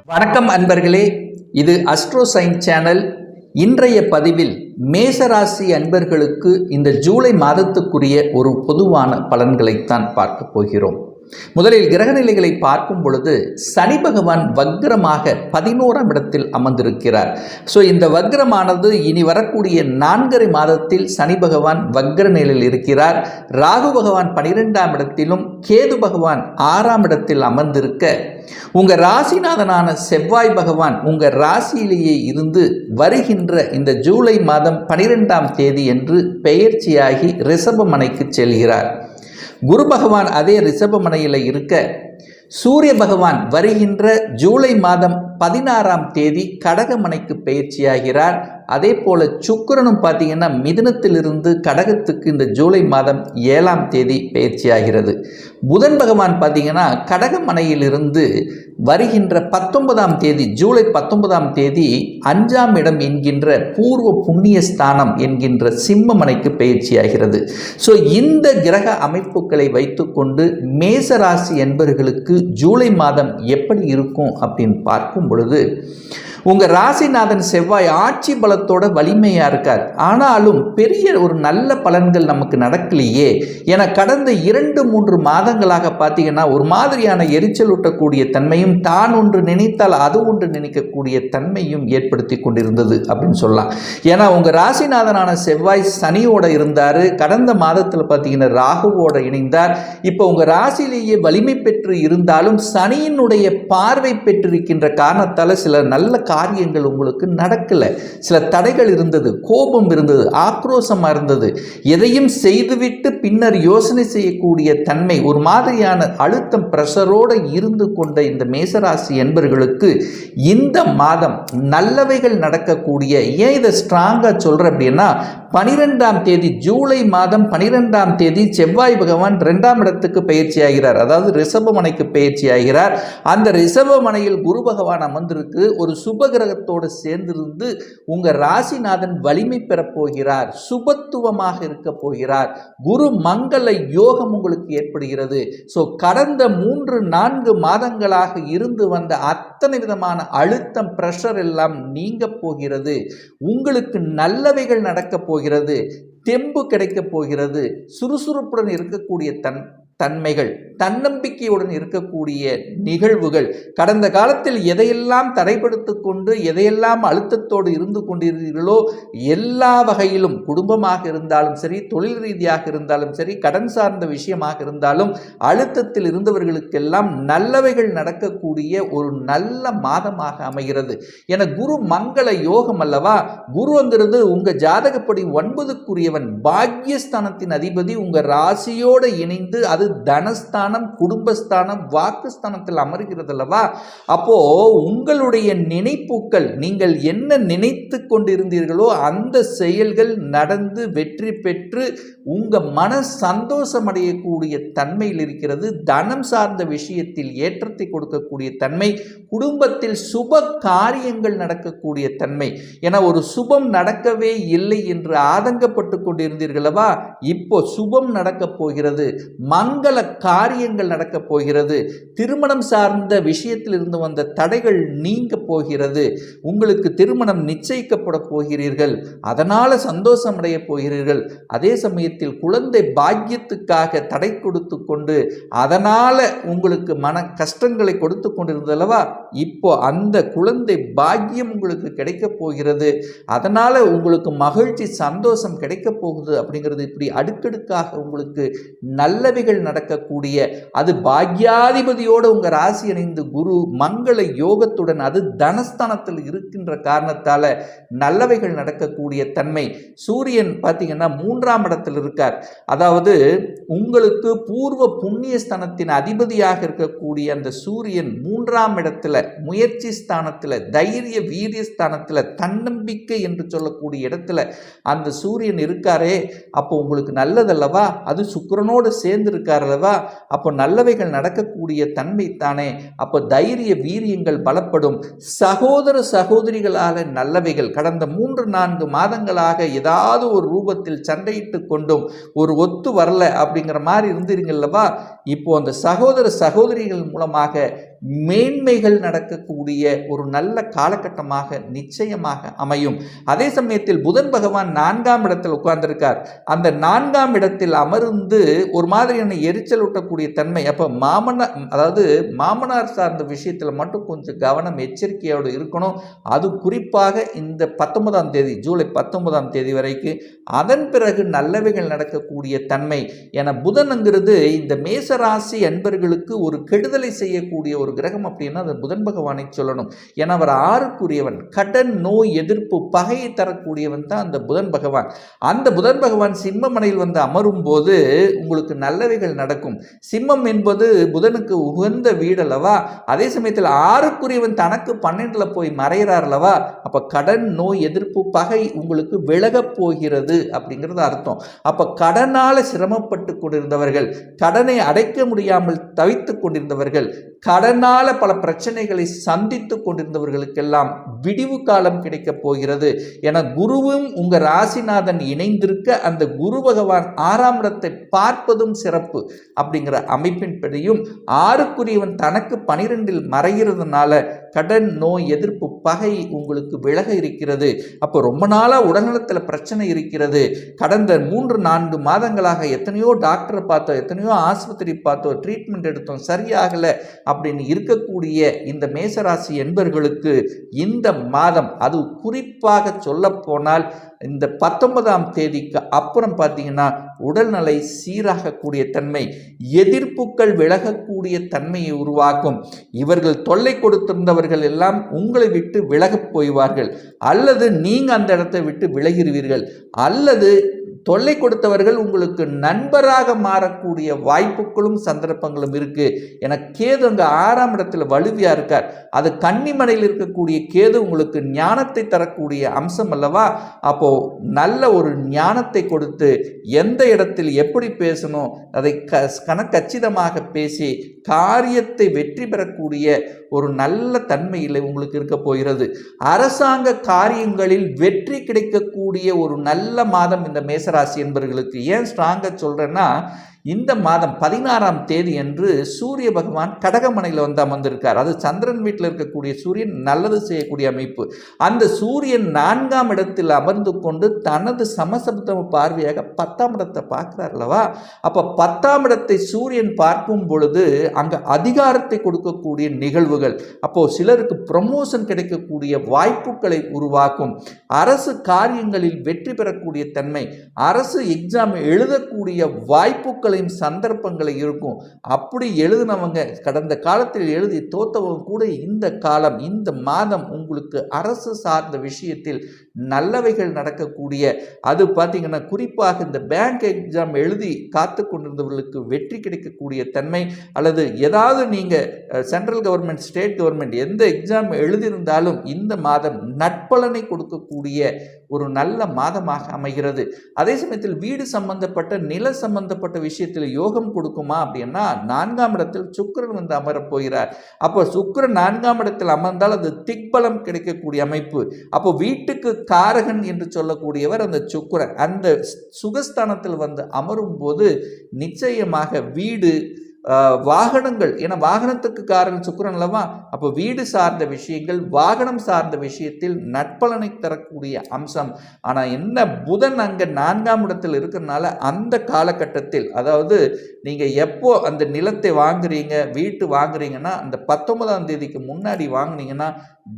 வணக்கம் அன்பர்களே, இது அஸ்ட்ரோ சயின்ஸ் சேனல். இன்றைய பதிவில் மேசராசி அன்பர்களுக்கு இந்த ஜூலை மாதத்துக்குரிய ஒரு பொதுவான பலன்களைத்தான் பார்க்க போகிறோம். முதலில் கிரகநிலைகளை பார்க்கும் பொழுது சனி பகவான் வக்ரமாக 11ஆம் இடத்தில் அமர்ந்திருக்கிறார். இந்த வக்ரமானது இனி வரக்கூடிய 4.5 மாதத்தில் சனி பகவான் வக்ர நிலையில் இருக்கிறார். ராகு பகவான் 12ஆம் இடத்திலும் கேது பகவான் 6ஆம் இடத்தில் அமர்ந்திருக்க, உங்க ராசிநாதனான செவ்வாய் பகவான் உங்க ராசியிலேயே இருந்து வருகின்ற இந்த ஜூலை மாதம் 12ஆம் தேதி என்று பெயர்ச்சியாகி ரிஷபமனைக்கு செல்கிறார். குரு பகவான் அதே ரிஷபமனையில் இருக்க, சூரிய பகவான் வருகின்ற ஜூலை மாதம் 16ஆம் தேதி கடகமனைக்கு பெயர்ச்சியாகிறார். அதே போல சுக்கிரனும் பார்த்தீங்கன்னா மிதுனத்திலிருந்து கடகத்துக்கு இந்த ஜூலை மாதம் 7ஆம் தேதி பெயர்ச்சியாகிறது. புதன் பகவான் பார்த்தீங்கன்னா கடகமனையிலிருந்து வருகின்ற 19ஆம் தேதி ஜூலை 19ஆம் தேதி 5ஆம் இடம் என்கின்ற பூர்வ புண்ணிய ஸ்தானம் என்கின்ற சிம்மமனைக்கு பெயர்ச்சியாகிறது. இந்த கிரக அமைப்புகளை வைத்துக்கொண்டு மேசராசி என்பவர்களுக்கு ஜூலை மாதம் எப்படி இருக்கும் அப்படின்னு பார்க்கும் பொழுது, உங்க ராசிநாதன் செவ்வாய் ஆட்சி பலத்தோட வலிமையா இருக்கார். ஆனாலும் பெரிய ஒரு நல்ல பலன்கள் நமக்கு நடக்கலையே. என கடந்த 2-3 மாதங்களாக பார்த்தீங்கன்னா ஒரு மாதிரியான எரிச்சல் ஊட்டக்கூடிய தன்மையும், தான் ஒன்று நினைத்தால் அது ஒன்று நினைக்கக்கூடிய தன்மையும் ஏற்படுத்தி கொண்டிருந்தது அப்படின்னு சொல்லலாம். ஏன்னா உங்க ராசிநாதனான செவ்வாய் சனியோட இருந்தார். கடந்த மாதத்தில் பார்த்தீங்கன்னா ராகுவோட இணைந்தார். இப்போ உங்க ராசியிலேயே வலிமை பெற்று இருந்தாலும் சனியினுடைய பார்வை பெற்றிருக்கின்ற காரணத்தால் சில நல்ல காரியங்கள் உங்களுக்கு நடக்கல. சில தடைகள் இருந்தது, கோபம் இருந்தது, ஆக்ரோஷமா இருந்தது. எதையும் செய்துவிட்டு பின்னர் யோசனை செய்யக்கூடிய தன்மை, ஒரு மாதிரியான அழுத்தம் பிரஷரோடு இருந்து கொண்ட இந்த மேசராசி என்பவர்களுக்கு இந்த மாதம் நல்லவைகள் நடக்கக்கூடிய, ஏன் இதை ஸ்ட்ராங்கா சொல்றேன் அப்படின்னா, 12ஆம் தேதி ஜூலை மாதம் 12ஆம் தேதி செவ்வாய் பகவான் 2ஆம் இடத்துக்கு பயிற்சி ஆகிறார். அதாவது ரிஷபமனைக்கு பயிற்சி ஆகிறார். அந்த ரிஷபமனையில் குரு பகவான் அமர்ந்திருக்கு. ஒரு சுபகிரகத்தோடு சேர்ந்திருந்து உங்க ராசிநாதன் வலிமை பெறப் போகிறார், சுபத்துவமாக இருக்க போகிறார். குரு மங்கள யோகம் உங்களுக்கு ஏற்படுகிறது. கடந்த 3-4 மாதங்களாக இருந்து வந்த அத்தனை விதமான அழுத்தம் பிரஷர் எல்லாம் நீங்க போகிறது. உங்களுக்கு நல்லவைகள் நடக்க போகிறது, தெம்பு கிடைக்க போகிறது, சுறுசுறுப்புடன் இருக்கக்கூடிய தன்மைகள், தன்னம்பிக்கையுடன் இருக்கக்கூடிய நிகழ்வுகள், கடந்த காலத்தில் எதையெல்லாம் தடைப்படுத்தி கொண்டு எதையெல்லாம் அழுத்தத்தோடு இருந்து கொண்டிருந்தீர்களோ எல்லா வகையிலும், குடும்பமாக இருந்தாலும் சரி, தொழில் ரீதியாக இருந்தாலும் சரி, கடன் சார்ந்த விஷயமாக இருந்தாலும் அழுத்தத்தில் இருந்தவர்களுக்கெல்லாம் நல்லவைகள் நடக்கக்கூடிய ஒரு நல்ல மாதமாக அமைகிறது. என குரு மங்கள யோகம் அல்லவா. குருங்கிறது உங்க ஜாதகப்படி 9க்குரியவன், பாக்யஸ்தானத்தின் அதிபதி, உங்க ராசியோடு இணைந்து அது தனஸ்தானம், குடும்பஸ்தானம், வாக்குஸ்தானத்தில் அமர்கிறது அல்லவா. அப்போ உங்களுடைய நினைப்புகள், நீங்கள் என்ன நினைத்து கொண்டிருந்தீர்களோ அந்த செயல்கள் நடந்து வெற்றி பெற்று உங்க மன சந்தோஷம் அடையக்கூடிய தன்மையில் இருக்கிறது. தனம் சார்ந்த விஷயத்தில் ஏற்றத்தை கொடுக்கக்கூடிய தன்மை, குடும்பத்தில் சுப காரியங்கள் நடக்கக்கூடிய தன்மை. என ஒரு சுபம் நடக்கவே இல்லை என்று ஆதங்கப்பட்டு கொண்டிருந்தீர்களவா, இப்போ சுபம் நடக்கப் போகிறது, மங்கள காரியங்கள் நடக்கப் போகிறது. திருமணம் சார்ந்த விஷயத்தில் இருந்து வந்த தடைகள் நீங்க போகிறது. உங்களுக்கு திருமணம் நிச்சயிக்கப்பட போகிறீர்கள், அதனால சந்தோஷம் அடைய போகிறீர்கள். அதே சமயத்தில் குழந்தை பாக்கியத்துக்காக தடை கொடுத்து கொண்டு அதனால உங்களுக்கு மன கஷ்டங்களை கொடுத்து கொண்டிருந்தல்லவா, இப்போ அந்த குழந்தை பாக்கியம் உங்களுக்கு கிடைக்க போகிறது. அதனால உங்களுக்கு மகிழ்ச்சி, சந்தோஷம் கிடைக்க போகுது அப்படிங்கிறது. இப்படி அடுக்கடுக்காக உங்களுக்கு நல்லவைகள் நடக்கக்கூடிய, அது பாக்யாதிபதியோடு உங்க ராசி இணைந்து குரு மங்கள யோகத்துடன் அது தனஸ்தானத்தில் இருக்கின்ற காரணத்தால நல்லவைகள் நடக்கக்கூடிய தன்மை. சூரியன் பார்த்தீங்கன்னா 3ஆம் இடத்தில் இருக்கார். அதாவது உங்களுக்கு பூர்வ புண்ணிய ஸ்தானத்தின் அதிபதியாக இருக்கக்கூடிய அந்த சூரியன் 3ஆம் இடத்துல, முயற்சி ஸ்தானத்தில், தைரிய வீரிய ஸ்தானத்தில், தன்னம்பிக்கை என்று சொல்லக்கூடிய இடத்துல அந்த சூரியன் இருக்காரே, அப்போ உங்களுக்கு நல்லதல்லவா. அது சுக்கிரனோடு சேர்ந்து இருக்கார் அல்லவா. அப்போ நல்லவைகள் நடக்கக்கூடிய தன்மை தானே. அப்போ தைரிய வீரியங்கள் பலப்படும். சகோதர சகோதரிகளால் நல்லவைகள், கடந்த 3-4 மாதங்களாக ஏதாவது ஒரு ரூபத்தில் சண்டையிட்டு கொண்டும் ஒரு ஒத்து வரல அப்படிங்கிற மாதிரி இருந்தீங்கல்லவா. இப்போ அந்த சகோதர சகோதரிகள் மூலமாக மேன்மைகள் நடக்கக்கூடிய ஒரு நல்ல காலகட்டமாக நிச்சயமாக அமையும். அதே சமயத்தில் புதன் பகவான் 4ஆம் இடத்தில் உட்கார்ந்திருக்கார். அந்த 4ஆம் இடத்தில் அமர்ந்து ஒரு மாதிரியான எரிச்சல் ஊட்டக்கூடிய தன்மை. அப்போ மாமனார் சார்ந்த விஷயத்தில் மட்டும் கொஞ்சம் கவனம் எச்சரிக்கையோடு இருக்கணும். அது குறிப்பாக இந்த 19ஆம் தேதி ஜூலை 19ஆம் தேதி வரைக்கும். அதன் பிறகு நல்லவைகள் நடக்கக்கூடிய தன்மை என புதன்ங்கிறது இந்த மேசராசி அன்பர்களுக்கு ஒரு கெடுதலை செய்யக்கூடிய ஒரு கிரகம் அப்படின்னா அது புதன் பகவானை சொல்லணும். ஏன்னா அவர் 6க்குரியவன், கடன் நோய் எதிர்ப்பு பகையை தரக்கூடியவன் தான் அந்த புதன் பகவான். அந்த புதன் பகவான் சிம்ம மனையில் வந்து அமரும் போது உங்களுக்கு நல்லவைகள் நடக்கும். சிம்மம் என்பது புதனுக்கு உகந்த வீடு அல்லவா. அதே சமயத்தில் 6க்குரியவன் தனக்கு 12ல போய் மறைகிறார் அல்லவா. அப்ப கடன் நோய் எதிர்ப்பு பகை உங்களுக்கு விலகப் போகிறது அப்படிங்கிறது அர்த்தம். அப்ப கடனால சிரமப்பட்டு கொண்டிருந்தவர்கள், கடனை அடைக்க முடியாமல் தவித்துக் கொண்டிருந்தவர்கள், கடனால பல பிரச்சனைகளை சந்தித்து கொண்டிருந்தவர்களுக்கெல்லாம் விடிவு காலம் கிடைக்கப் போகிறது. என குருவும் உங்க ராசிநாதன் இணைந்திருக்க அந்த குரு பகவான் 6ஆம் இடத்தை பார்ப்பதும் சிறப்பு அப்படிங்கிற அமைப்பின்படியும் 6க்குரியவன் தனக்கு 12ல் மறைகிறதுனால கடன் நோய் எதிர்ப்பு பகை உங்களுக்கு விலக இருக்கிறது. அப்போ ரொம்ப நாளாக உடல்நலத்தில் பிரச்சனை இருக்கிறது. கடந்த 3-4 மாதங்களாக எத்தனையோ டாக்டரை பார்த்தோம், எத்தனையோ ஆஸ்பத்திரி பார்த்தோம், ட்ரீட்மெண்ட் எடுத்தோம், சரியாகலை அப்படின்னு இருக்கக்கூடிய இந்த மேசராசி என்பர்களுக்கு இந்த மாதம், அது குறிப்பாக சொல்ல போனால் இந்த 19ஆம் தேதிக்கு அப்புறம் பார்த்தீங்கன்னா உடல்நலை சீராகக்கூடிய தன்மை, எதிர்ப்புகள் விலகக்கூடிய தன்மையை உருவாக்கும். இவர்கள் தொல்லை கொடுத்திருந்தவர்கள் எல்லாம் உங்களை விட்டு விலகப் போய்வார்கள், அல்லது நீங்க அந்த இடத்தை விட்டு விலகிடுவீர்கள், அல்லது தொல்லை கொடுத்தவர்கள் உங்களுக்கு நண்பராக மாறக்கூடிய வாய்ப்புகளும் சந்தர்ப்பங்களும் இருக்கு. என கேது அங்க 6ஆம் இடத்துல வலுவியா இருக்கார். அது கன்னிமனையில் இருக்கக்கூடிய கேது உங்களுக்கு ஞானத்தை தரக்கூடிய அம்சம் அல்லவா. அப்போ நல்ல ஒரு ஞானத்தை கொடுத்து எந்த இடத்தில் எப்படி பேசணும் அதை கச்சிதமாக பேசி காரியத்தை வெற்றி பெறக்கூடிய ஒரு நல்ல தன்மையில் உங்களுக்கு இருக்க போகிறது. அரசாங்க காரியங்களில் வெற்றி கிடைக்கக்கூடிய ஒரு நல்ல மாதம் இந்த மேசராசி என்பவர்களுக்கு. ஏன் ஸ்ட்ராங்கா சொல்றேன்னா, இந்த மாதம் 16ஆம் தேதி அன்று சூரிய பகவான் கடகமனையில் வந்து அமர்ந்திருக்கார். அது சந்திரன் வீட்டில் இருக்கக்கூடிய சூரியன் நல்லது செய்யக்கூடிய அமைப்பு. அந்த சூரியன் 4ஆம் இடத்தில் அமர்ந்து கொண்டு தனது சமசப்தம பார்வையாக 10ஆம் இடத்தை பார்க்கிறார் அல்லவா. அப்ப 10ஆம் இடத்தை சூரியன் பார்க்கும் பொழுது அங்க அதிகாரத்தை கொடுக்கக்கூடிய நிகழ்வுகள், அப்போ சிலருக்கு ப்ரமோஷன் கிடைக்கக்கூடிய வாய்ப்புகளை உருவாக்கும். அரசு காரியங்களில் வெற்றி பெறக்கூடிய தன்மை, அரசு எக்ஸாம் எழுதக்கூடிய வாய்ப்புகளை சந்தர்ப்பங்களை இருக்கும். அப்படி எழுதினவங்க, கடந்த காலத்தில் எழுதி தோத்தவங்க கூட இந்த காலம், இந்த மாதம் உங்களுக்கு அரசு சார்ந்த விஷயத்தில் நல்லவைகள் நடக்கக்கூடிய, அது பார்த்தீங்கன்னா குறிப்பாக இந்த பேங்க் எக்ஸாம் எழுதி காத்து கொண்டிருந்தவர்களுக்கு வெற்றி கிடைக்கக்கூடிய தன்மை, அல்லது ஏதாவது நீங்க சென்ட்ரல் கவர்மெண்ட், ஸ்டேட் கவர்மெண்ட் எந்த எக்ஸாம் எழுதியிருந்தாலும் இந்த மாதம் நற்பலனை கொடுக்கக்கூடிய ஒரு நல்ல மாதமாக அமைகிறது. அதே சமயத்தில் வீடு சம்பந்தப்பட்ட, நில சம்பந்தப்பட்ட விஷயத்தில் யோகம் கொடுக்குமா அப்படின்னா 4ஆம் இடத்தில் சுக்கிரன் வந்து அமரப் போகிறார். அப்போ சுக்கிரன் 4ஆம் இடத்தில் அமர்ந்தால் அது திக்பலம் கிடைக்கக்கூடிய அமைப்பு. அப்போ வீட்டுக்கு காரகன் என்று சொல்லக்கூடியவர் அந்த சுக்கிரன் அந்த சுகஸ்தானத்தில் வந்து அமரும் போது நிச்சயமாக வீடு, வாகனங்கள், ஏன்னா வாகனத்துக்கு காரணம் சுக்கிரன் அல்லவா. அப்போ வீடு சார்ந்த விஷயங்கள், வாகனம் சார்ந்த விஷயத்தில் நற்பலனை தரக்கூடிய அம்சம். ஆனால் என்ன, புதன் அங்கே 4ஆம் இடத்தில் இருக்கிறதுனால அந்த காலகட்டத்தில், அதாவது நீங்கள் எப்போ அந்த நிலத்தை வாங்குறீங்க, வீட்டு வாங்குறீங்கன்னா அந்த 19ஆம் தேதிக்கு முன்னாடி வாங்கினீங்கன்னா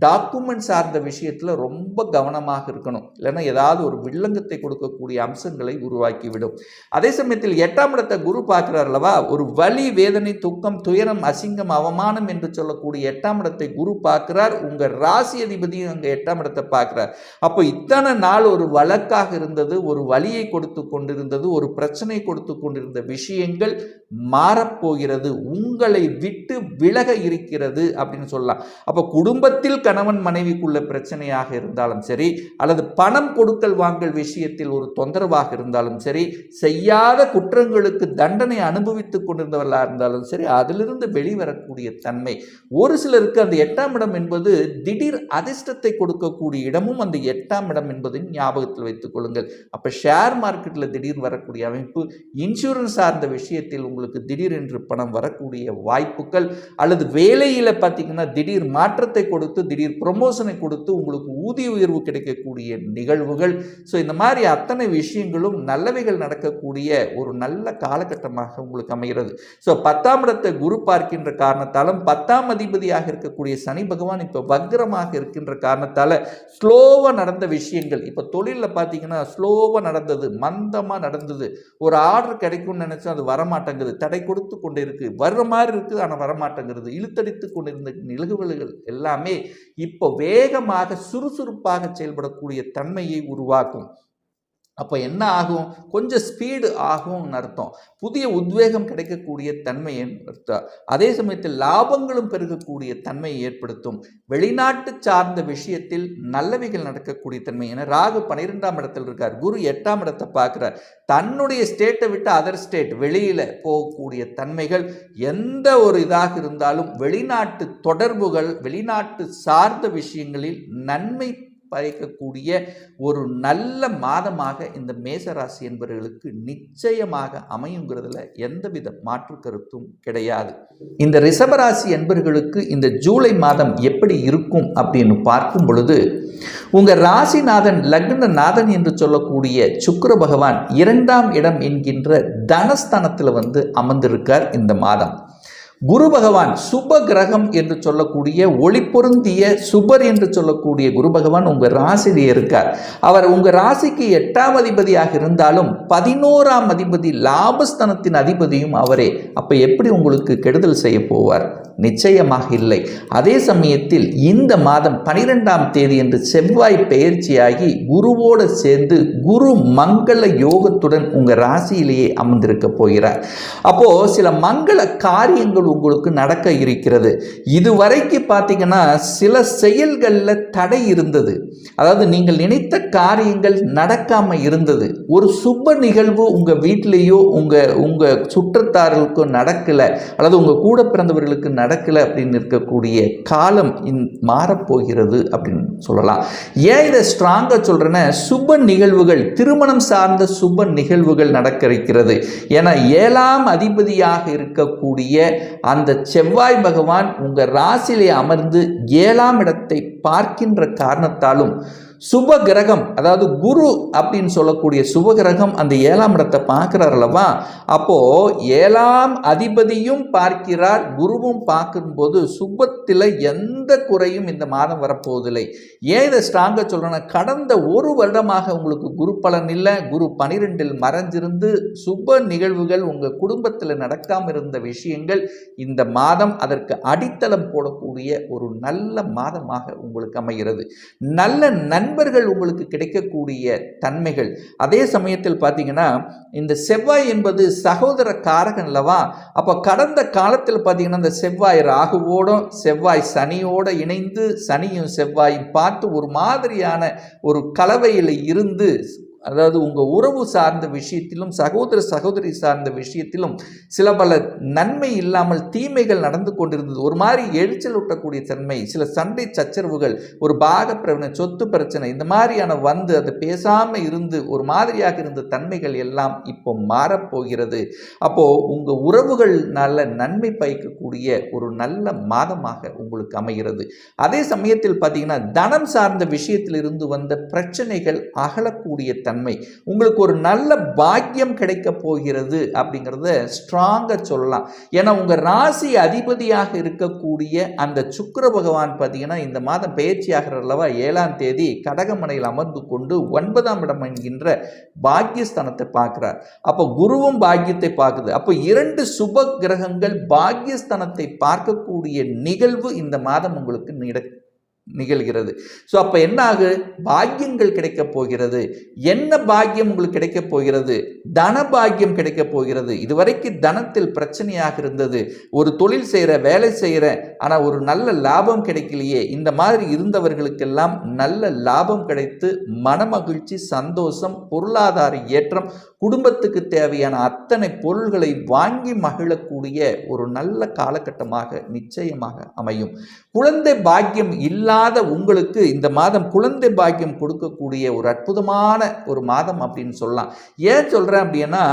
டாக்குமெண்ட் சார்ந்த விஷயத்தில் ரொம்ப கவனமாக இருக்கணும். இல்லைன்னா ஏதாவது ஒரு வில்லங்கத்தை கொடுக்கக்கூடிய அம்சங்களை உருவாக்கிவிடும். அதே சமயத்தில் 8ஆம் இடத்தை குரு பார்க்கிறார் அல்லவா. ஒரு வலி, வேதனை, துக்கம், துயரம், அசிங்கம், அவமானம் என்று சொல்லக்கூடிய 8ஆம் இடத்தை குரு பார்க்கிறார். உங்க ராசி அதிபதியும் அங்கே 8ஆம் இடத்தை பார்க்கிறார். அப்போ இத்தனை நாள் ஒரு வழக்காக இருந்தது, ஒரு வலியை கொடுத்து கொண்டிருந்தது, ஒரு பிரச்சனை கொடுத்து கொண்டிருந்த விஷயங்கள் மாறப்போகிறது, உங்களை விட்டு விலக இருக்கிறது அப்படின்னு சொல்லலாம். அப்போ குடும்பத்தில் கணவன் மனைவிக்குள்ள பிரச்சனையாக இருந்தாலும் சரி, அல்லது பணம் கொடுக்கல் வாங்கல் விஷயத்தில் ஒரு தொந்தரவாக இருந்தாலும் சரி, செய்யாத குற்றங்களுக்கு தண்டனை அனுபவித்துக் கொண்டிருந்தவர்களாக விஷயங்களாக இருந்தாலும் சரி அதிலிருந்து வெளிவரக்கூடிய தன்மை. ஒரு சிலருக்கு அந்த 8ஆம் இடம் என்பது திடீர் அதிர்ஷ்டத்தை கொடுக்கக்கூடிய இடமும் அந்த 8ஆம் இடம் என்பதை ஞாபகத்தில் வைத்துக் கொள்ளுங்கள். அப்போ ஷேர் மார்க்கெட்டில் திடீர் வரக்கூடிய அமைப்பு, இன்சூரன்ஸ் சார்ந்த விஷயத்தில் உங்களுக்கு திடீர் என்று பணம் வரக்கூடிய வாய்ப்புகள், அல்லது வேலையில் பார்த்தீங்கன்னா திடீர் மாற்றத்தை கொடுத்து திடீர் ப்ரொமோஷனை கொடுத்து உங்களுக்கு ஊதிய உயர்வு கிடைக்கக்கூடிய நிகழ்வுகள். ஸோ இந்த மாதிரி அத்தனை விஷயங்களும் நல்லவைகள் நடக்கக்கூடிய ஒரு நல்ல காலகட்டமாக உங்களுக்கு அமைகிறது. ஸோ 10ஆம் இடத்தை குரு பார்க்கின்ற காரணத்தாலும் 10ஆம் அதிபதியாக இருக்கக்கூடிய சனி பகவான் இப்போ வக்ரமாக இருக்கின்ற காரணத்தால் ஸ்லோவாக நடந்த விஷயங்கள், இப்போ தொழிலில் பார்த்தீங்கன்னா ஸ்லோவாக நடந்தது, மந்தமாக நடந்தது, ஒரு ஆர்டர் கிடைக்கும்னு நினச்சா அது வரமாட்டேங்குது, தடை கொடுத்து கொண்டு இருக்குது, வர்ற மாதிரி இருக்குது ஆனால் வரமாட்டேங்கிறது, இழுத்தடித்து கொண்டிருந்த நிகழ்வுகள் எல்லாமே இப்போ வேகமாக சுறுசுறுப்பாக செயல்படக்கூடிய தன்மையை உருவாக்கும். அப்போ என்ன ஆகும், கொஞ்சம் ஸ்பீடு ஆகும்னு அர்த்தம், புதிய உத்வேகம் கிடைக்கக்கூடிய தன்மையை அர்த்தம். அதே சமயத்தில் லாபங்களும் பெருகக்கூடிய தன்மையை ஏற்படுத்தும். வெளிநாட்டு சார்ந்த விஷயத்தில் நல்லவைகள் நடக்கக்கூடிய தன்மை. ஏன்னா ராகு 12ஆம் இடத்தில் இருக்கார், குரு 8ஆம் இடத்தை பார்க்குறார். தன்னுடைய ஸ்டேட்டை விட்டு அதர் ஸ்டேட் வெளியில் போகக்கூடிய தன்மைகள், எந்த ஒரு இதாக இருந்தாலும் வெளிநாட்டு தொடர்புகள், வெளிநாட்டு சார்ந்த விஷயங்களில் நன்மை பயக்கக்கூடிய ஒரு நல்ல மாதமாக இந்த மேசராசி என்பவர்களுக்கு நிச்சயமாக அமையுங்கிறதுல எந்தவித மாற்று கருத்தும் கிடையாது. இந்த ரிஷபராசி என்பவர்களுக்கு இந்த ஜூலை மாதம் எப்படி இருக்கும் அப்படின்னு பார்க்கும் பொழுது, உங்க ராசிநாதன் லக்னநாதன் என்று சொல்லக்கூடிய சுக்கிர பகவான் 2ஆம் இடம் என்கின்ற தனஸ்தானத்தில் அமர்ந்திருக்கார் இந்த மாதம். குரு பகவான் சுப கிரகம் என்று சொல்லக்கூடிய ஒளி பொருந்திய சுபர் என்று சொல்லக்கூடிய குரு பகவான் உங்கள் ராசியிலே இருக்கார். அவர் உங்கள் ராசிக்கு 8ஆம் அதிபதியாக இருந்தாலும் 11ஆம் அதிபதி லாபஸ்தானத்தின் அதிபதியும் அவரே. அப்போ எப்படி உங்களுக்கு கெடுதல் செய்ய போவார்? நிச்சயமாக இல்லை. அதே சமயத்தில் இந்த மாதம் 12ஆம் தேதி என்று செவ்வாய் பெயர்ச்சியாகி குருவோடு சேர்ந்து குரு மங்கள யோகத்துடன் உங்கள் ராசியிலேயே அமர்ந்திருக்க போகிறார். அப்போ சில மங்கள காரியங்கள் உங்களுக்கு நடக்க இருக்கிறது. இதுவரைக்கும் பார்த்தீங்கன்னா சில செயல்களில் தடை இருந்தது, அதாவது நீங்கள் நினைத்த காரியங்கள் நடக்காம இருந்தது. ஒரு சுப நிகழ்வு உங்க வீட்டிலேயோ உங்க சுற்றத்தார்களுக்கோ நடக்கல, அல்லது உங்க கூட பிறந்தவர்களுக்கு நடக்கல அப்படின்னு இருக்கக்கூடிய காலம் மாறப்போகிறது அப்படின்னு சொல்லலாம். ஏன் இதை ஸ்ட்ராங்கா சொல்றேன்னா, சுப நிகழ்வுகள், திருமணம் சார்ந்த சுப நிகழ்வுகள் நடக்க இருக்கிறது. ஏன்னா 7ஆம் அதிபதியாக இருக்கக்கூடிய அந்த செவ்வாய் பகவான் உங்க ராசியிலே அமர்ந்து 7ஆம் இடத்தை பார்க்கின்ற காரணத்தாலும் சுப கிரகம், அதாவது குரு அப்படின்னு சொல்லக்கூடிய சுப கிரகம் அந்த 7ஆம் இடத்தை பார்க்கிறார் அல்லவா, அப்போ 7ஆம் அதிபதியும் பார்க்கிறார், குருவும் பார்க்கும்போது சுபத்தில் எந்த குறையும் இந்த மாதம் வரப்போவதில்லை. ஏன் இதை ஸ்ட்ராங்காக சொல்றேன்னா, கடந்த ஒரு வருடமாக உங்களுக்கு குரு பலன் இல்லை, குரு 12இல் மறைஞ்சிருந்து சுப நிகழ்வுகள் உங்கள் குடும்பத்தில் நடக்காமல் இருந்த விஷயங்கள் இந்த மாதம் அதற்கு அடித்தளம் போடக்கூடிய ஒரு நல்ல மாதமாக உங்களுக்கு அமைகிறது. நல்ல நண்பர்கள் உங்களுக்கு கிடைக்கக்கூடிய தன்மைகள். அதே சமயத்தில் பார்த்தீங்கன்னா இந்த செவ்வாய் என்பது சகோதர காரகன் அல்லவா, அப்போ கடந்த காலத்தில் பார்த்தீங்கன்னா இந்த செவ்வாய் ராகுவோடும் செவ்வாய் சனியோட இணைந்து சனியும் செவ்வாயும் பார்த்து ஒரு மாதிரியான ஒரு கலவையில் இருந்து, அதாவது உங்கள் உறவு சார்ந்த விஷயத்திலும் சகோதர சகோதரி சார்ந்த விஷயத்திலும் சில பல நன்மை இல்லாமல் தீமைகள் நடந்து கொண்டிருந்தது. ஒரு மாதிரி எரிச்சல் ஊட்டக்கூடிய தன்மை, சில சண்டை சச்சரவுகள், ஒரு பாக பிரச்சனை, சொத்து பிரச்சனை, இந்த மாதிரியான அதை பேசாமல் இருந்து ஒரு மாதிரியாக இருந்த தன்மைகள் எல்லாம் இப்போ மாறப்போகிறது. அப்போது உங்கள் உறவுகள் நல்ல நன்மை பயக்கக்கூடிய ஒரு நல்ல மாதமாக உங்களுக்கு அமைகிறது. அதே சமயத்தில் பார்த்தீங்கன்னா தனம் சார்ந்த விஷயத்தில் இருந்து வந்த பிரச்சனைகள் அகலக்கூடிய தன்மை, உங்களுக்கு ஒரு நல்ல பாக்கியம் கிடைக்க போகிறது அப்படிங்கிறத ஸ்ட்ராங்கா சொல்லலாம். ஏன்னா உங்க ராசி அதிபதியாக இருக்கக்கூடிய அந்த சுக்கிர பகவான் பார்த்தீங்கன்னா இந்த மாதம் பயிற்சியாகிற அல்லவா 7ஆம் தேதி கடகமனையில் அமர்ந்து கொண்டு 9ஆம் இடம் என்கின்ற பாக்கியஸ்தானத்தை பார்க்கிறார். அப்போ குருவும் பாக்கியத்தை பார்க்குது. அப்போ 2 சுப கிரகங்கள் பாக்கியஸ்தானத்தை பார்க்கக்கூடிய நிகழ்வு இந்த மாதம் உங்களுக்கு நிகழ்கிறது. ஸோ அப்போ என்ன ஆகு, பாக்கியங்கள் கிடைக்கப் போகிறது. என்ன பாக்கியம் உங்களுக்கு கிடைக்கப் போகிறது? தன பாக்கியம் கிடைக்கப் போகிறது. இதுவரைக்கும் தனத்தில் பிரச்சனையாக இருந்தது. ஒரு தொழில் செய்கிற, வேலை செய்கிற, ஆனால் ஒரு நல்ல லாபம் கிடைக்கலையே, இந்த மாதிரி இருந்தவர்களுக்கெல்லாம் நல்ல லாபம் கிடைத்து மனமகிழ்ச்சி, சந்தோஷம், பொருளாதார ஏற்றம், குடும்பத்துக்கு தேவையான அத்தனை பொருள்களை வாங்கி மகிழக்கூடிய ஒரு நல்ல காலகட்டமாக நிச்சயமாக அமையும். குழந்தை பாக்கியம் இல்லாத உங்களுக்கு இந்த மாதம் குழந்தை பாக்கியம் கொடுக்கக்கூடிய ஒரு அற்புதமான ஒரு மாதம் அப்படின்னு சொல்லலாம். ஏன் சொல்றேன் அப்படின்னா,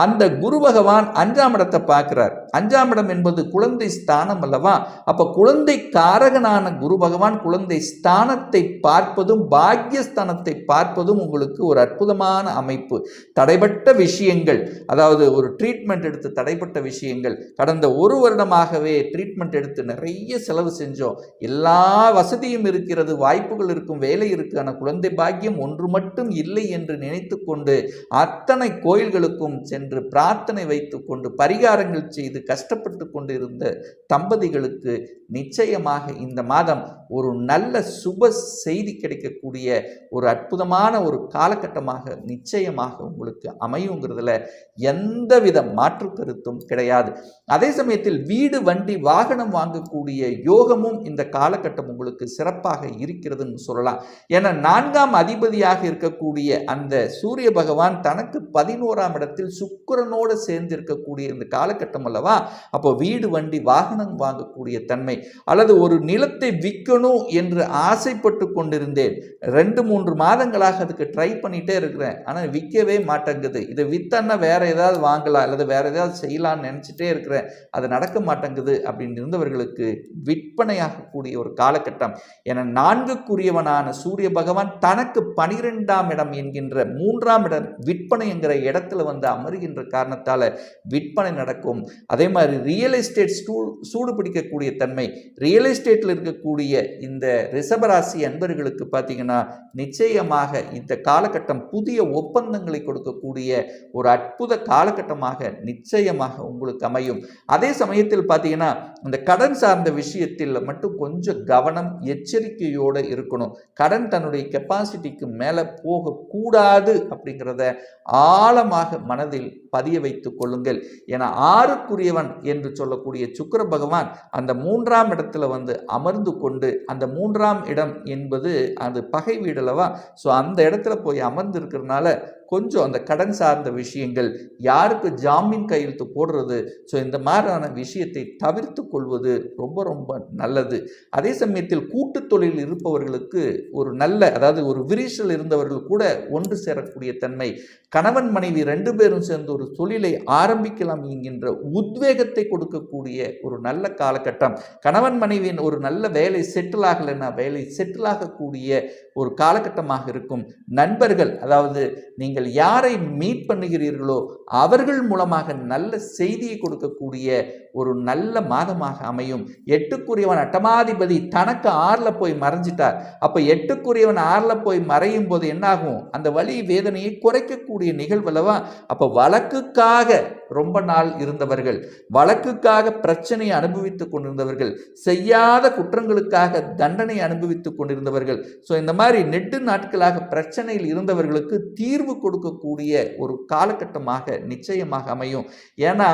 அந்த குரு பகவான் 5ஆம் இடத்தை பார்க்கிறார். 5ஆம் இடம் என்பது குழந்தை ஸ்தானம் அல்லவா? அப்ப குழந்தை காரகனான குரு பகவான் குழந்தை ஸ்தானத்தை பார்ப்பதும் பாக்கியஸ்தானத்தை பார்ப்பதும் உங்களுக்கு ஒரு அற்புதமான அமைப்பு. தடைபட்ட விஷயங்கள், அதாவது ஒரு ட்ரீட்மெண்ட் எடுத்து தடைப்பட்ட விஷயங்கள், கடந்த ஒரு வருடமாகவே ட்ரீட்மெண்ட் எடுத்து நிறைய செலவு செஞ்சோம், எல்லா வசதியும் இருக்கிறது, வாய்ப்புகள் இருக்கும், வேலை இருக்கு, ஆனால் குழந்தை பாக்கியம் ஒன்று மட்டும் இல்லை என்று நினைத்து கொண்டு அத்தனை கோயில்களுக்கும் சென்று பிரார்த்தனை வைத்து கொண்டு பரிகாரங்கள் செய்து கஷ்டப்பட்டு கொண்டு இருந்த தம்பதிகளுக்கு நிச்சயமாக இந்த மாதம் ஒரு நல்ல சுப செய்தி கிடைக்கக்கூடிய ஒரு அற்புதமான ஒரு காலகட்டமாக நிச்சயமாக உங்களுக்கு அமையுங்கிறதுல எந்தவித மாற்று கருத்தும் கிடையாது. அதே சமயத்தில் வீடு, வண்டி, வாகனம் வாங்கக்கூடிய யோகமும் இந்த காலகட்டம் உங்களுக்கு சிறப்பாக இருக்கிறதுன்னு சொல்லலாம். ஏன்னா 4ஆம் அதிபதியாக இருக்கக்கூடிய அந்த சூரிய பகவான் தனக்கு 11ஆம் இடத்தில் சுக்கிரனோடு சேர்ந்து இருக்கக்கூடிய இந்த காலகட்டம் அல்லவா? அப்போ வீடு, வண்டி, வாகனம் வாங்கக்கூடிய தன்மை, அல்லது ஒரு நிலத்தை விற்கணும் என்று ஆசைப்பட்டு கொண்டிருந்தேன், 2-3 மாதங்களாக அதுக்கு ட்ரை பண்ணிட்டே இருக்கிறேன், ஆனால் விற்கவே மாட்டேங்குது, இதை வித்தன்னா வேற ஏதாவது வாங்கலாம் அல்லது வேற ஏதாவது செய்யலாம்னு நினைச்சிட்டே இருக்கிறேன், அது நடக்க மாட்டேங்குது அப்படின்னு இருந்தவர்களுக்கு விற்பனையாகக்கூடிய ஒரு காலகட்டம். என 4க்குரியவனான சூரிய பகவான் தனக்கு 12ஆம் இடம் என்கின்ற 3ஆம் இடம் விற்பனை என்கிற இடத்துல வந்து அமருகின்ற காரணத்தால விற்பனை நடக்கும். அதே மாதிரி ரியல் எஸ்டேட் சூடு பிடிக்கக்கூடிய தன்மை, ரியல் எஸ்டேட்டில் இருக்கக்கூடிய இந்த ரிஷபராசி அன்பர்களுக்கு பார்த்தீங்கன்னா நிச்சயமாக இந்த காலகட்டம் புதிய ஒப்பந்தங்களை கொடுக்கக்கூடிய ஒரு அற்புத காலகட்டமாக நிச்சயமாக உங்களுக்கு அமையும். அதே சமயத்தில் பார்த்தீங்கன்னா இந்த கடன் சார்ந்த விஷயத்தில் மட்டும் கொஞ்சம் கவனம், எச்சரிக்கையோடு இருக்கணும். கடன் தன்னுடைய கெப்பாசிட்டிக்கு மேலே போகக்கூடாது அப்படிங்கிறத ஆழமாக மனதில் பதிய வைத்துக் கொள்ளுங்கள். என 6க்குரியவன் என்று சொல்லக்கூடிய சுக்கிர பகவான் அந்த 3ஆம் இடத்துல வந்து அமர்ந்து கொண்டு, அந்த 3ஆம் இடம் என்பது அது பகை வீடல்லவா? ஸோ அந்த இடத்துல போய் அமர்ந்து இருக்கிறதுனால கொஞ்சம் அந்த கடன் சார்ந்த விஷயங்கள், யாருக்கு ஜாமீன் கையெழுத்து போடுறது, ஸோ இந்த மாதிரியான விஷயத்தை தவிர்த்து கொள்வது ரொம்ப ரொம்ப நல்லது. அதே சமயத்தில் கூட்டு தொழில் இருப்பவர்களுக்கு ஒரு நல்ல, அதாவது ஒரு விரிசல் இருந்தவர்கள் கூட ஒன்று சேரக்கூடிய தன்மை, கணவன் மனைவி 2 பேரும் சேர்ந்து ஒரு தொழிலை ஆரம்பிக்கலாம் என்கின்ற உத்வேகத்தை கொடுக்கக்கூடிய ஒரு நல்ல காலகட்டம். கணவன் மனைவியின் ஒரு நல்ல வேலை செட்டில் ஆகலைன்னா வேலை செட்டில் ஆகக்கூடிய ஒரு காலகட்டமாக இருக்கும். நண்பர்கள், அதாவது நீங்கள் யாரை மீட் பண்ணுகிறீர்களோ அவர்கள் மூலமாக நல்ல செய்தியை கொடுக்கக்கூடிய ஒரு நல்ல மாதமாக அமையும். 8க்குரியவன் அட்டமாதிபதி தனக்கு 6ல் போய் மறைஞ்சிட்டார். அப்ப 8க்குரியவன் 6ல் போய் மறையும் போது என்னாகும், அந்த வலி வேதனையை குறைக்கக்கூடிய நிகழ்வல்லவா? அப்ப வழக்குக்காக ரொம்ப நாள் இருந்தவர்கள், வழக்குக்காக பிரச்சனையை அனுபவித்துக் கொண்டிருந்தவர்கள், செய்யாத குற்றங்களுக்காக தண்டனை அனுபவித்துக் கொண்டிருந்தவர்கள், ஸோ இந்த மாதிரி நெடு நாட்களாக பிரச்சனையில் இருந்தவர்களுக்கு தீர்வு கொடுக்கக்கூடிய ஒரு காலகட்டமாக நிச்சயமாக அமையும். ஏன்னா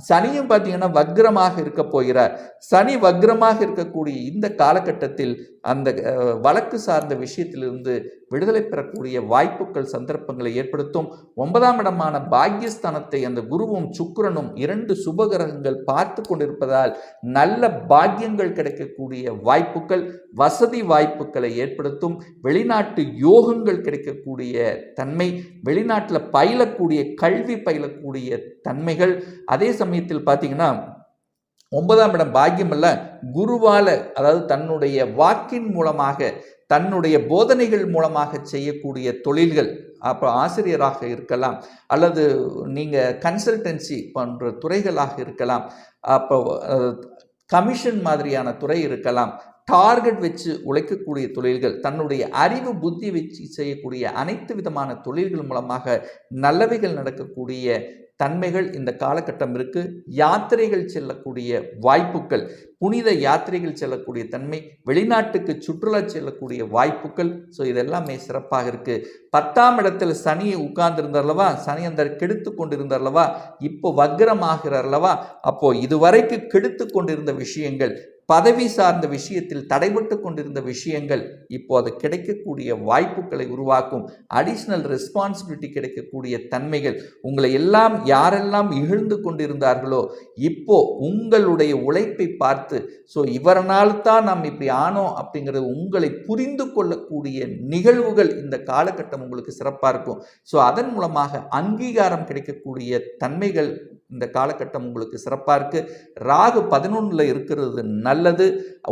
சனியும் பார்த்தீங்கன்னா வக்ரமாக இருக்க போகிறார். சனி வக்ரமாக இருக்கக்கூடிய இந்த காலகட்டத்தில் அந்த வழக்கு சார்ந்த விஷயத்திலிருந்து விடுதலை பெறக்கூடிய வாய்ப்புகள், சந்தர்ப்பங்களை ஏற்படுத்தும். 9ஆம் இடமான பாக்கியஸ்தானத்தை அந்த குருவும் சுக்கிரனும் 2 சுபகிரகங்கள் பார்த்து கொண்டிருப்பதால் நல்ல பாக்கியங்கள் கிடைக்கக்கூடிய வாய்ப்புகள், வசதி வாய்ப்புகளை ஏற்படுத்தும். வெளிநாட்டு யோகங்கள் கிடைக்கக்கூடிய தன்மை, வெளிநாட்டில் பயிலக்கூடிய கல்வி பயிலக்கூடிய தன்மைகள். அதே சமயத்தில் பார்த்தீங்கன்னா 9ஆம் இடம் பாக்கியம் அல்ல, குருவால, அதாவது தன்னுடைய வாக்கின் மூலமாக, தன்னுடைய போதனைகள் மூலமாக செய்யக்கூடிய தொழில்கள், அப்போ ஆசிரியராக இருக்கலாம், அல்லது நீங்கள் கன்சல்டன்சி போன்ற துறைகளாக இருக்கலாம், அப்போ கமிஷன் மாதிரியான துறை இருக்கலாம், டார்கெட் வச்சு உழைக்கக்கூடிய தொழில்கள், தன்னுடைய அறிவு புத்தி வச்சு செய்யக்கூடிய அனைத்து விதமான தொழில்கள் மூலமாக நல்லவைகள் நடக்கக்கூடிய தன்மைகள் இந்த காலகட்டம் இருக்கு. யாத்திரைகள் செல்லக்கூடிய வாய்ப்புகள், புனித யாத்திரைகள் செல்லக்கூடிய தன்மை, வெளிநாட்டுக்கு சுற்றுலா செல்லக்கூடிய வாய்ப்புகள், ஸோ இதெல்லாமே சிறப்பாக இருக்கு. 10ஆம் இடத்துல சனி உட்கார்ந்திருந்தார்லவா, சனி அந்த கெடுத்து கொண்டிருந்தார்லவா, இப்போ வக்ரமாகிறார்லவா, அப்போ இதுவரைக்கும் கெடுத்து கொண்டிருந்த விஷயங்கள், பதவி சார்ந்த விஷயத்தில் தடைபட்டு கொண்டிருந்த விஷயங்கள் இப்போ அது கிடைக்கக்கூடிய வாய்ப்புகளை உருவாக்கும். அடிஷ்னல் ரெஸ்பான்சிபிலிட்டி கிடைக்கக்கூடிய தன்மைகள், உங்களை எல்லாம் யாரெல்லாம் இகழ்ந்து கொண்டிருந்தார்களோ இப்போ உங்களுடைய உழைப்பை பார்த்து, ஸோ இவரனால் தான் நாம் இப்படி ஆனோம் அப்படிங்கிறது உங்களை புரிந்து கொள்ளக்கூடிய நிகழ்வுகள் இந்த காலகட்டம் உங்களுக்கு சிறப்பாக இருக்கும். ஸோ அதன் மூலமாக அங்கீகாரம் கிடைக்கக்கூடிய தன்மைகள் இந்த காலகட்டம் உங்களுக்கு சிறப்பாக இருக்கு. ராகு 11ல் இருக்கிறது நல்லது.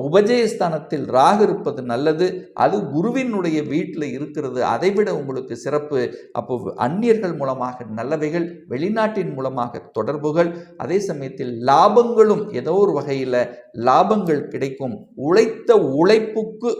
உபஜயஸ்தானத்தில் ராகு இருப்பது நல்லது. அது குருவினுடைய வீட்டில் இருக்கிறது, அதைவிட உங்களுக்கு சிறப்பு. அப்போ அந்நியர்கள் மூலமாக நல்லவைகள், வெளிநாட்டின் மூலமாக தொடர்புகள், அதே சமயத்தில் லாபங்களும் ஏதோ ஒரு வகையில் லாபங்கள் கிடைக்கும். உழைத்த உழைப்புக்கு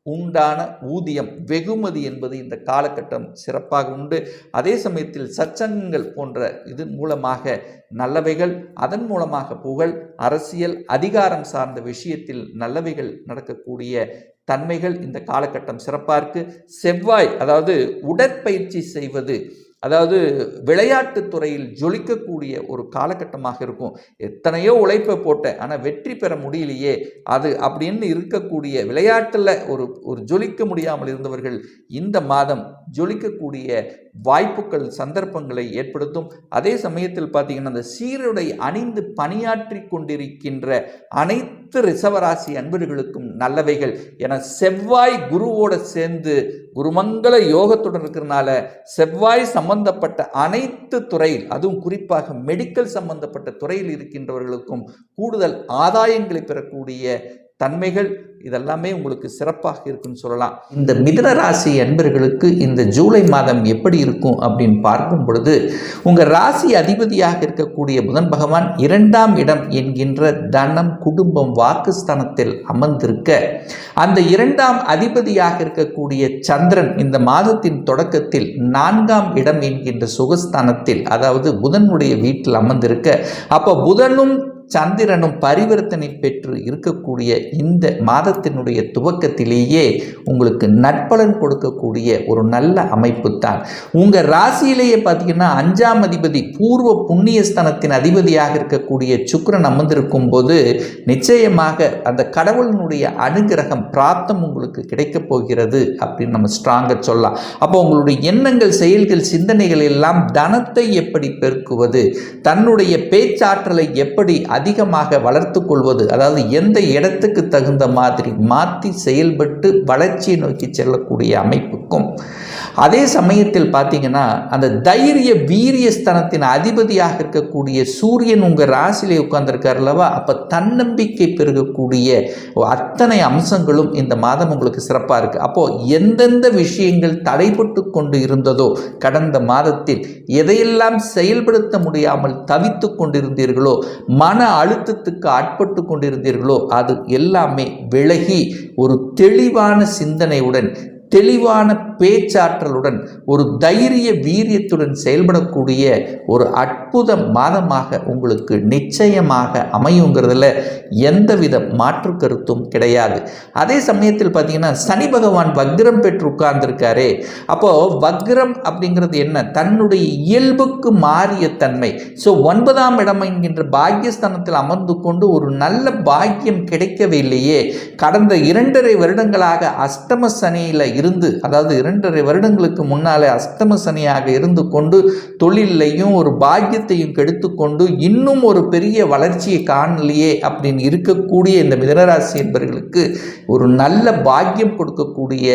உண்டான ஊதியம், வெகுமதி என்பது இந்த காலகட்டம் சிறப்பாக உண்டு. அதே சமயத்தில் சச்சங்கங்கள் போன்ற இது மூலமாக நல்லவைகள், அதன் மூலமாக புகழ், அரசியல், அதிகாரம் சார்ந்த விஷயத்தில் நல்லவைகள் நடக்கக்கூடிய தன்மைகள் இந்த காலகட்டம் சிறப்பாக இருக்கு. செவ்வாய், அதாவது உடற்பயிற்சி செய்வது, அதாவது விளையாட்டு துறையில் ஜொலிக்கக்கூடிய ஒரு காலகட்டமாக இருக்கும். எத்தனையோ உழைப்பை போட்டேன் ஆனால் வெற்றி பெற முடியலையே, அது அப்படின்னு இருக்கக்கூடிய விளையாட்டில் ஒரு ஜொலிக்க முடியாமல் இருந்தவர்கள் இந்த மாதம் ஜொலிக்கக்கூடிய வாய்ப்புகள், சந்தர்ப்பங்களை ஏற்படுத்தும். அதே சமயத்தில் பார்த்தீங்கன்னா அந்த சீருடை அணிந்து பணியாற்றி கொண்டிருக்கின்ற அனைத்து ரிஷபராசி அன்பர்களுக்கும் நல்லவைகள் என செவ்வாய் குருவோட சேர்ந்து குருமங்கள யோகத்துடன் இருக்கிறனால செவ்வாய் சம்பந்தப்பட்ட அனைத்து துறையில், அதுவும் குறிப்பாக மெடிக்கல் சம்பந்தப்பட்ட துறையில் இருக்கின்றவர்களுக்கும் கூடுதல் ஆதாயங்களை பெறக்கூடிய தன்மைகள் இதெல்லாமே உங்களுக்கு சிறப்பாக இருக்குன்னு சொல்லலாம். இந்த மிதுன ராசி அன்பர்களுக்கு இந்த ஜூலை மாதம் எப்படி இருக்கும் அப்படின்னு பார்க்கும் பொழுது, உங்கள் ராசி அதிபதியாக இருக்கக்கூடிய புதன் பகவான் 2ஆம் இடம் என்கின்ற தனம், குடும்பம், வாக்குஸ்தானத்தில் அமர்ந்திருக்க, அந்த 2ஆம் அதிபதியாக இருக்கக்கூடிய சந்திரன் இந்த மாதத்தின் தொடக்கத்தில் 4ஆம் இடம் என்கின்ற சுகஸ்தானத்தில், அதாவது புதனுடைய வீட்டில் அமர்ந்திருக்க, அப்போ புதனும் சந்திரனும் பரிவர்த்தனை பெற்று இருக்கக்கூடிய இந்த மாதத்தினுடைய துவக்கத்திலேயே உங்களுக்கு நற்பலன் கொடுக்கக்கூடிய ஒரு நல்ல அமைப்பு தான். உங்கள் ராசியிலேயே பார்த்தீங்கன்னா 5ஆம் அதிபதி, பூர்வ புண்ணியஸ்தானத்தின் அதிபதியாக இருக்கக்கூடிய சுக்கிரன் அமர்ந்திருக்கும் போது நிச்சயமாக அந்த கடவுளினுடைய அனுகிரகம், பிராப்தம் உங்களுக்கு கிடைக்கப் போகிறது அப்படின்னு நம்ம ஸ்ட்ராங்காக சொல்லலாம். அப்போ உங்களுடைய எண்ணங்கள், செயல்கள், சிந்தனைகள் எல்லாம் தனத்தை எப்படி பெருக்குவது, தன்னுடைய பேச்சாற்றலை எப்படி அதிகமாக வளர்த்து கொள்வது, அதாவது எந்த இடத்துக்கு தகுந்த மாதிரி மாற்றி செயல்பட்டு வளர்ச்சியை நோக்கி செல்லக்கூடிய அமைப்புக்கும், அதே சமயத்தில் பார்த்தீங்கன்னா அந்த தைரிய வீரியஸ்தானத்தின் அதிபதியாக இருக்கக்கூடிய சூரியன் உங்கள் ராசியிலே உட்கார்ந்துருக்கார் அல்லவா, அப்போ தன்னம்பிக்கை பெருகக்கூடிய அத்தனை அம்சங்களும் இந்த மாதம் உங்களுக்கு சிறப்பாக இருக்குது. அப்போது எந்தெந்த விஷயங்கள் தடைபட்டு கொண்டு இருந்ததோ கடந்த மாதத்தில், எதையெல்லாம் செயல்படுத்த முடியாமல் தவித்து கொண்டிருந்தீர்களோ, மன அழுத்தத்துக்கு ஆட்பட்டு கொண்டிருந்தீர்களோ, அது எல்லாமே விலகி ஒரு தெளிவான சிந்தனையுடன், தெளிவான பேச்சாற்றலுடன், ஒரு தைரிய வீரியத்துடன் செயல்படக்கூடிய ஒரு அற்புத மாதமாக உங்களுக்கு நிச்சயமாக அமையுங்கிறதுல எந்தவித மாற்று கருத்தும் கிடையாது. அதே சமயத்தில் பார்த்தீங்கன்னா சனி பகவான் வக்ரம் பெற்று உட்கார்ந்திருக்காரே, அப்போ வக்ரம் அப்படிங்கிறது என்ன, தன்னுடைய இயல்புக்கு மாறிய தன்மை. ஸோ 9ஆம் இடம் என்கின்ற பாக்கியஸ்தானத்தில் அமர்ந்து கொண்டு ஒரு நல்ல பாக்கியம் கிடைக்கவே இல்லையே, கடந்த 2.5 வருடங்களாக அஷ்டம சனியில் இருந்து, அதாவது 2.5 வருடங்களுக்கு முன்னாலே அஷ்டம சனியாக இருந்து கொண்டு தொழிலையும் ஒரு பாக்கியத்தையும் கெடுத்து கொண்டு இன்னும் ஒரு பெரிய வளர்ச்சியை காணலையே அப்படின்னு இருக்கக்கூடிய இந்த மிதுனராசி என்பவர்களுக்கு ஒரு நல்ல பாக்கியம் கொடுக்கக்கூடிய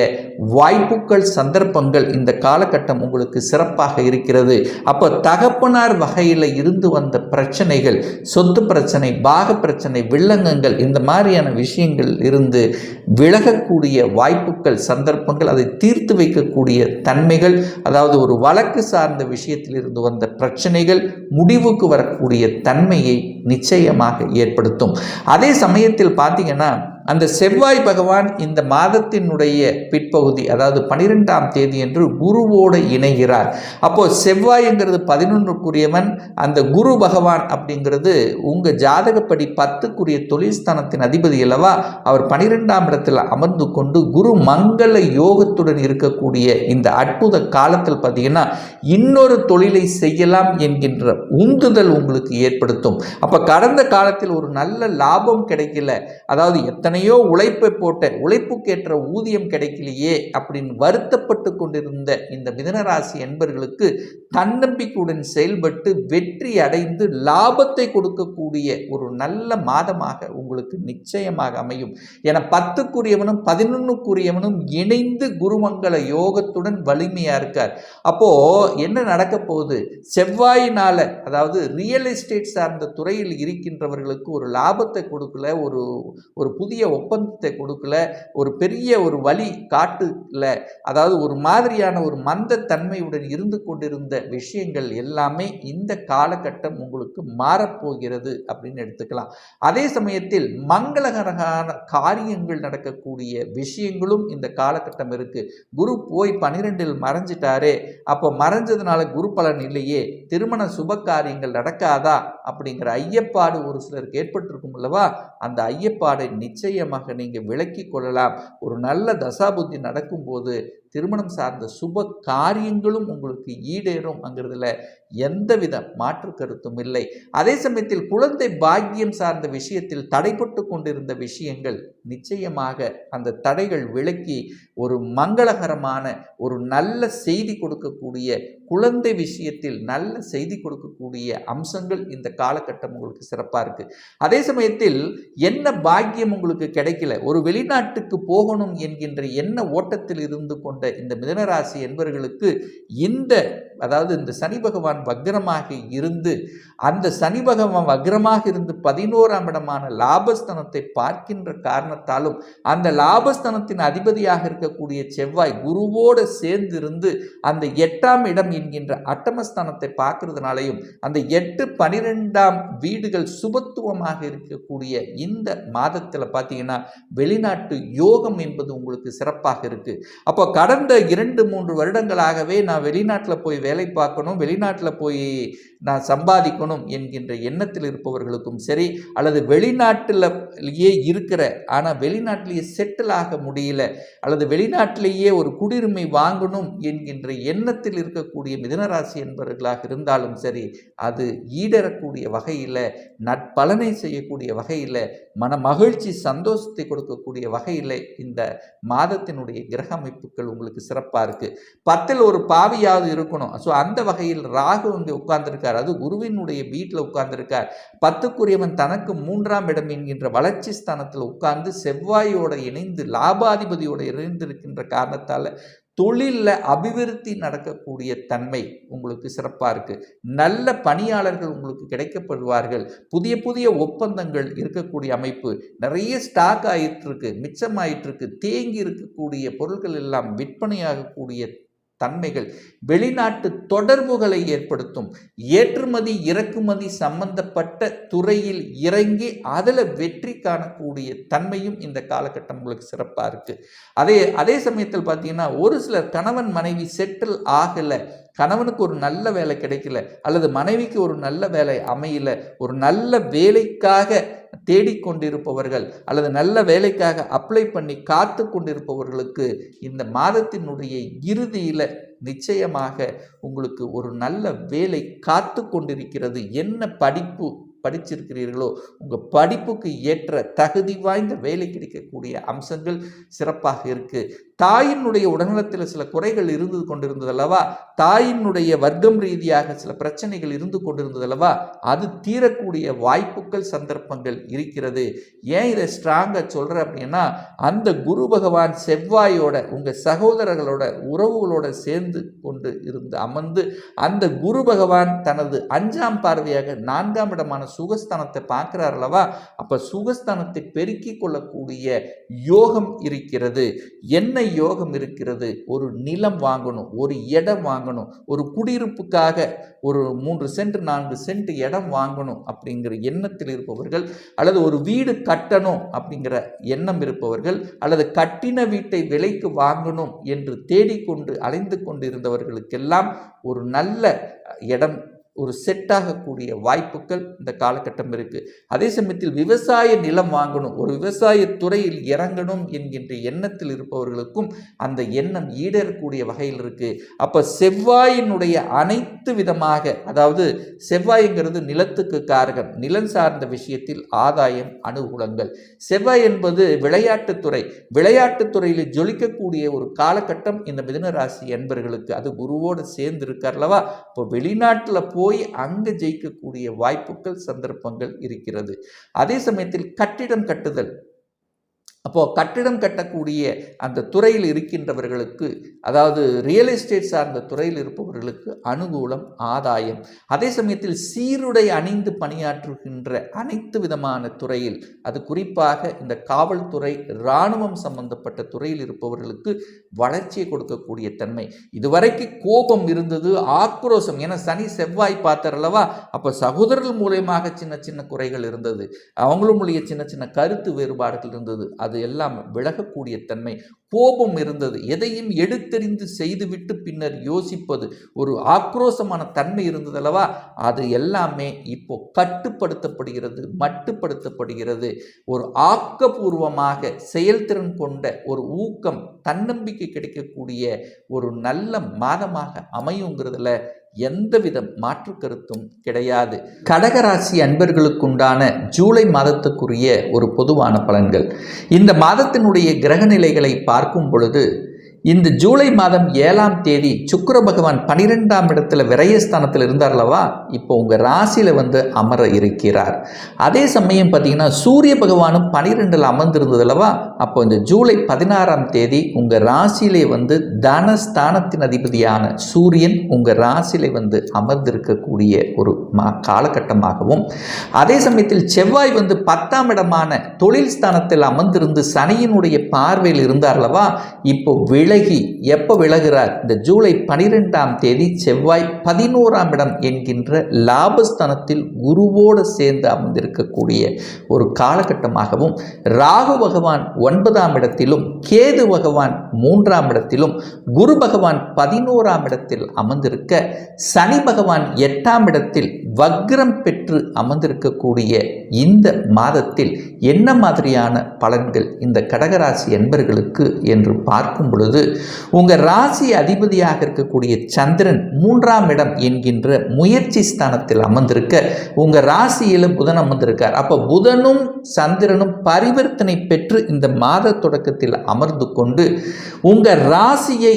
வாய்ப்புகள், சந்தர்ப்பங்கள் இந்த காலகட்டம் உங்களுக்கு சிறப்பாக இருக்கிறது. அப்போ தகப்பனார் வகையில் இருந்து வந்த பிரச்சனைகள், சொத்து பிரச்சனை, பாக பிரச்சனை, வில்லங்கங்கள், இந்த மாதிரியான விஷயங்கள் இருந்து விலகக்கூடிய வாய்ப்புகள், சந்தர்ப்பங்கள், அதை தீர்த்து வைக்கக்கூடிய தன்மைகள், அதாவது ஒரு வழக்கு சார்ந்த விஷயத்தில் இருந்து வந்த பிரச்சனைகள் முடிவுக்கு வரக்கூடிய தன்மையை நிச்சயமாக ஏற்படுத்தும். அதே சமயத்தில் பார்த்தீங்கன்னா அந்த செவ்வாய் பகவான் இந்த மாதத்தினுடைய பிற்பகுதி, அதாவது 12ஆம் தேதி என்று குருவோடு இணைகிறார். அப்போ செவ்வாய்ங்கிறது 11க்குரியவன், அந்த குரு பகவான் அப்படிங்கிறது உங்க ஜாதகப்படி 10க்குரிய தொழில் ஸ்தானத்தின் அதிபதி அல்லவா. அவர் 12ஆம் இடத்தில் அமர்ந்து கொண்டு குரு மங்கள யோகத்துடன் இருக்கக்கூடிய இந்த அற்புத காலத்தில் பார்த்தீங்கன்னா இன்னொரு தொழிலை செய்யலாம் என்கின்ற உந்துதல் உங்களுக்கு ஏற்படுத்தும். அப்ப கடந்த காலத்தில் ஒரு நல்ல லாபம் கிடைக்கல, அதாவது எத்தனையோ உழைப்பை போட்ட உழைப்புக்கேற்ற ஊதியம் கிடைக்கலையே அப்படின்னு வருத்தப்பட்டு கொண்டிருந்த இந்த மிதுனராசி என்பர்களுக்கு தன்னம்பிக்கையுடன் செயல்பட்டு வெற்றி அடைந்து லாபத்தை கொடுக்கக்கூடிய ஒரு நல்ல மாதமாக உங்களுக்கு நிச்சயமாக அமையும். என 10க்குரியவனும் 11க்குரியவனும் இணைந்து குருமங்கள யோகத்துடன் வலிமையா இருக்கார். அப்போ என்ன நடக்க போகுது, செவ்வாயினால, அதாவது ரியல் எஸ்டேட் சார்ந்த துறையில் இருக்கின்றவர்களுக்கு ஒரு லாபத்தை கொடுக்கல, ஒரு புதிய ஒப்பந்தத்தை கொடுக்கல, ஒரு பெரிய ஒரு வழி காட்டுல, அதாவது ஒரு மாதிரியான ஒரு மந்த தன்மையுடன் இருந்து கொண்டிருந்த விஷயங்கள் எல்லாமே இந்த காலகட்டம் உங்களுக்கு மாறப்போகிறது அப்படின்னு எடுத்துக்கலாம். அதே சமயத்தில் மங்களகரமான காரியங்கள் நடக்கக்கூடிய விஷயங்களும் இந்த காலகட்டம் இருக்கு. குரு போய் 12இல் மறைஞ்சிட்டாரே, அப்போ மறைஞ்சதுனால குரு பலன் இல்லையே, திருமண சுப காரியங்கள் நடக்காதா அப்படிங்கிற ஐயப்பாடு ஒரு சிலருக்கு ஏற்பட்டிருக்கும் அல்லவா. அந்த ஐயப்பாடை நிச்சயமாக நீங்க விலக்கி கொள்ளலாம். ஒரு நல்ல தசாபுத்தி நடக்கும்போது திருமணம் சார்ந்த சுப காரியங்களும் உங்களுக்கு ஈடேறும் அங்கிறதுல எந்தவித மாற்று கருத்தும் இல்லை. அதே சமயத்தில் குழந்தை பாக்கியம் சார்ந்த விஷயத்தில் தடைப்பட்டு கொண்டிருந்த விஷயங்கள் நிச்சயமாக அந்த தடைகள் விலக்கி ஒரு மங்களகரமான ஒரு நல்ல செய்தி கொடுக்கக்கூடிய, குழந்தை விஷயத்தில் நல்ல செய்தி கொடுக்கக்கூடிய அம்சங்கள் இந்த காலகட்டம் உங்களுக்கு சிறப்பாக இருக்கு. அதே சமயத்தில் என்ன பாக்கியம் உங்களுக்கு கிடைக்கல, ஒரு வெளிநாட்டுக்கு போகணும் என்கின்ற எண்ண ஓட்டத்தில் இருந்து கொண்ட இந்த மிதுனராசி என்பவர்களுக்கு அதாவது இந்த சனி பகவான் வக்ரமாக இருந்து, அந்த சனி பகவான் வக்ரமாக இருந்து 11ஆம் இடமான லாபஸ்தானத்தை பார்க்கின்ற காரணத்தாலும் அந்த லாபஸ்தானத்தின் அதிபதியாக இருக்கக்கூடிய செவ்வாய் குருவோடு சேர்ந்து இருந்து அந்த 8ஆம் இடம் என்கின்ற அட்டமஸ்தானத்தை பார்க்கறதுனாலையும் அந்த 8, 12ஆம் வீடுகள் சுபத்துவமாக இருக்கக்கூடிய இந்த மாதத்தில் பார்த்தீங்கன்னா வெளிநாட்டு யோகம் என்பது உங்களுக்கு சிறப்பாக இருக்கு. அப்போ கடந்த 2-3 வருடங்களாகவே நான் வெளிநாட்டில் போய் வேலை பார்க்கணும், வெளிநாட்டில் போய் நான் சம்பாதிக்கணும் என்கின்ற எண்ணத்தில் இருப்பவர்களுக்கும் சரி, அல்லது வெளிநாட்டிலேயே இருக்கிற ஆனால் வெளிநாட்டிலேயே செட்டில் ஆக முடியல, அல்லது வெளிநாட்டிலேயே ஒரு குடியுரிமை வாங்கணும் என்கின்ற எண்ணத்தில் இருக்கக்கூடிய மிதுனராசி என்பவர்களாக இருந்தாலும் சரி, அது ஈடறக்கூடிய வகையில், நற்பலனை செய்யக்கூடிய வகையில், மன மகிழ்ச்சி சந்தோஷத்தை கொடுக்கக்கூடிய வகையில் இந்த மாதத்தினுடைய கிரக அமைப்புகள் உங்களுக்கு சிறப்பாக இருக்குது. 10ல் ஒரு பாவியாவது இருக்கணும். ஸோ அந்த வகையில் ராகு வந்து உட்கார்ந்துருக்கார், அது குருவினுடைய வீட்டில் உட்கார்ந்துருக்கார். 10க்குரியவன் தனக்கு 3ஆம் இடம் என்கின்ற வளர்ச்சி ஸ்தானத்தில் உட்கார்ந்து செவ்வாயோட இணைந்து லாபாதிபதியோட இணைந்திருக்கின்ற காரணத்தால் தொழிலில் அபிவிருத்தி நடக்கக்கூடிய தன்மை உங்களுக்கு சிறப்பாக இருக்குது. நல்ல பணியாளர்கள் உங்களுக்கு கிடைக்கப்படுவார்கள். புதிய புதிய ஒப்பந்தங்கள் இருக்கக்கூடிய அமைப்பு, நிறைய ஸ்டாக் ஆயிட்டிருக்கு, மிச்சமாயிட்டிருக்கு, தேங்கி இருக்கக்கூடிய பொருட்கள் எல்லாம் விற்பனையாகக்கூடிய தன்மைகள், வெளிநாட்டு தொடர்புகளை ஏற்படுத்தும், ஏற்றுமதி இறக்குமதி சம்பந்தப்பட்ட துறையில் இறங்கி அதில் வெற்றி காணக்கூடிய தன்மையும் இந்த காலகட்டம் உங்களுக்கு சிறப்பாக இருக்குது. அதே சமயத்தில் பார்த்தீங்கன்னா ஒரு சிலர் கணவன் மனைவி செட்டில் ஆகலை, கணவனுக்கு ஒரு நல்ல வேலை கிடைக்கல, அல்லது மனைவிக்கு ஒரு நல்ல வேலை அமையல, ஒரு நல்ல வேலைக்காக தேடிக்கொண்டிருப்பவர்கள் அல்லது நல்ல வேலைக்காக அப்ளை பண்ணி காத்து கொண்டிருப்பவர்களுக்கு இந்த மாதத்தினுடைய இறுதியில் நிச்சயமாக உங்களுக்கு ஒரு நல்ல வேலை காத்து கொண்டிருக்கிறது. என்ன படிப்பு படிச்சிருக்கிறீர்களோ உங்கள் படிப்புக்கு ஏற்ற தகுதி வாய்ந்த வேலை கிடைக்கக்கூடிய அம்சங்கள் சிறப்பாக இருக்குது. தாயினுடைய உடல்நலத்தில் சில குறைகள் இருந்து கொண்டிருந்தது அல்லவா, தாயினுடைய வர்க்கம் ரீதியாக சில பிரச்சனைகள் இருந்து கொண்டிருந்தது அல்லவா, அது தீரக்கூடிய வாய்ப்புகள் சந்தர்ப்பங்கள் இருக்கிறது. ஏன் இதை ஸ்ட்ராங்காக சொல்கிறேன் அப்படின்னா, அந்த குரு பகவான் செவ்வாயோட உங்கள் சகோதரர்களோட உறவுகளோட சேர்ந்து கொண்டு இருந்து அமர்ந்து அந்த குரு பகவான் தனது 5ஆம் பார்வையாக 4ஆம் இடமான சுகஸ்தானத்தை பார்க்கிறார் அல்லவா, அப்ப சுகஸ்தானத்தை பெருக்கிக் கொள்ளக்கூடிய யோகம் இருக்கிறது. என்ன யோகம் இருக்கிறது, ஒரு நிலம் வாங்கணும், ஒரு இடம் வாங்கணும், ஒரு குடியிருப்புக்காக ஒரு 3 சென்ட் 4 சென்ட் இடம் வாங்கணும் அப்படிங்கிற எண்ணத்தில் இருப்பவர்கள், அல்லது ஒரு வீடு கட்டணும் அப்படிங்கிற எண்ணம் இருப்பவர்கள், அல்லது கட்டின வீட்டை விலைக்கு வாங்கணும் என்று தேடிக்கொண்டு அலைந்து கொண்டு இருந்தவர்களுக்கெல்லாம் ஒரு நல்ல இடம் ஒரு செட்டாகக்கூடிய வாய்ப்புகள் இந்த காலகட்டம் இருக்குது. அதே சமயத்தில் விவசாய நிலம் வாங்கணும், ஒரு விவசாய துறையில் இறங்கணும் என்கின்ற எண்ணத்தில் இருப்பவர்களுக்கும் அந்த எண்ணம் ஈடேறக்கூடிய வகையில் இருக்குது. அப்போ செவ்வாயினுடைய அனைத்து விதமாக, அதாவது செவ்வாய்ங்கிறது நிலத்துக்கு காரகம், நிலம் சார்ந்த விஷயத்தில் ஆதாயம் அனுகூலங்கள். செவ்வாய் என்பது விளையாட்டுத்துறை, விளையாட்டுத்துறையில் ஜொலிக்கக்கூடிய ஒரு காலகட்டம் இந்த மிதுன ராசி என்பர்களுக்கு. அது குருவோடு சேர்ந்து இருக்கார்லவா, இப்போ வெளிநாட்டில் போய் அங்க ஜெயிக்கக்கூடிய வாய்ப்புகள் சந்தர்ப்பங்கள் இருக்கிறது. அதே சமயத்தில் கட்டிடம் கட்டுதல், அப்போ கட்டிடம் கட்டக்கூடிய அந்த துறையில் இருக்கின்றவர்களுக்கு, அதாவது ரியல் எஸ்டேட் சார்ந்த துறையில் இருப்பவர்களுக்கு அனுகூலம், ஆதாயம். அதே சமயத்தில் சீருடை அணிந்து பணியாற்றுகின்ற அனைத்து விதமான துறையில், அது குறிப்பாக இந்த காவல்துறை, இராணுவம் சம்பந்தப்பட்ட துறையில் இருப்பவர்களுக்கு வளர்ச்சியை கொடுக்கக்கூடிய தன்மை. இதுவரைக்கு கோபம் இருந்தது, ஆக்ரோஷம், ஏன்னா சனி செவ்வாய் பார்த்தாரல்லவா, அப்போ சகோதரர்கள் மூலயமாக சின்ன சின்ன குறைகள் இருந்தது, அவங்களும் சின்ன சின்ன கருத்து வேறுபாடுகள் இருந்தது, அது எல்லாம் விலகக்கூடிய தன்மை. கோபம் இருந்தது, எதையும் எடுத்தெறிந்து செய்துவிட்டு பின்னர் யோசிப்பது, ஒரு ஆக்ரோஷமான தன்மை இருந்தது அல்லவா, அது எல்லாமே இப்போ கட்டுப்படுத்தப்படுகிறது, மட்டுப்படுத்தப்படுகிறது. ஒரு ஆக்கப்பூர்வமாக செயல்திறன் கொண்ட ஒரு ஊக்கம், தன்னம்பிக்கை கிடைக்கக்கூடிய ஒரு நல்ல மாதமாக அமையுங்கிறதுல எந்தவித மாற்று கருத்தும் கிடையாது. கடகராசி அன்பர்களுக்குண்டான ஜூலை மாதத்துக்குரிய ஒரு பொதுவான பலன்கள். இந்த மாதத்தினுடைய கிரக நிலைகளை பார்க்கும் பொழுது, இந்த ஜூலை மாதம் 7ஆம் தேதி சுக்கிர பகவான் 12ஆம் இடத்துல விரயஸ்தானத்தில் இருந்தார்லவா, இப்போ உங்கள் ராசியில் அமர இருக்கிறார். அதே சமயம் பார்த்தீங்கன்னா சூரிய பகவானும் 12ல் அமர்ந்திருந்ததுலவா, அப்போ இந்த ஜூலை 16ஆம் தேதி உங்கள் ராசியிலே தனஸ்தானத்தின் அதிபதியான சூரியன் உங்கள் ராசியிலே அமர்ந்திருக்கக்கூடிய ஒரு காலகட்டமாகவும், அதே சமயத்தில் செவ்வாய் 10ஆம் இடமான தொழில் ஸ்தானத்தில் அமர்ந்திருந்து சனியினுடைய பார்வையில் இருந்தார்லவா, இப்போ விலகி எப்போ விலகிறார், இந்த ஜூலை 12ஆம் தேதி செவ்வாய் 11ஆம் இடம் என்கின்ற லாபஸ்தானத்தில் குருவோடு சேர்ந்து அமர்ந்திருக்கக்கூடிய ஒரு காலகட்டமாகவும், ராகு பகவான் 9ஆம் இடத்திலும், கேது பகவான் 3ஆம் இடத்திலும், குரு பகவான் 11ஆம் இடத்தில் அமர்ந்திருக்க, சனி பகவான் 8ஆம் இடத்தில் வக்ரம் பெற்று அமர்ந்திருக்கக்கூடிய இந்த மாதத்தில் என்ன மாதிரியான பலன்கள் இந்த கடகராசி என்பர்களுக்கு என்று பார்க்கும் பொழுது, உங்கள் ராசி அதிபதியாக இருக்கக்கூடிய சந்திரன் 3ஆம் இடம் என்கின்ற முயற்சி ஸ்தானத்தில் அமர்ந்திருக்க, உங்கள் ராசியில் புதன் அமர்ந்திருக்கார். அப்போ புதனும் சந்திரனும் பரிவர்த்தனை பெற்று இந்த மாத தொடக்கத்தில் அமர்ந்து கொண்டு உங்கள் ராசியை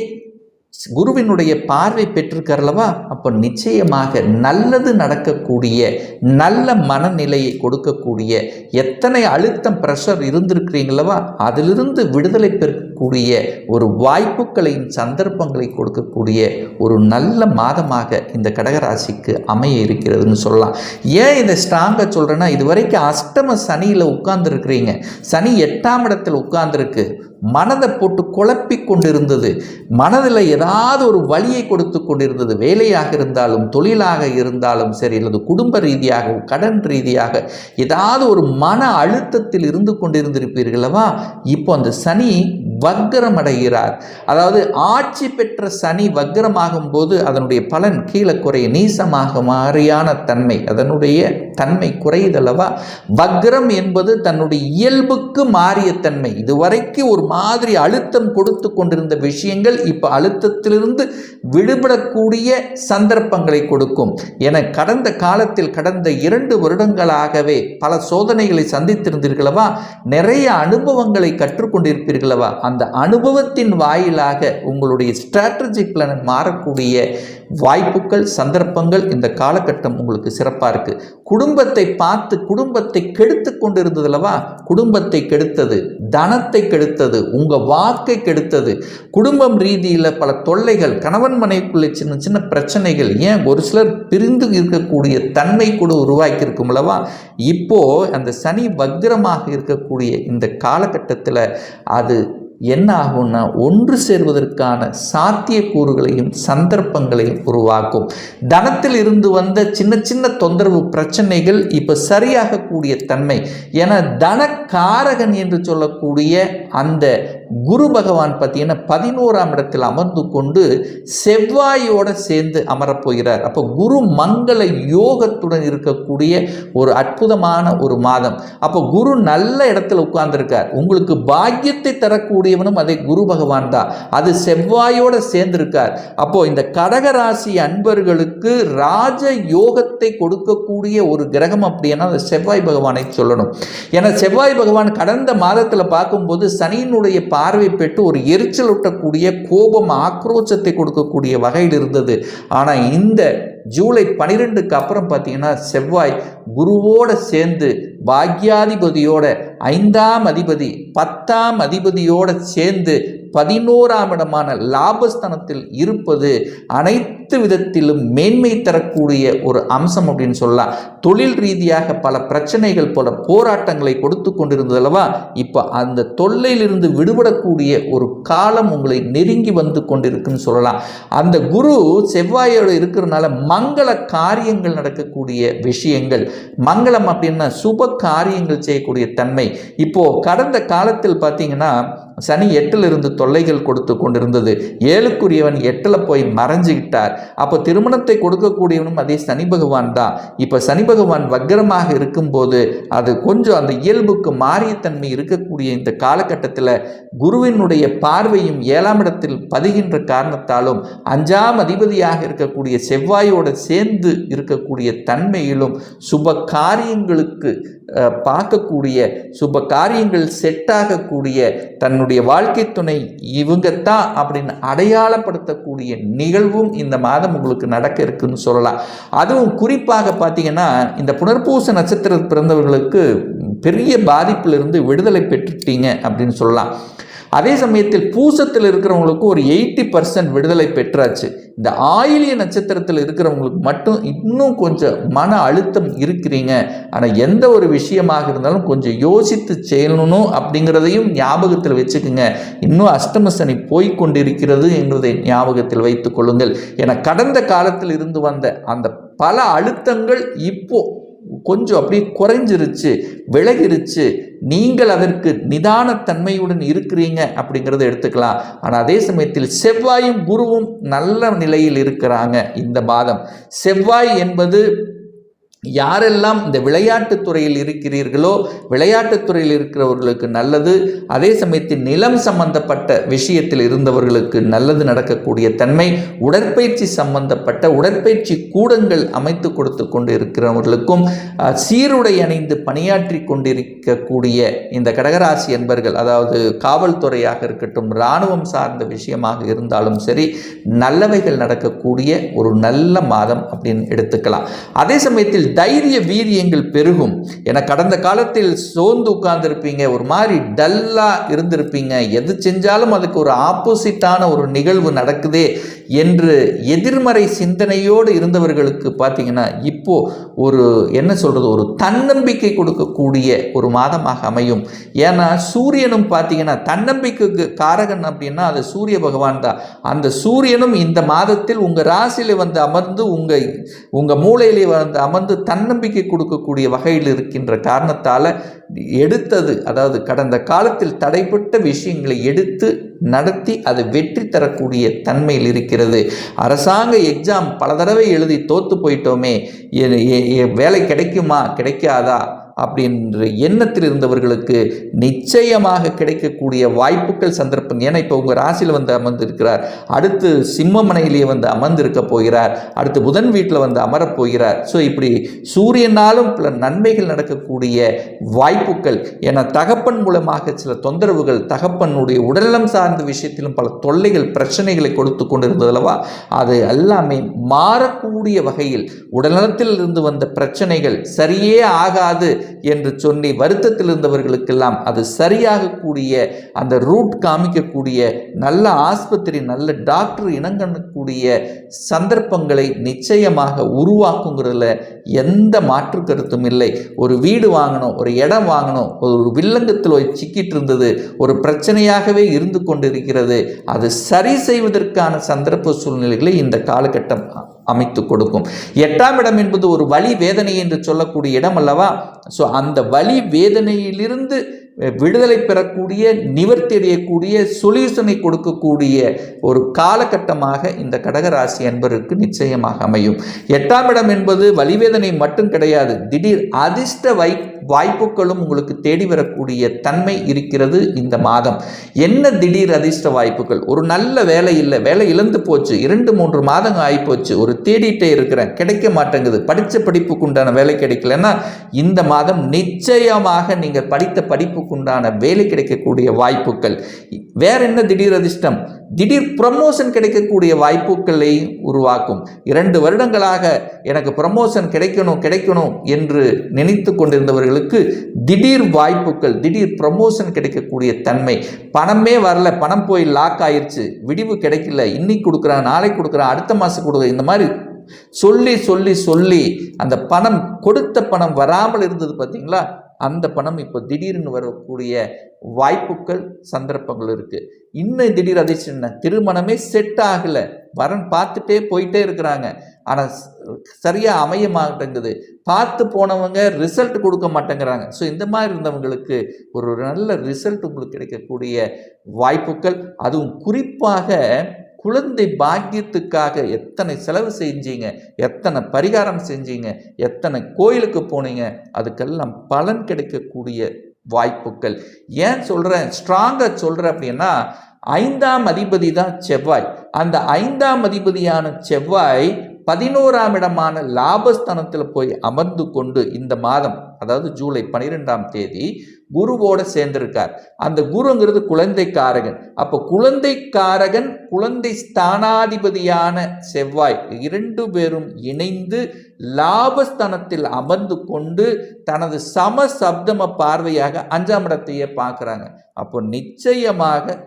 குருவினுடைய பார்வை பெற்றிருக்கார்லவா, அப்போ நிச்சயமாக நல்லது நடக்கக்கூடிய, நல்ல மனநிலையை கொடுக்கக்கூடிய, எத்தனை அழுத்தம் பிரஷர் இருந்திருக்கிறீங்களவா அதிலிருந்து விடுதலை பெறக்கூடிய ஒரு வாய்ப்புகளையும் சந்தர்ப்பங்களை கொடுக்கக்கூடிய ஒரு நல்ல மாதமாக இந்த கடகராசிக்கு அமைய இருக்கிறதுன்னு சொல்லலாம். ஏன் இதை ஸ்ட்ராங்காக சொல்கிறேன்னா, இதுவரைக்கும் அஷ்டம சனியில் உட்கார்ந்துருக்கிறீங்க, சனி 8ஆம் இடத்தில் உட்கார்ந்துருக்கு, மனதை போட்டு குழப்பி கொண்டிருந்தது, மனதில் ஏதாவது ஒரு வழியை கொடுத்து கொண்டிருந்தது, வேலையாக இருந்தாலும் தொழிலாக இருந்தாலும் சரி, அல்லது குடும்ப ரீதியாக கடன் ரீதியாக ஏதாவது ஒரு மன அழுத்தத்தில் இருந்து கொண்டிருந்திருப்பீர்களவா, இப்போ அந்த சனி வக்ரம் அடைகிறார். அதாவது ஆட்சி பெற்ற சனி வக்ரமாகும் போது அதனுடைய பலன் கீழே குறைய, நீசமாக மாறியான தன்மை, அதனுடைய தன்மை குறையுதல்லவா. வக்ரம் என்பது தன்னுடைய இயல்புக்கு மாறிய தன்மை. இதுவரைக்கும் ஒரு மாதிரி அழுத்தம் கொடுத்து கொண்டிருந்த விஷயங்கள் இப்போ அழுத்தத்திலிருந்து விடுபடக்கூடிய சந்தர்ப்பங்களை கொடுக்கும். என கடந்த காலத்தில், கடந்த 2 வருடங்களாகவே பல சோதனைகளை சந்தித்திருந்தீர்களவா, நிறைய அனுபவங்களை கற்றுக்கொண்டிருப்பீர்களவா, அந்த அனுபவத்தின் வாயிலாக உங்களுடைய ஸ்ட்ராட்டஜிக் பிளான் மாறக்கூடிய வாய்ப்புகள், சந்தர்ப்பங்கள் இந்த காலகட்டம் உங்களுக்கு சிறப்பாக இருக்குது. குடும்பத்தை பார்த்து குடும்பத்தை கெடுத்து கொண்டு இருந்ததுலவா, குடும்பத்தை கெடுத்தது, தனத்தை கெடுத்தது, உங்கள் வாக்கை கெடுத்தது, குடும்பம் ரீதியில் பல தொல்லைகள், கணவன் மனைவிக்குள்ளே சின்ன சின்ன பிரச்சனைகள், ஏன் ஒரு சிலர் பிரிந்து இருக்கக்கூடிய தன்மை கூட உருவாக்கி இருக்கும்லவா. இப்போது அந்த சனி வக்ரமாக இருக்கக்கூடிய இந்த காலகட்டத்தில் அது என்ன ஆகும்னா ஒன்று சேர்வதற்கான சாத்தியக்கூறுகளையும் சந்தர்ப்பங்களையும் உருவாக்கும். தனத்தில் இருந்து வந்த சின்ன சின்ன தொந்தரவு பிரச்சனைகள் இப்போ சரியாகக்கூடிய தன்மை. என தனக்காரகன் என்று சொல்லக்கூடிய அந்த குரு பகவான் பார்த்தீங்கன்னா 11ஆம் இடத்தில் அமர்ந்து கொண்டு செவ்வாயோட சேர்ந்து அமரப்போகிறார். அப்போ குரு மங்கள யோகத்துடன் இருக்கக்கூடிய ஒரு அற்புதமான ஒரு மாதம். அப்போ குரு நல்ல இடத்துல உட்கார்ந்துருக்கார். உங்களுக்கு பாக்கியத்தை தரக்கூடியவனும் அதே குரு பகவான் தான். அது செவ்வாயோட சேர்ந்திருக்கார். அப்போ இந்த கடகராசி அன்பர்களுக்கு ராஜ யோகத்தை கொடுக்கக்கூடிய ஒரு கிரகம் அப்படின்னா அந்த செவ்வாய் பகவானை சொல்லணும். ஏன்னா செவ்வாய் பகவான் கடந்த மாதத்தில் பார்க்கும்போது சனியினுடைய பார்வை பெற்று ஒரு எரிச்சல் ஊட்டக்கூடிய கோபம் ஆக்ரோஷத்தை கொடுக்கக்கூடிய வகையில் இருந்தது. ஆனால் இந்த ஜூலை 12க்கு அப்புறம் பார்த்தீங்கன்னா செவ்வாய் குருவோட சேர்ந்து பாக்யாதிபதியோட 5ஆம் அதிபதி 10ஆம் அதிபதியோட சேர்ந்து 11ஆம் இடமான லாபஸ்தானத்தில் இருப்பது அனைத்து விதத்திலும் மேன்மை தரக்கூடிய ஒரு அம்சம் அப்படின்னு சொல்லலாம். தொழில் ரீதியாக பல பிரச்சனைகள் போல போராட்டங்களை கொடுத்து கொண்டிருந்தது அல்லவா, இப்போ அந்த தொல்லையிலிருந்து விடுபடக்கூடிய ஒரு காலம் உங்களை நெருங்கி வந்து கொண்டிருக்குன்னு சொல்லலாம். அந்த குரு செவ்வாயோடு இருக்கிறதுனால மங்கள காரியங்கள் நடக்கக்கூடிய விஷயங்கள், மங்களம் அப்படின்னா சுப காரியங்கள் செய்யக்கூடிய தன்மை. இப்போ கடந்த காலத்தில் பார்த்தீங்கன்னா சனி 8ல் இருந்து தொல்லைகள் கொடுத்து கொண்டிருந்தது. 7க்குரியவன் 8ல் போய் மறைஞ்சுக்கிட்டார். அப்போ திருமணத்தை கொடுக்கக்கூடியவனும் அதே சனி பகவான் தான். இப்போ சனி பகவான் வக்ரமாக இருக்கும்போது அது கொஞ்சம் அந்த இயல்புக்கு மாறிய தன்மை இருக்கக்கூடிய இந்த காலகட்டத்தில் குருவினுடைய பார்வையும் 7ஆம் இடத்தில் பதிகின்ற காரணத்தாலும் 5ஆம் அதிபதியாக இருக்கக்கூடிய செவ்வாயோடு சேர்ந்து இருக்கக்கூடிய தன்மையிலும் சுப காரியங்களுக்கு பார்க்கக்கூடிய சுப காரியங்கள் செட்டாகக்கூடிய தன்னுடைய வாழ்க்கை துணை இவங்கத்தான் அப்படின்னு அடையாளப்படுத்தக்கூடிய நிகழ்வும் இந்த மாதம் உங்களுக்கு நடக்க இருக்குன்னு சொல்லலாம். அதுவும் குறிப்பாக பார்த்தீங்கன்னா இந்த புனர்பூச நட்சத்திர பிறந்தவர்களுக்கு பெரிய பாதிப்பிலிருந்து விடுதலை பெற்றுட்டீங்க அப்படின்னு சொல்லலாம். அதே சமயத்தில் பூசத்தில் இருக்கிறவங்களுக்கு ஒரு 80% விடுதலை பெற்றாச்சு. இந்த ஆயிலிய நட்சத்திரத்தில் இருக்கிறவங்களுக்கு மட்டும் இன்னும் கொஞ்சம் மன அழுத்தம் இருக்கிறீங்க. ஆனால் எந்த ஒரு விஷயமாக இருந்தாலும் கொஞ்சம் யோசித்து செய்யணும் அப்படிங்கிறதையும் ஞாபகத்தில் வச்சுக்குங்க. இன்னும் அஷ்டம சனி போய்கொண்டிருக்கிறது என்பதை ஞாபகத்தில் வைத்துக் கொள்ளுங்கள். என கடந்த காலத்தில் இருந்து வந்த அந்த பல அழுத்தங்கள் இப்போ கொஞ்சம் அப்படியே குறைஞ்சிருச்சு, விலகிருச்சு. நீங்கள் அதற்கு நிதானத்தன்மையுடன் இருக்கிறீங்க அப்படிங்கிறத எடுத்துக்கலாம். ஆனால் அதே சமயத்தில் செவ்வாயும் குருவும் நல்ல நிலையில் இருக்கிறாங்க இந்த மாதம். செவ்வாய் என்பது யாரெல்லாம் இந்த விளையாட்டுத் துறையில் இருக்கிறீர்களோ விளையாட்டுத் துறையில் இருக்கிறவர்களுக்கு நல்லது. அதே சமயத்தில் நிலம் சம்பந்தப்பட்ட விஷயத்தில் இருந்தவர்களுக்கு நல்லது நடக்கக்கூடிய தன்மை. உடற்பயிற்சி சம்பந்தப்பட்ட உடற்பயிற்சி கூடங்கள் அமைத்து கொடுத்து கொண்டு இருக்கிறவர்களுக்கும் சீருடை அணிந்து பணியாற்றி கொண்டிருக்கக்கூடிய இந்த கடகராசி என்பர்கள், அதாவது காவல்துறையாக இருக்கட்டும், இராணுவம் சார்ந்த விஷயமாக இருந்தாலும் சரி, நல்லவைகள் நடக்கக்கூடிய ஒரு நல்ல மாதம் அப்படின்னு எடுத்துக்கலாம். அதே சமயத்தில் தைரிய வீரியங்கள் பெருகும். என கடந்த காலத்தில் சோர்ந்து உட்கார்ந்துருப்பீங்க, ஒரு மாதிரி டல்லா இருந்திருப்பீங்க, எது செஞ்சாலும் அதுக்கு ஒரு ஆப்போசிட்டான ஒரு நிகழ்வு நடக்குதே என்று எதிர்மறை சிந்தனையோடு இருந்தவர்களுக்கு பார்த்தீங்கன்னா இப்போ ஒரு என்ன சொல்றது, ஒரு தன்னம்பிக்கை கொடுக்கக்கூடிய ஒரு மாதமாக அமையும். ஏன்னா சூரியனும் பார்த்தீங்கன்னா தன்னம்பிக்கைக்கு காரகன் அப்படின்னா அது சூரிய பகவான் தான். அந்த சூரியனும் இந்த மாதத்தில் உங்கள் ராசியில வந்து அமர்ந்து உங்கள் மூளையிலே வந்து அமர்ந்து தன்னம்பிக்கை கொடுக்கக்கூடிய வகையில் இருக்கின்ற காரணத்தால் எடுத்தது, அதாவது கடந்த காலத்தில் தடைப்பட்ட விஷயங்களை எடுத்து நடத்தி அது வெற்றி தரக்கூடிய தன்மையில் இருக்கிறது. அரசாங்க எக்ஸாம் பல தடவை எழுதி தோற்று போயிட்டோமே, வேலை கிடைக்குமா கிடைக்காதா அப்படின்ற எண்ணத்தில் இருந்தவர்களுக்கு நிச்சயமாக கிடைக்கக்கூடிய வாய்ப்புகள் சந்தர்ப்பம். ஏன்னா இப்போ உங்கள் ராசியில் வந்து அமர்ந்திருக்கிறார், அடுத்து சிம்மமனையிலேயே வந்து அமர்ந்திருக்க போகிறார், அடுத்து புதன் வீட்டில் வந்து அமரப்போகிறார். ஸோ இப்படி சூரியனாலும் பல நன்மைகள் நடக்கக்கூடிய வாய்ப்புகள். ஏன்னா தகப்பன் மூலமாக சில தொந்தரவுகள், தகப்பனுடைய உடல்நலம் சார்ந்த விஷயத்திலும் பல தொல்லைகள் பிரச்சனைகளை கொடுத்து கொண்டிருந்ததல்லவா, அது எல்லாமே மாறக்கூடிய வகையில் உடல்நலத்தில் இருந்து வந்த பிரச்சனைகள் சரியே ஆகாது, என்று சொல்லி வருத்தத்தில் இருந்தவர்களுக்கெல்லாம் அது சரியாகக்கூடிய அந்த ரூட் காமிக்கக்கூடிய நல்ல ஆஸ்பத்திரி நல்ல டாக்டர் இனங்கக்கூடிய சந்தர்ப்பங்களை நிச்சயமாக உருவாக்குங்கிறதுல எந்த மாற்று கருத்தும் இல்லை. ஒரு வீடு வாங்கணும், ஒரு இடம் வாங்கணும், ஒரு வில்லங்கத்தில் சிக்கிட்டு இருந்தது, ஒரு பிரச்சனையாகவே இருந்து கொண்டிருக்கிறது, அது சரி செய்வதற்கான சந்தர்ப்ப சூழ்நிலைகளை இந்த காலகட்டம் அமைத்து கொடுக்கும். 8ஆம் இடம் என்பது ஒரு வலி வேதனை என்று சொல்லக்கூடிய இடம் அல்லவா? ஸோ அந்த வலி வேதனையிலிருந்து விடுதலை பெறக்கூடிய, நிவர்த்தி அடையக்கூடிய, சொல்யூஷனை கொடுக்கக்கூடிய ஒரு காலகட்டமாக இந்த கடகராசி அன்பருக்கு நிச்சயமாக அமையும். 8ஆம் இடம் என்பது வலிவேதனை மட்டும் கிடையாது, திடீர் அதிர்ஷ்ட வாய்ப்புகளும் உங்களுக்கு தேடி வரக்கூடிய தன்மை இருக்கிறது இந்த மாதம். என்ன திடீர் அதிர்ஷ்ட வாய்ப்புகள்? ஒரு நல்ல வேலை இல்லை, வேலை இழந்து போச்சு, 2-3 மாதங்கள் ஆகிப்போச்சு, ஒரு தேடிட்டே இருக்கிறேன், கிடைக்க மாட்டேங்குது, படித்த படிப்புக்கு உண்டான வேலை கிடைக்கலன்னா இந்த மாதம் நிச்சயமாக நீங்கள் படித்த படிப்புக்குண்டான வேலை கிடைக்கக்கூடிய வாய்ப்புகள். வேற என்ன திடீர் அதிர்ஷ்டம்? திடீர் ப்ரமோஷன் கிடைக்கக்கூடிய வாய்ப்புகளை உருவாக்கும். 2 வருடங்களாக எனக்கு ப்ரமோஷன் கிடைக்கணும் என்று நினைத்து கொண்டிருந்தவர்களுக்கு திடீர் வாய்ப்புகள், திடீர் ப்ரமோஷன் கிடைக்கக்கூடிய தன்மை. பணமே வரல, பணம் போய் லாக் ஆயிடுச்சு, விடிவு கிடைக்கல, இன்னைக்கு கொடுக்குறான், நாளைக்கு கொடுக்குறான், அடுத்த மாதம் கொடுக்குறேன், இந்த மாதிரி சொல்லி சொல்லி சொல்லி அந்த பணம், கொடுத்த பணம் வராமல் இருந்தது பார்த்தீங்களா? அந்த பணம் இப்போ திடீர்னு வரக்கூடிய வாய்ப்புகள் சந்தர்ப்பங்கள் இருக்குது. இன்னும் திடீர் அதிர்ஷ்டம் என்ன? திருமணமே செட் ஆகலை, வரன் பார்த்துட்டே போயிட்டே இருக்கிறாங்க, ஆனால் சரியாக அமைய மாட்டேங்குது, பார்த்து போனவங்க ரிசல்ட் கொடுக்க மாட்டேங்கிறாங்க. ஸோ இந்த மாதிரி இருந்தவங்களுக்கு ஒரு நல்ல ரிசல்ட் உங்களுக்கு கிடைக்கக்கூடிய வாய்ப்புகள். அதுவும் குறிப்பாக குழந்தை பாக்கியத்துக்காக எத்தனை செலவு செஞ்சீங்க, எத்தனை பரிகாரம் செஞ்சீங்க, எத்தனை கோயிலுக்கு போனீங்க, அதுக்கெல்லாம் பலன் கிடைக்கக்கூடிய வாய்ப்புகள். ஏன் சொல்கிறேன், ஸ்ட்ராங்காக சொல்கிறேன் அப்படின்னா, 5ஆம் அதிபதி தான் செவ்வாய். அந்த 5ஆம் அதிபதியான செவ்வாய் 11ஆம் இடமான லாபஸ்தானத்தில் போய் அமர்ந்து கொண்டு இந்த மாதம், அதாவது ஜூலை 12ஆம் தேதி குருவோட சேர்ந்திருக்கார். அந்த குருங்கிறது குழந்தைக்காரகன். அப்போ குழந்தைக்காரகன், குழந்தை ஸ்தானாதிபதியான செவ்வாய் 2 பேரும் இணைந்து லாபஸ்தானத்தில் அமர்ந்து கொண்டு தனது சமசப்தம பார்வையாக 5ஆம் இடத்தையே பார்க்குறாங்க. அப்போ நிச்சயமாக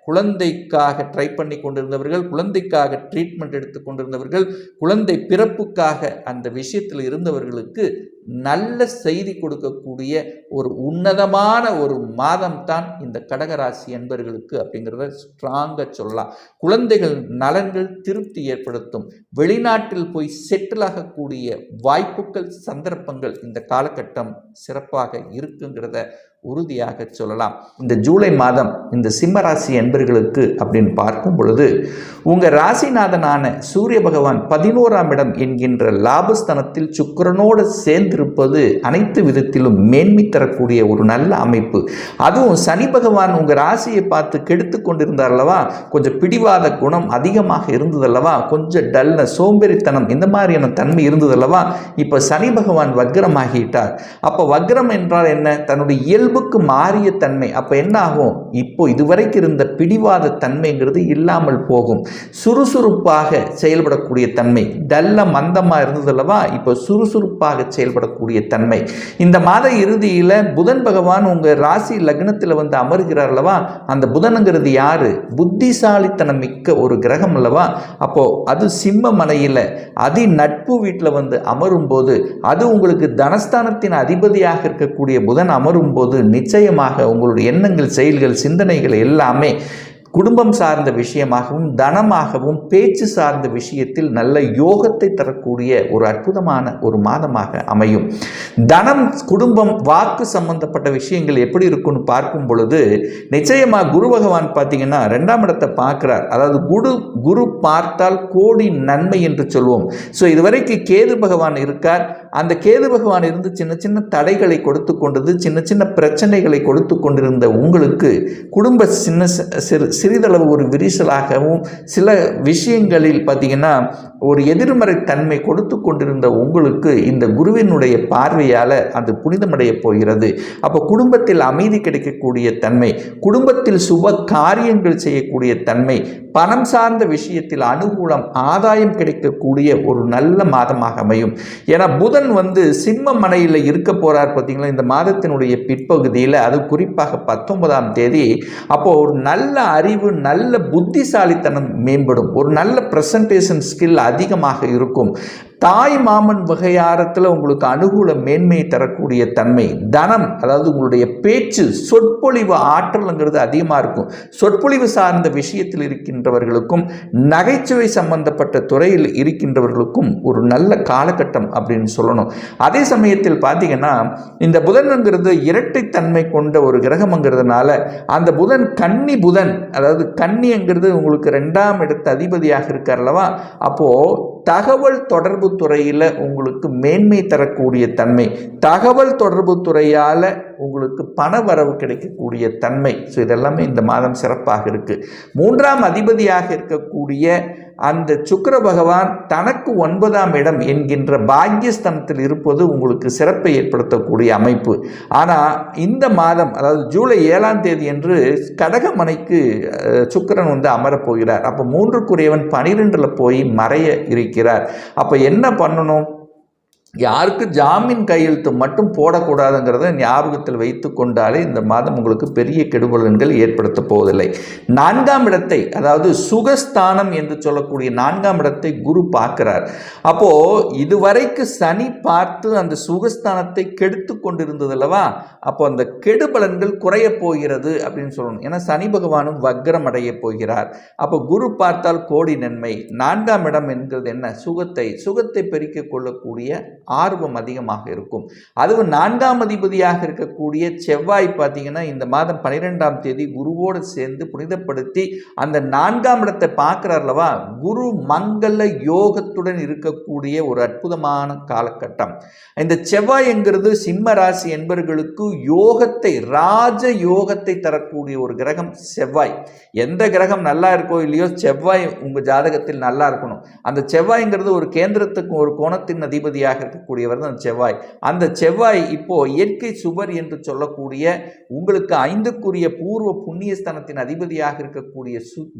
குழந்தைக்காக ட்ரை பண்ணி கொண்டிருந்தவர்கள், குழந்தைக்காக ட்ரீட்மெண்ட் எடுத்து கொண்டிருந்தவர்கள், குழந்தை பிறப்புக்காக அந்த விஷயத்தில் இருந்தவர்களுக்கு நல்ல செய்தி கொடுக்கக்கூடிய ஒரு உன்னதமான ஒரு மாதம் தான் இந்த கடகராசி என்பவர்களுக்கு அப்படிங்கிறத ஸ்ட்ராங்காக சொல்லலாம். குழந்தைகள் நலன்கள் திருப்தி ஏற்படுத்தும், வெளிநாட்டில் போய் செட்டில் ஆகக்கூடிய வாய்ப்புகள் சந்தர்ப்பங்கள் இந்த காலகட்டம் சிறப்பாக இருக்குங்கிறத உறுதியாக சொல்லலாம். இந்த ஜூலை மாதம் இந்த சிம்ம ராசி என்பர்களுக்கு அப்படின்னு பார்க்கும் பொழுது உங்கள் ராசிநாதனான சூரிய பகவான் 11ஆம் இடம் என்கின்ற லாபஸ்தானத்தில் சுக்கிரனோடு சேர்ந்திருப்பது அனைத்து விதத்திலும் மேன்மை தரக்கூடிய ஒரு நல்ல அமைப்பு. அதுவும் சனி பகவான் உங்கள் ராசியை பார்த்து கெடுத்து கொண்டிருந்தார் அல்லவா, கொஞ்சம் பிடிவாத குணம் அதிகமாக இருந்ததல்லவா, கொஞ்சம் டல்ல சோம்பேறித்தனம் இந்த மாதிரியான தன்மை இருந்ததல்லவா, இப்போ சனி பகவான் வக்ரமாகிட்டார். அப்போ வக்ரம் என்றால் என்ன? தன்னுடைய இயல்புக்கு மாறிய தன்மை. அப்போ என்ன ஆகும்? இப்போ இதுவரைக்கும் இருந்த பிடிவாத தன்மைங்கிறது இல்லாமல் போகும். சுறுசுறுப்பாக செயல்படக்கூடிய தன்மை, டல்ல மந்தமாக இருந்ததல்லவா, இப்போ சுறுசுறுப்பாக செயல்படக்கூடிய தன்மை. இந்த மாத இறுதியில் புதன் பகவான் உங்கள் ராசி லக்னத்தில் வந்து அமர்கிறார் அல்லவா, அந்த புதனுங்கிறது யாரு? புத்திசாலித்தனம் மிக்க ஒரு கிரகம் அல்லவா. அப்போ அது சிம்ம மனையில் அதி நட்பு வீட்டில் வந்து அமரும் போது, அது உங்களுக்கு தனஸ்தானத்தின் அதிபதியாக இருக்கக்கூடிய புதன் அமரும் போது நிச்சயமாக உங்களுடைய எண்ணங்கள், செயல்கள், சிந்தனைகள் எல்லாமே குடும்பம் சார்ந்த விஷயமாகவும் தனமாகவும் பேச்சு சார்ந்த விஷயத்தில் நல்ல யோகத்தை தரக்கூடிய ஒரு அற்புதமான ஒரு மாதமாக அமையும். தனம், குடும்பம், வாக்கு சம்பந்தப்பட்ட விஷயங்கள் எப்படி இருக்குன்னு பார்க்கும் பொழுது நிச்சயமாக குரு பகவான் பார்த்தீங்கன்னா 2ஆம் இடத்தை பார்க்கிறார். அதாவது குரு பார்த்தால் கோடி நன்மை என்று சொல்வோம். ஸோ இதுவரைக்கும் கேது பகவான் இருக்கார். அந்த கேது பகவான் இருந்து சின்ன சின்ன தடைகளை கொடுத்து கொண்டது, சின்ன சின்ன பிரச்சனைகளை கொடுத்து கொண்டிருந்த உங்களுக்கு குடும்ப சிறு சிறிதளவு ஒரு விரிசலாகவும் சில விஷயங்களில் பார்த்திங்கன்னா ஒரு எதிர்மறை தன்மை கொடுத்து கொண்டிருந்த உங்களுக்கு இந்த குருவினுடைய பார்வையால் அது புனிதமடைய போகிறது. அப்போ குடும்பத்தில் அமைதி கிடைக்கக்கூடிய தன்மை, குடும்பத்தில் சுப காரியங்கள் செய்யக்கூடிய தன்மை, பணம் சார்ந்த விஷயத்தில் அனுகூலம் ஆதாயம் கிடைக்கக்கூடிய ஒரு நல்ல மாதமாக அமையும். ஏன்னா புதன் சிம்ம மனையில் இருக்க போறார் பார்த்தீங்களா இந்த மாதத்தினுடைய பிற்பகுதியில், அது குறிப்பாக 19ஆம் தேதி. அப்போ ஒரு நல்ல அறிவு, நல்ல புத்திசாலித்தனம் மேம்படும், ஒரு நல்ல பிரசன்டேஷன் ஸ்கில் அதிகமாக இருக்கும். தாய் மாமன் வகையாரத்தில் உங்களுக்கு அனுகூல மேன்மையை தரக்கூடிய தன்மை, தனம், அதாவது உங்களுடைய பேச்சு சொற்பொழிவு ஆற்றல்ங்கிறது அதிகமாக இருக்கும். சொற்பொழிவு சார்ந்த விஷயத்தில் இருக்கின்றவர்களுக்கும் நகைச்சுவை சம்பந்தப்பட்ட துறையில் இருக்கின்றவர்களுக்கும் ஒரு நல்ல காலகட்டம் அப்படின்னு சொல்லணும். அதே சமயத்தில் பார்த்தீங்கன்னா இந்த புதன்ங்கிறது இரட்டைத்தன்மை கொண்ட ஒரு கிரகம்ங்கிறதுனால அந்த புதன் கன்னி புதன், அதாவது கன்னிங்கிறது உங்களுக்கு 2ஆம் இடத்து அதிபதியாக இருக்கார் அல்லவா. அப்போது தகவல் தொடர்பு துறையில் உங்களுக்கு மேன்மை தரக்கூடிய தன்மை, தகவல் தொடர்பு துறையால் உங்களுக்கு பண வரவு கிடைக்கக்கூடிய தன்மை. ஸோ இதெல்லாமே இந்த மாதம் சிறப்பாக இருக்குது. 3ஆம் அதிபதியாக இருக்கக்கூடிய அந்த சுக்கிர பகவான் தனக்கு 9ஆம் இடம் என்கின்ற பாக்கியஸ்தானத்தில் இருப்பது உங்களுக்கு சிறப்பை ஏற்படுத்தக்கூடிய அமைப்பு. ஆனால் இந்த மாதம், அதாவது ஜூலை 7ஆம் தேதி என்று கடகமனைக்கு சுக்கிரன் அமரப்போகிறார். அப்போ 3க்குரியவன் 12ல் போய் மறைய இருக்கிறார். அப்போ என்ன பண்ணணும்? யாருக்கு ஜாமீன் கையெழுத்து மட்டும் போடக்கூடாதுங்கிறத ஞாபகத்தில் வைத்து கொண்டாலே இந்த மாதம் உங்களுக்கு பெரிய கெடுபலன்கள் ஏற்படுத்த போவதில்லை. 4ஆம் இடத்தை, அதாவது சுகஸ்தானம் என்று சொல்லக்கூடிய 4ஆம் இடத்தை குரு பார்க்கிறார். அப்போ இதுவரைக்கு சனி பார்த்து அந்த சுகஸ்தானத்தை கெடுத்து கொண்டிருந்தது அல்லவா. அப்போ அந்த கெடுபலன்கள் குறைய போகிறது அப்படின்னு சொல்லணும். ஏன்னா சனி பகவானும் வக்ரம் அடைய போகிறார். அப்போ குரு பார்த்தால் கோடி நன்மை. 4ஆம் இடம் என்கிறது என்ன? சுகத்தை பெருக்கிக் கொள்ளக்கூடிய ஆர்வம் அதிகமாக இருக்கும். அதுவும் 4ஆம் அதிபதியாக இருக்கக்கூடிய செவ்வாய் பார்த்தீங்கன்னா இந்த மாதம் 12ஆம் தேதி குருவோடு சேர்ந்து புனிதப்படுத்தி அந்த 4ஆம் இடத்தை பார்க்கிறார்லவா. குரு மங்கள யோகத்துடன் இருக்கக்கூடிய ஒரு அற்புதமான காலகட்டம். இந்த செவ்வாய் என்கிறது சிம்ம ராசி என்பவர்களுக்கு யோகத்தை, ராஜ யோகத்தை தரக்கூடிய ஒரு கிரகம் செவ்வாய். எந்த கிரகம் நல்லா இருக்கோ இல்லையோ, செவ்வாய் உங்க ஜாதகத்தில் நல்லா இருக்கணும். அந்த செவ்வாய்ங்கிறது ஒரு கேந்திரத்துக்கு ஒரு கோணத்தின் அதிபதியாக இருக்கக்கூடியவர் தான் செவ்வாய். அந்த செவ்வாய் இப்போ இயற்கை சுபர் என்று சொல்லக்கூடிய உங்களுக்கு 5க்குரிய பூர்வ புண்ணியஸ்தானத்தின் அதிபதியாக இருக்கக்கூடிய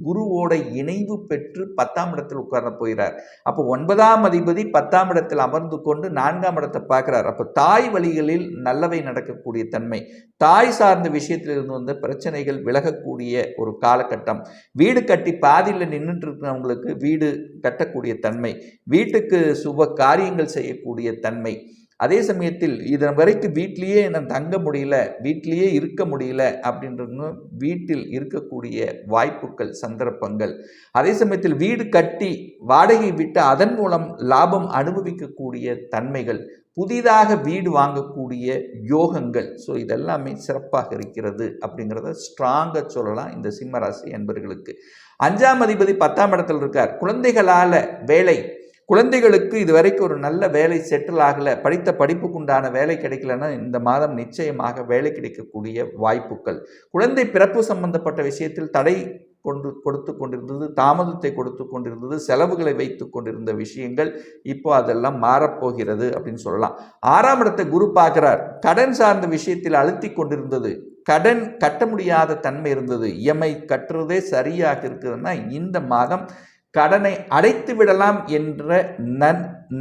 குருவோட இணைவு பெற்று 10ஆம் இடத்தில் உட்கார போகிறார். அப்போ 9ஆம் அதிபதி 10ஆம் இடத்தில் அமர்ந்து கொண்டு 4ஆம் இடத்தை பார்க்கிறார். அப்போ தாய் வழிகளில் நல்லவை நடக்கக்கூடிய தன்மை, தாய் சார்ந்த விஷயத்தில் இருந்து வந்த பிரச்சனைகள் விலகக்கூடிய ஒரு காலகட்டம். வீடு கட்டி பாதியில் நின்றுட்டு இருக்கிறவங்களுக்கு வீடு கட்டக்கூடிய தன்மை, வீட்டுக்கு சுப காரியங்கள் செய்யக்கூடிய தன்மை. அதே சமயத்தில் இதன் வரைக்கும் வீட்டிலேயே நான் தங்க முடியல, வீட்டிலேயே இருக்க முடியல அப்படின்றது வீட்டில் இருக்கக்கூடிய வாய்ப்புகள், சந்தர்ப்பங்கள். அதே சமயத்தில் வீடு கட்டி வாடகை விட்டு அதன் மூலம் லாபம் அனுபவிக்கக்கூடிய தன்மைகள், புதிதாக வீடு வாங்கக்கூடிய யோகங்கள். ஸோ இதெல்லாமே சிறப்பாக இருக்கிறது அப்படிங்கிறத ஸ்ட்ராங்காக சொல்லலாம் இந்த சிம்மராசி என்பவர்களுக்கு. 5ஆம் அதிபதி 10ஆம் இடத்தில் இருக்கார். குழந்தைகளால் வேலை, குழந்தைகளுக்கு இதுவரைக்கும் ஒரு நல்ல வேலை செட்டில் ஆகலை, படித்த படிப்புக்குண்டான வேலை கிடைக்கலன்னா இந்த மாதம் நிச்சயமாக வேலை கிடைக்கக்கூடிய வாய்ப்புகள். குழந்தை பிறப்பு சம்பந்தப்பட்ட விஷயத்தில் தடை கொடுத்து கொண்டிருந்தது, தாமதத்தை கொடுத்து கொண்டிருந்தது, செலவுகளை வைத்து கொண்டிருந்த விஷயங்கள் இப்போ அதெல்லாம் மாறப்போகிறது அப்படின்னு சொல்லலாம். 6ஆம் இடத்தை குரு பார்க்கிறார். கடன் சார்ந்த விஷயத்தில் அழுத்தி கொண்டிருந்தது, கடன் கட்ட முடியாத தன்மை இருந்தது, இஎம்ஐ கட்டுறதே சரியாக இருக்குதுன்னா இந்த மாதம் கடனை அடைத்து விடலாம் என்ற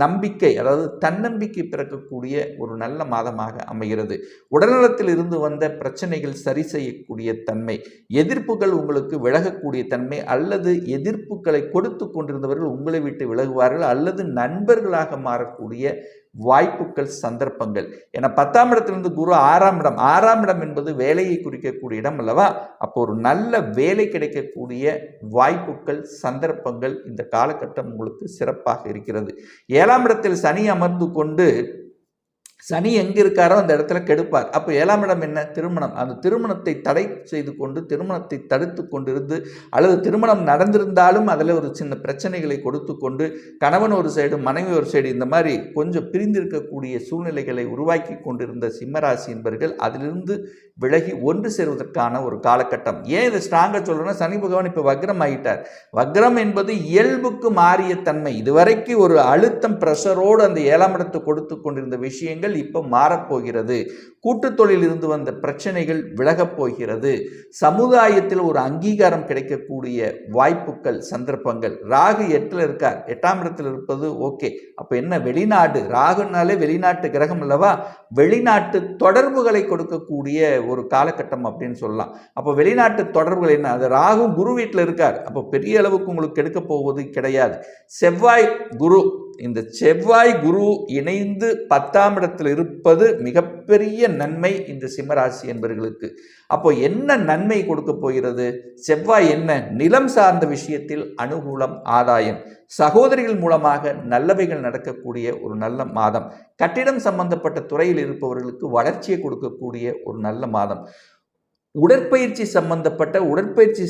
நம்பிக்கை, அதாவது தன்னம்பிக்கை பிறக்கக்கூடிய ஒரு நல்ல மாதமாக அமைகிறது. உடல்நலத்தில் இருந்து வந்த பிரச்சனைகள் சரி செய்யக்கூடிய தன்மை, எதிர்ப்புகள் உங்களுக்கு விலகக்கூடிய தன்மை, அல்லது எதிர்ப்புகளை கொடுத்து கொண்டிருந்தவர்கள் உங்களை விட்டு விலகுவார்கள், அல்லது நண்பர்களாக மாறக்கூடிய வாய்ப்புகள், சந்தர்ப்பங்கள். ஏன்னா 10ஆம் இடத்திலிருந்து குரு 6ஆம் இடம், 6ஆம் இடம் என்பது வேலையை குறிக்கக்கூடிய இடம் அல்லவா. அப்போ ஒரு நல்ல வேலை கிடைக்கக்கூடிய வாய்ப்புகள், சந்தர்ப்பங்கள் இந்த காலகட்டம் உங்களுக்கு சிறப்பாக இருக்கிறது. 7ஆம் இடத்தில் சனி அமர்ந்து கொண்டு சனி எங்கே இருக்காரோ அந்த இடத்துல கெடுப்பார். அப்போ 7ஆம் இடம் என்ன? திருமணம். அந்த திருமணத்தை தடை செய்து கொண்டு, திருமணத்தை தடுத்து கொண்டிருந்து, அல்லது திருமணம் நடந்திருந்தாலும் அதில் ஒரு சின்ன பிரச்சனைகளை கொடுத்து கொண்டு, கணவன் ஒரு சைடு மனைவி ஒரு சைடு இந்த மாதிரி கொஞ்சம் பிரிந்திருக்கக்கூடிய சூழ்நிலைகளை உருவாக்கி கொண்டிருந்த சிம்மராசி என்பவர்கள் அதிலிருந்து விலகி ஒன்று சேருவதற்கான ஒரு காலகட்டம். ஏன் இதை ஸ்ட்ராங்காக சொல்கிறேன்னா, சனி பகவான் இப்போ வக்ரம் ஆகிட்டார். வக்ரம் என்பது இயல்புக்கு மாறிய தன்மை. இதுவரைக்கும் ஒரு அழுத்தம் பிரஷரோடு அந்த 7ஆம் இடத்தை கொடுத்து கொண்டிருந்த விஷயங்கள் இப்போ மாறப்போகிறது. கூட்டுத் தொழில் இருந்து வந்த பிரச்சனைகள் விலகப் போகிறது. சமுதாயத்தில் ஒரு அங்கீகாரம் கிடைக்கக்கூடிய வாய்ப்புகள், சந்தர்ப்பங்கள். ராகு 8ல் இருக்கார், 8ஆம் இடத்தில் இருப்பது ஓகே. அப்போ என்ன? வெளிநாடு. ராகுனாலே வெளிநாட்டு கிரகம் அல்லவா? வெளிநாட்டு தொடர்புகளை கொடுக்கக்கூடிய ஒரு காலகட்டம் அப்படின்னு சொல்லலாம். அப்போ வெளிநாட்டு தொடர்புகள் என்ன? அது ராகு குரு வீட்டில் இருக்கார். அப்போ பெரிய அளவுக்கு உங்களுக்கு கெடுக்க போவது கிடையாது. செவ்வாய் குரு, இந்த செவ்வாய் குரு இணைந்து 10ஆம் இடத்தில் இருப்பது மிகப்பெரிய நன்மை இந்த சிம்மராசி என்பவர்களுக்கு. அப்போ என்ன நன்மை கொடுக்க போகிறது? செவ்வாய் என்ன? நிலம் சார்ந்த விஷயத்தில் அனுகூலம், ஆதாயம், சகோதரிகள் மூலமாக நல்லவைகள் நடக்கக்கூடிய ஒரு நல்ல மாதம். கட்டிடம் சம்பந்தப்பட்ட துறையில் இருப்பவர்களுக்கு வளர்ச்சியை கொடுக்கக்கூடிய ஒரு நல்ல மாதம். உடற்பயிற்சி சம்பந்தப்பட்ட உடற்பயிற்சி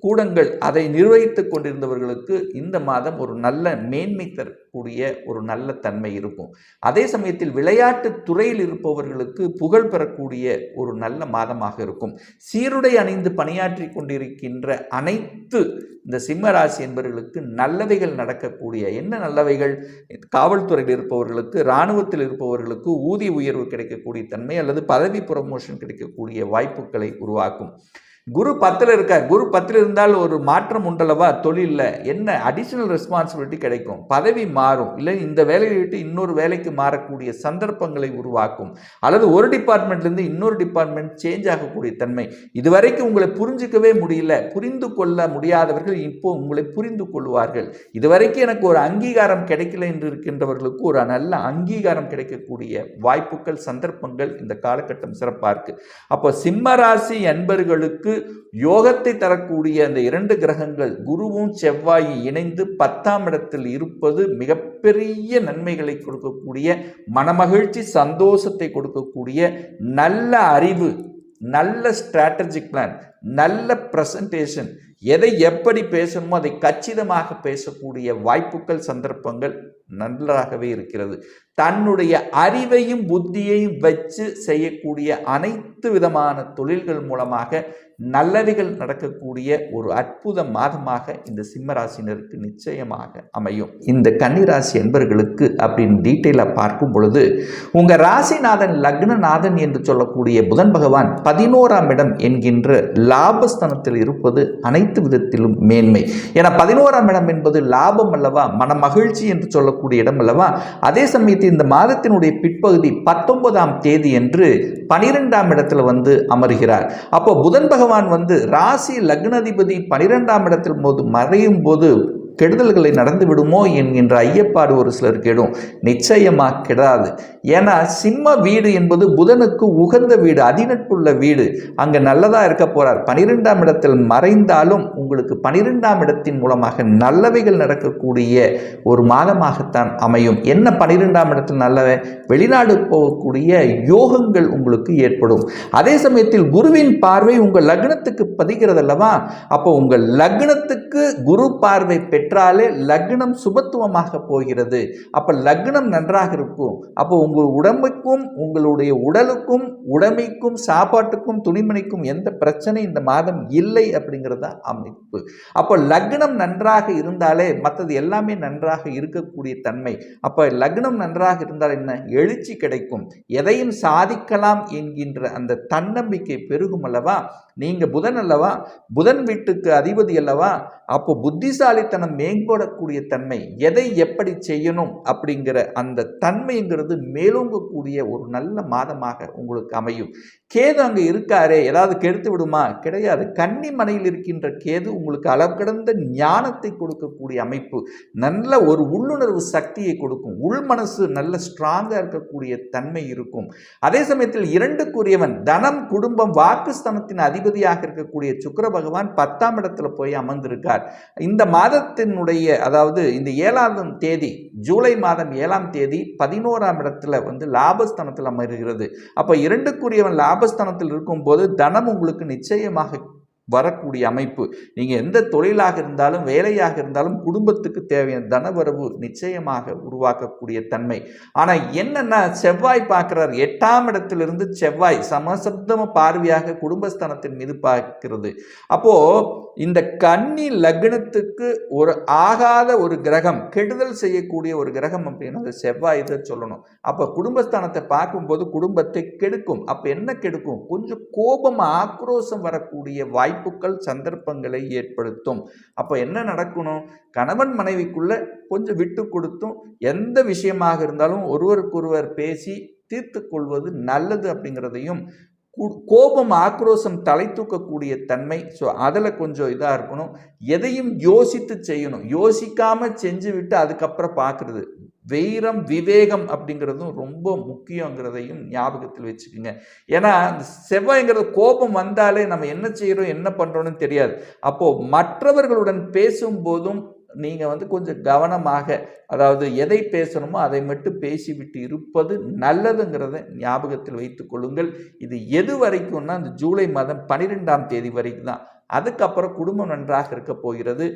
கூடங்கள் அதை நிர்வகித்துக் கொண்டிருந்தவர்களுக்கு இந்த மாதம் ஒரு நல்ல மேன்மை தரக்கூடிய ஒரு நல்ல தன்மை இருக்கும். அதே சமயத்தில் விளையாட்டு துறையில் இருப்பவர்களுக்கு புகழ் பெறக்கூடிய ஒரு நல்ல மாதமாக இருக்கும். சீருடை அணிந்து பணியாற்றி கொண்டிருக்கின்ற அனைத்து இந்த சிம்ம ராசி என்பவர்களுக்கு நல்லவைகள் நடக்கக்கூடிய, என்ன நல்லவைகள்? காவல்துறையில் இருப்பவர்களுக்கு, இராணுவத்தில் இருப்பவர்களுக்கு ஊதிய உயர்வு கிடைக்கக்கூடிய தன்மை அல்லது பதவி ப்ரமோஷன் கிடைக்கக்கூடிய வாய்ப்புகளை உருவாக்கும். குரு 10ல் இருக்கார். குரு 10ல் இருந்தால் ஒரு மாற்றம் உண்டல்லவா தொழிலில்? என்ன? அடிஷனல் ரெஸ்பான்சிபிலிட்டி கிடைக்கும், பதவி மாறும், இல்லை இந்த வேலையை விட்டு இன்னொரு வேலைக்கு மாறக்கூடிய சந்தர்ப்பங்களை உருவாக்கும், அல்லது ஒரு டிபார்ட்மெண்ட்லேருந்து இன்னொரு டிபார்ட்மெண்ட் சேஞ்ச் ஆகக்கூடிய தன்மை. இதுவரைக்கும் உங்களை புரிஞ்சிக்கவே முடியல, புரிந்து கொள்ள முடியாதவர்கள் இப்போ உங்களை புரிந்து கொள்வார்கள். இதுவரைக்கும் எனக்கு ஒரு அங்கீகாரம் கிடைக்கல என்று இருக்கின்றவர்களுக்கு ஒரு நல்ல அங்கீகாரம் கிடைக்கக்கூடிய வாய்ப்புகள், சந்தர்ப்பங்கள் இந்த காலகட்டம் சிறப்பாக இருக்கு. அப்போ சிம்மராசி அன்பர்களுக்கு யோகத்தை தரக்கூடிய அந்த 2 கிரகங்கள் குருவும் செவ்வாயும் இணைந்து 10ஆம் இடத்தில் இருப்பது மிகப்பெரிய நன்மைகளை கொடுக்கக்கூடிய, மனமகிழ்ச்சி, சந்தோஷத்தை கொடுக்கக்கூடிய, நல்ல அறிவு, நல்ல ஸ்ட்ராட்டஜிக் பிளான், நல்ல பிரசன்டேஷன், எதை எப்படி பேசணுமோ அதை கச்சிதமாக பேசக்கூடிய வாய்ப்புகள், சந்தர்ப்பங்கள் நன்றாகவே இருக்கிறது. தன்னுடைய அறிவையும் புத்தியையும் வச்சு செய்யக்கூடிய அனைத்து விதமான தொழில்கள் மூலமாக நல்லவைகள் நடக்கக்கூடிய ஒரு அற்புத மாதமாக இந்த சிம்மராசினருக்கு நிச்சயமாக அமையும். இந்த கன்னிராசி என்பவர்களுக்கு அப்படின்னு டீட்டெயிலாக பார்க்கும் பொழுது, உங்கள் ராசிநாதன், லக்னநாதன் என்று சொல்லக்கூடிய புதன் பகவான் 11ஆம் இடம் என்கின்ற லாபஸ்தானத்தில் இருப்பது அனைத்து விதத்திலும் மேன்மை. ஏன்னா 11ஆம் இடம் என்பது லாபம் அல்லவா, மன மகிழ்ச்சி என்று சொல்லக்கூடிய இடம் அல்லவா. அதே சமயத்தில் இந்த மாதத்தினுடைய பிற்பகுதி 19ஆம் தேதி என்று 12ஆம் இடத்துல வந்து அமர்கிறார். அப்போ புதன் பகவான் ராசி லக்னாதிபதி 12ஆம் இடத்தில் போது மறையும் போது கெடுதல்களை நடந்து விடுமோ என்கின்ற ஐயப்பாடு ஒரு சிலருக்கு இடும். நிச்சயமாக கெடாது. ஏன்னா சிம்ம வீடு என்பது புதனுக்கு உகந்த வீடு, அதிநட்புள்ள வீடு. அங்கே நல்லதாக இருக்க போறார். 12ஆம் இடத்தில் மறைந்தாலும் உங்களுக்கு 12ஆம் இடத்தின் மூலமாக நல்லவைகள் நடக்கக்கூடிய ஒரு மாதமாகத்தான் அமையும். என்ன 12ஆம் இடத்தில் நல்லவை? வெளிநாடு போகக்கூடிய யோகங்கள் உங்களுக்கு ஏற்படும். அதே சமயத்தில் குருவின் பார்வை உங்கள் லக்னத்துக்கு பதிகிறது அல்லவா. அப்போ உங்கள் லக்னத்துக்கு குரு பார்வை பெற்றாலே லக்னம் சுபத்துவமாக போகிறது. அப்ப லக்னம் நன்றாக இருக்கும். அப்போ உங்கள் உடம்புக்கும் உங்களுடைய உடலுக்கும் உடைமைக்கும் சாப்பாட்டுக்கும் துணிமணிக்கும் எந்த பிரச்சனை இந்த மாதம் இல்லை அப்படிங்கிறத அமைப்பு. அப்போ லக்னம் நன்றாக இருந்தாலே மற்றது எல்லாமே நன்றாக இருக்கக்கூடிய தன்மை. அப்ப லக்னம் நன்றாக இருந்தால் என்ன? எழுச்சி கிடைக்கும், எதையும் சாதிக்கலாம் என்கின்ற அந்த தன்னம்பிக்கை பெருகும் அல்லவா. நீங்க புதன் அல்லவா, புதன் வீட்டுக்கு அதிபதி அல்லவா. அப்போ புத்திசாலித்தனம் மேம்படக்கூடிய தன்மை, எதை எப்படி செய்யணும் அப்படிங்கிற அந்த தன்மைங்கிறது மேலோங்கக்கூடிய ஒரு நல்ல மாதமாக உங்களுக்கு அமையும். கேது அங்கே இருக்காரே, ஏதாவது கெடுத்து விடுமா? கிடையாது. கன்னி மனையில் இருக்கின்ற கேது உங்களுக்கு அளவு கடந்த ஞானத்தை கொடுக்கக்கூடிய அமைப்பு, நல்ல ஒரு உள்ளுணர்வு சக்தியை கொடுக்கும். உள் மனசு நல்ல ஸ்ட்ராங்காக இருக்கக்கூடிய தன்மை இருக்கும். அதே சமயத்தில் 2க்குரியவன் தனம், குடும்பம், வாக்குஸ்தானத்தின் அதிபதியாக இருக்கக்கூடிய சுக்கிர பகவான் 10ஆம் இடத்துல போய் அமர்ந்திருக்கார். இந்த மாதத்தின் மாதத்தினுடைய அதாவது இந்த 7ஆம் தேதி ஜூலை மாதம் 7ஆம் தேதி 11ஆம் இடத்துல லாபஸ்தானத்தில் அமர்கிறது. அப்போ 2க்குரியவன் லாபஸ்தானத்தில் இருக்கும்போது தனம் உங்களுக்கு நிச்சயமாக வரக்கூடிய அமைப்பு. நீங்கள் எந்த தொழிலாக இருந்தாலும் வேலையாக இருந்தாலும் குடும்பத்துக்கு தேவையான தனவரவு நிச்சயமாக உருவாக்கக்கூடிய தன்மை. ஆனால் என்னன்னா செவ்வாய் பார்க்கிறார், 8ஆம் இடத்திலிருந்து செவ்வாய் சமசப்தம பார்வையாக குடும்பஸ்தானத்தின் மீது பார்க்கிறது. அப்போ இந்த கன்னி லக்னத்துக்கு ஒரு ஆகாத ஒரு கிரகம், கெடுதல் செய்யக்கூடிய ஒரு கிரகம் அப்படின்னா அது செவ்வாய் தான் சொல்லணும். அப்போ குடும்பஸ்தானத்தை பார்க்கும்போது குடும்பத்தை கெடுக்கும். அப்போ என்ன கெடுக்கும்? கொஞ்சம் கோபம் ஆக்ரோஷம் வரக்கூடிய வாய்ப்புகள் சந்தர்ப்பங்களை ஏற்படுத்தும். அப்போ என்ன நடக்கணும்? கணவன் மனைவிக்குள்ள கொஞ்சம் விட்டு கொடுத்தும் எந்த விஷயமாக இருந்தாலும் ஒருவருக்கொருவர் பேசி தீர்த்து கொள்வது நல்லது அப்படிங்கிறதையும், கோபம் ஆக்ரோஷம் தலை தூக்கக்கூடிய தன்மை. ஸோ அதில் கொஞ்சம் இதாக இருக்கணும். எதையும் யோசித்து செய்யணும். யோசிக்காமல் செஞ்சு விட்டு அதுக்கப்புறம் பார்க்குறது வீரம் விவேகம் அப்படிங்கிறதும் ரொம்ப முக்கியங்கிறதையும் ஞாபகத்தில் வச்சுக்கோங்க. ஏன்னா செவ்வாய்ங்கிறது கோபம் வந்தாலே நம்ம என்ன செய்கிறோம் என்ன பண்ணுறோன்னு தெரியாது. அப்போது மற்றவர்களுடன் பேசும்போதும் நீங்கள் கொஞ்சம் கவனமாக, அதாவது எதை பேசணுமோ அதை மட்டும் பேசிவிட்டு இருப்பது நல்லதுங்கிறத ஞாபகத்தில் வைத்துக் கொள்ளுங்கள். இது எது வரைக்கும்னா இந்த ஜூலை மாதம் 12ஆம் தேதி வரைக்கும் தான். அதுக்கப்புறம் குடும்பம் நன்றாக இருக்க போகிறது.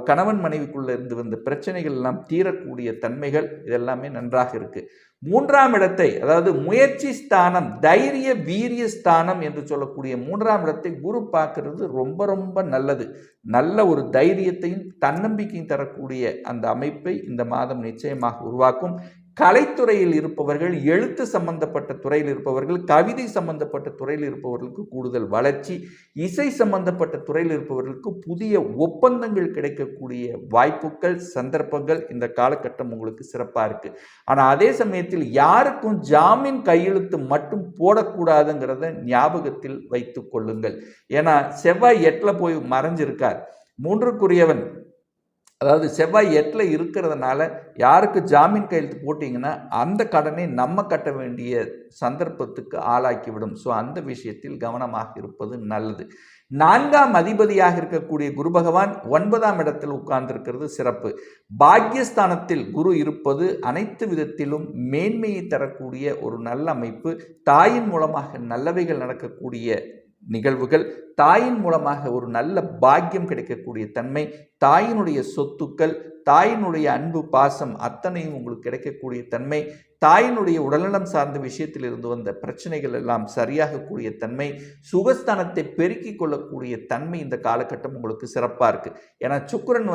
கணவன் மனைவிக்குள்ளே இருந்து வந்த பிரச்சனைகள் எல்லாம் தீரக்கூடிய தன்மைகள் இதெல்லாமே நன்றாக இருக்கு. 3ஆம் இடத்தை, அதாவது முயற்சி ஸ்தானம், தைரிய வீரிய ஸ்தானம் என்று சொல்லக்கூடிய 3ஆம் இடத்தை குரு பார்க்கிறது ரொம்ப ரொம்ப நல்லது. நல்ல ஒரு தைரியத்தையும் தன்னம்பிக்கையும் தரக்கூடிய அந்த அமைப்பை இந்த மாதம் நிச்சயமாக உருவாக்கும். கலைத்துறையில் இருப்பவர்கள், எழுத்து சம்பந்தப்பட்ட துறையில் இருப்பவர்கள், கவிதை சம்பந்தப்பட்ட துறையில் இருப்பவர்களுக்கு கூடுதல் வளர்ச்சி, இசை சம்பந்தப்பட்ட துறையில் இருப்பவர்களுக்கு புதிய ஒப்பந்தங்கள் கிடைக்கக்கூடிய வாய்ப்புகள் சந்தர்ப்பங்கள் இந்த காலகட்டம் உங்களுக்கு சிறப்பாக இருக்குது. ஆனால் அதே சமயத்தில் யாருக்கும் ஜாமீன் கையெழுத்து மட்டும் போடக்கூடாதுங்கிறத ஞாபகத்தில் வைத்து கொள்ளுங்கள். ஏன்னா செவ்வாய் 8ல் போய் மறைஞ்சிருக்கார். 3க்குரியவன், அதாவது செவ்வாய் 8ல் இருக்கிறதுனால யாருக்கு ஜாமீன் கையெழுத்து போட்டிங்கன்னா அந்த கடனை நம்ம கட்ட வேண்டிய சந்தர்ப்பத்துக்கு ஆளாக்கிவிடும். ஸோ அந்த விஷயத்தில் கவனமாக இருப்பது நல்லது. 4ஆம் அதிபதியாக இருக்கக்கூடிய குரு பகவான் 9ஆம் இடத்தில் உட்கார்ந்திருக்கிறது சிறப்பு. பாக்யஸ்தானத்தில் குரு இருப்பது அனைத்து விதத்திலும் மேன்மையை தரக்கூடிய ஒரு நல்ல அமைப்பு. தாயின் மூலமாக நல்லவைகள் நடக்கக்கூடிய நிகழ்வுகள், தாயின் மூலமாக ஒரு நல்ல பாக்கியம் கிடைக்கக்கூடிய தன்மை, தாயினுடைய சொத்துக்கள், தாயினுடைய அன்பு பாசம் அத்தனையும் உங்களுக்கு கிடைக்கக்கூடிய தன்மை, தாயினுடைய உடல்நலம் சார்ந்த விஷயத்தில் இருந்து வந்த பிரச்சனைகள் எல்லாம் சரியாகக்கூடிய தன்மை, சுகஸ்தானத்தை பெருக்கிக் கொள்ளக்கூடிய தன்மை இந்த காலகட்டம் உங்களுக்கு சிறப்பாக இருக்குது. ஏன்னா சுக்கிரன்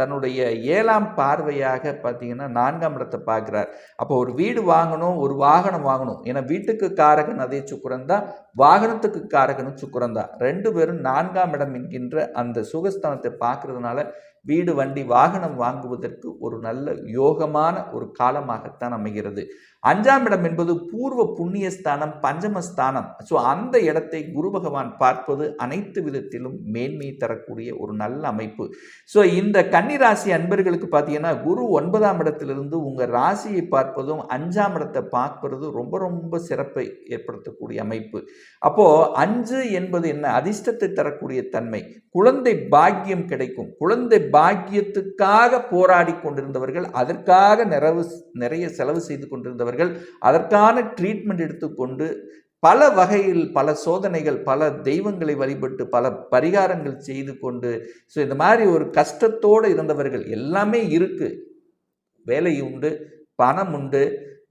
தன்னுடைய 7ஆம் பார்வையாக பார்த்தீங்கன்னா 4ஆம் இடத்தை பார்க்குறார். அப்போ ஒரு வீடு வாங்கணும், ஒரு வாகனம் வாங்கணும். ஏன்னா வீட்டுக்கு காரகன் அதே சுக்கிரன் தான், வாகனத்துக்கு காரகனும் சுக்கிரன் தான். 2 பேரும் 4ஆம் இடம் என்கின்ற அந்த சுகஸ்தானத்தை பார்க்கறதுனால வீடு வண்டி வாகனம் வாங்குவதற்கு ஒரு நல்ல யோகமான ஒரு காலமாகத்தான் அமைகிறது. 5ஆம் இடம் என்பது பூர்வ புண்ணியஸ்தானம், பஞ்சமஸ்தானம். ஸோ அந்த இடத்தை குரு பகவான் பார்ப்பது அனைத்து விதத்திலும் மேன்மை தரக்கூடிய ஒரு நல்ல அமைப்பு. ஸோ இந்த கன்னிராசி அன்பர்களுக்கு பார்த்தீங்கன்னா குரு 9ஆம் இடத்திலிருந்து உங்கள் ராசியை பார்ப்பதும் 5ஆம் இடத்தை பார்ப்பது ரொம்ப ரொம்ப சிறப்பை ஏற்படுத்தக்கூடிய அமைப்பு. அப்போது 5 என்பது என்ன? அதிர்ஷ்டத்தை தரக்கூடிய தன்மை. குழந்தை பாக்கியம் கிடைக்கும். குழந்தை பாக்கியத்துக்காக போராடி கொண்டிருந்தவர்கள், அதற்காக நிறைய செலவு செய்து கொண்டிருந்தவர்கள், அதற்கான ட்ரீட்மெண்ட் எடுத்துக்கொண்டு பல வகையில் பல சோதனைகள், பல தெய்வங்களை வழிபட்டு பல பரிகாரங்கள் செய்து கொண்டு, ஸோ இந்த மாதிரி ஒரு கஷ்டத்தோடு இருந்தவர்கள் எல்லாமே இருக்கு. வேலை உண்டு, பணம் உண்டு,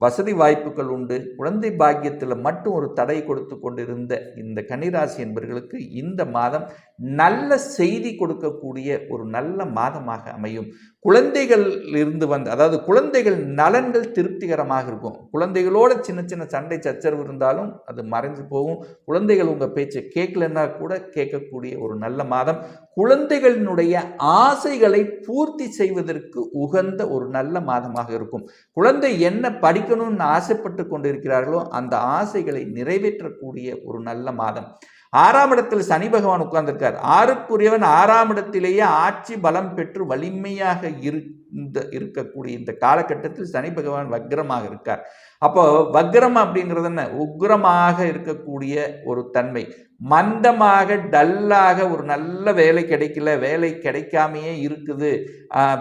வசதி வாய்ப்புகள் உண்டு, குழந்தை பாக்கியத்தில் மட்டும் ஒரு தடை கொடுத்து கொண்டிருந்த இந்த கன்னிராசி என்பவர்களுக்கு இந்த மாதம் நல்ல செய்தி கொடுக்கக்கூடிய ஒரு நல்ல மாதமாக அமையும். குழந்தைகள் இருந்து அதாவது குழந்தைகள் நலன்கள் திருப்திகரமாக இருக்கும். குழந்தைகளோட சின்ன சின்ன சண்டை சச்சரவு இருந்தாலும் அது மறைஞ்சு போகும். குழந்தைகள் உங்கள் பேச்சை கேட்கலன்னா கூட கேட்கக்கூடிய ஒரு நல்ல மாதம். குழந்தைகளினுடைய ஆசைகளை பூர்த்தி செய்வதற்கு உகந்த ஒரு நல்ல மாதமாக இருக்கும். குழந்தை என்ன படிக்கணும்னு ஆசைப்பட்டு கொண்டிருக்கிறார்களோ அந்த ஆசைகளை நிறைவேற்றக்கூடிய ஒரு நல்ல மாதம். 6ஆம் இடத்தில் சனி பகவான் உட்கார்ந்திருக்கார். 6க்குரியவன் 6ஆம் இடத்திலேயே ஆட்சி பலம் பெற்று வலிமையாக இருக்கக்கூடிய இந்த காலகட்டத்தில் சனி பகவான் வக்ரமாக இருக்கார். அப்போ வக்ரம் அப்படிங்கிறது என்ன? உக்ரமாக இருக்கக்கூடிய ஒரு தன்மை. மந்தமாக டல்லாக ஒரு நல்ல வேலை கிடைக்கல, வேலை கிடைக்காமையே இருக்குது,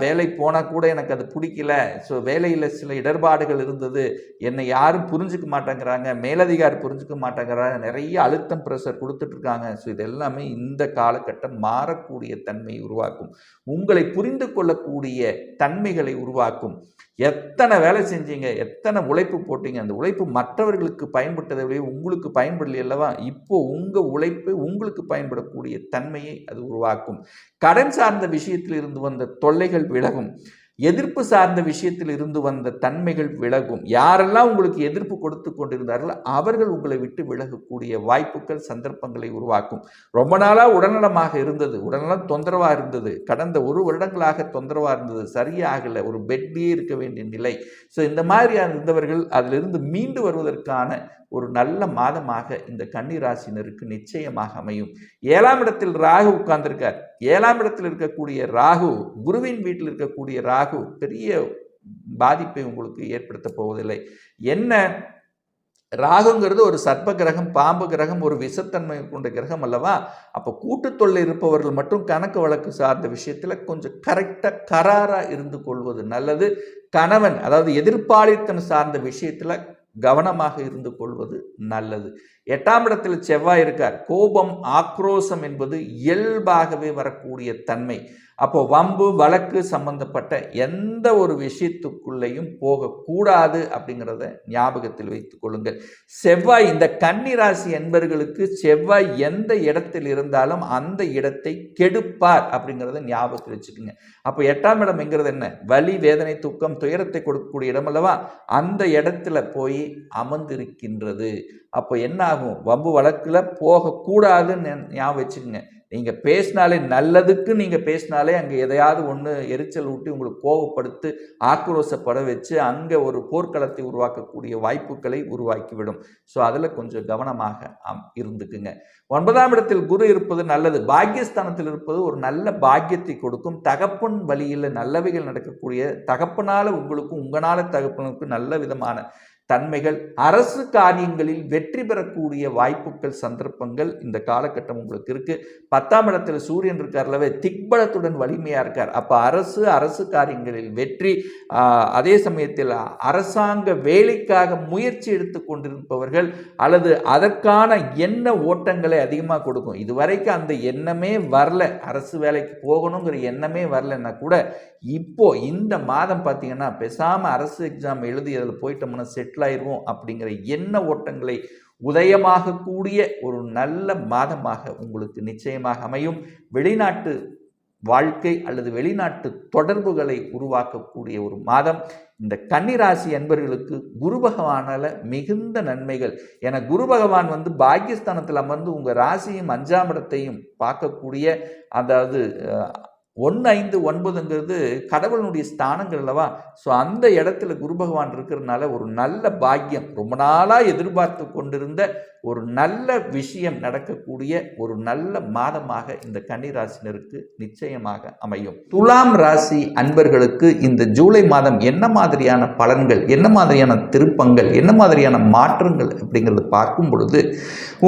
வேலை போனால் கூட எனக்கு அது பிடிக்கல, ஸோ வேலையில் சில இடர்பாடுகள் இருந்தது, என்னை யாரும் புரிஞ்சுக்க மாட்டேங்கிறாங்க, மேலதிகாரி புரிஞ்சுக்க மாட்டேங்கிறாங்க, நிறைய அழுத்தம் ப்ரெஷர் கொடுத்துட்ருக்காங்க. ஸோ இது எல்லாமே இந்த காலகட்டம் மாறக்கூடிய தன்மையை உருவாக்கும், உங்களை புரிந்து கொள்ளக்கூடிய தன்மைகளை உருவாக்கும். எத்தனை வேலை செஞ்சீங்க, எத்தனை உழைப்பு போட்டீங்க, அந்த உழைப்பு மற்றவர்களுக்கு பயன்பட்டதை விட உங்களுக்கு பயன்படலை அல்லவா? இப்போ உங்கள் உழைப்பு உங்களுக்கு பயன்படக்கூடிய தன்மையை அது உருவாக்கும். கடன் சார்ந்த விஷயத்தில் இருந்து வந்த தொல்லைகள் விலகும், எதிர்ப்பு சார்ந்த விஷயத்தில் இருந்து வந்த தன்மைகள் விலகும். யாரெல்லாம் உங்களுக்கு எதிர்ப்பு கொடுத்து கொண்டிருந்தார்களோ அவர்கள் உங்களை விட்டு விலகக்கூடிய வாய்ப்புகள், சந்தர்ப்பங்களை உருவாக்கும். ரொம்ப நாளாக உடல்நலமாக இருந்தது, உடல்நலம் தொந்தரவாக இருந்தது, கடந்த 1 வருடங்களாக தொந்தரவாக இருந்தது, சரியாகலை, ஒரு பெட்லேயே இருக்க வேண்டிய நிலை. ஸோ இந்த மாதிரியான இருந்தவர்கள் அதிலிருந்து மீண்டு வருவதற்கான ஒரு நல்ல மாதமாக இந்த கன்னி ராசினருக்கு நிச்சயமாக அமையும். 7ஆம் இடத்தில் ராகு உட்கார்ந்திருக்கார். 7ஆம் இடத்தில் இருக்கக்கூடிய ராகு, குருவின் வீட்டில் இருக்கக்கூடிய ராகு பெரிய பாதிப்பை உங்களுக்கு ஏற்படுத்த போவதில்லை. என்ன, ராகுங்கிறது ஒரு சர்ப்ப கிரகம், பாம்பு கிரகம், ஒரு விஷத்தன்மை கொண்ட கிரகம் அல்லவா? அப்போ கூட்டுத்தொல்லை இருப்பவர்கள் மட்டும் கணக்கு வழக்கு சார்ந்த விஷயத்தில் கொஞ்சம் கரெக்டாக கராராக இருந்து கொள்வது நல்லது. கணவன், அதாவது எதிர்ப்பாளித்தன் சார்ந்த விஷயத்தில் கவனமாக இருந்து கொள்வது நல்லது. 8ஆம் இடத்தில் செவ்வாய் இருக்கார். கோபம், ஆக்ரோஷம் என்பது இயல்பாகவே வரக்கூடிய தன்மை. அப்போ வம்பு வழக்கு சம்பந்தப்பட்ட எந்த ஒரு விஷயத்துக்குள்ளேயும் போகக்கூடாது அப்படிங்கிறத ஞாபகத்தில் வைத்துக் கொள்ளுங்கள். செவ்வாய், இந்த கன்னி ராசி என்பவர்களுக்கு செவ்வாய் எந்த இடத்தில் இருந்தாலும் அந்த இடத்தை கெடுப்பார் அப்படிங்கிறத ஞாபகத்தில் வச்சுக்கோங்க. அப்போ 8ஆம் இடம் என்கிறது என்ன? வலி, வேதனை, துக்கம், துயரத்தை கொடுக்கக்கூடிய இடம் அல்லவா? அந்த இடத்துல போய் அமர்ந்திருக்கின்றது. அப்போ என்ன ஆகும்? வம்பு வழக்குல போகக்கூடாதுன்னு ஞாபகம் வச்சுக்கோங்க. நீங்கள் பேசினாலே, நல்லதுக்கு நீங்கள் பேசினாலே அங்கே எதையாவது ஒன்று எரிச்சல் ஊட்டி உங்களுக்கு கோபப்படுத்தி ஆக்ரோஷப்பட வச்சு அங்கே ஒரு போர்க்களத்தை உருவாக்கக்கூடிய வாய்ப்புகளை உருவாக்கிவிடும். ஸோ அதில் கொஞ்சம் கவனமாக இருந்துக்குங்க. 9ஆம் இடத்தில் குரு இருப்பது நல்லது. பாக்கியஸ்தானத்தில் இருப்பது ஒரு நல்ல பாக்கியத்தை கொடுக்கும். தகப்பன் வழியில் நல்லவைகள் நடக்கக்கூடிய, தகப்பனால் உங்களுக்கும் உங்களால் தகப்பனுக்கும் நல்ல விதமான தன்மைகள், அரசு காரியங்களில் வெற்றி பெறக்கூடிய வாய்ப்புகள், சந்தர்ப்பங்கள் இந்த காலகட்டம் உங்களுக்கு இருக்கு. 10ஆம் இடத்துல சூரியன் இருக்கார்லவே, திக்பலத்துடன் வலிமையா இருக்கார். அப்ப அரசு காரியங்களில் வெற்றி. அதே சமயத்தில் அரசாங்க வேலைக்காக முயற்சி எடுத்து கொண்டிருப்பவர்கள் அல்லது அதற்கான எண்ண ஓட்டங்களை அதிகமாக கொடுக்கும். இதுவரைக்கும் அந்த எண்ணமே வரல, அரசு வேலைக்கு போகணுங்கிற எண்ணமே வரலன்னா கூட இப்போ இந்த மாதம் பார்த்தீங்கன்னா பேசாம அரசு எக்ஸாம் எழுதி அதில் போயிட்டோம்னா செட்டில் ஆயிடுவோம் அப்படிங்கிற எண்ண ஓட்டங்களை உதயமாகக்கூடிய ஒரு நல்ல மாதமாக உங்களுக்கு நிச்சயமாக அமையும். வெளிநாட்டு வாழ்க்கை அல்லது வெளிநாட்டு தொடர்புகளை உருவாக்கக்கூடிய ஒரு மாதம். இந்த கன்னிராசி அன்பர்களுக்கு குரு பகவானால மிகுந்த நன்மைகள். என குரு பகவான் பாக்கியஸ்தானத்தில் அமர்ந்து உங்கள் ராசியும் 5ஆம் இடத்தையும் பார்க்கக்கூடிய, அதாவது 1, 5, 9ங்கிறது கடவுளுடைய ஸ்தானங்கள் அல்லவா? ஸோ அந்த இடத்துல குரு பகவான் இருக்கிறதுனால ஒரு நல்ல பாக்கியம், ரொம்ப நாளாக எதிர்பார்த்து கொண்டிருந்த ஒரு நல்ல விஷயம் நடக்கக்கூடிய ஒரு நல்ல மாதமாக இந்த கன்னி ராசினருக்கு நிச்சயமாக அமையும். துலாம் ராசி அன்பர்களுக்கு இந்த ஜூலை மாதம் என்ன மாதிரியான பலன்கள், என்ன மாதிரியான திருப்பங்கள், என்ன மாதிரியான மாற்றங்கள் அப்படிங்கிறது பார்க்கும் பொழுது,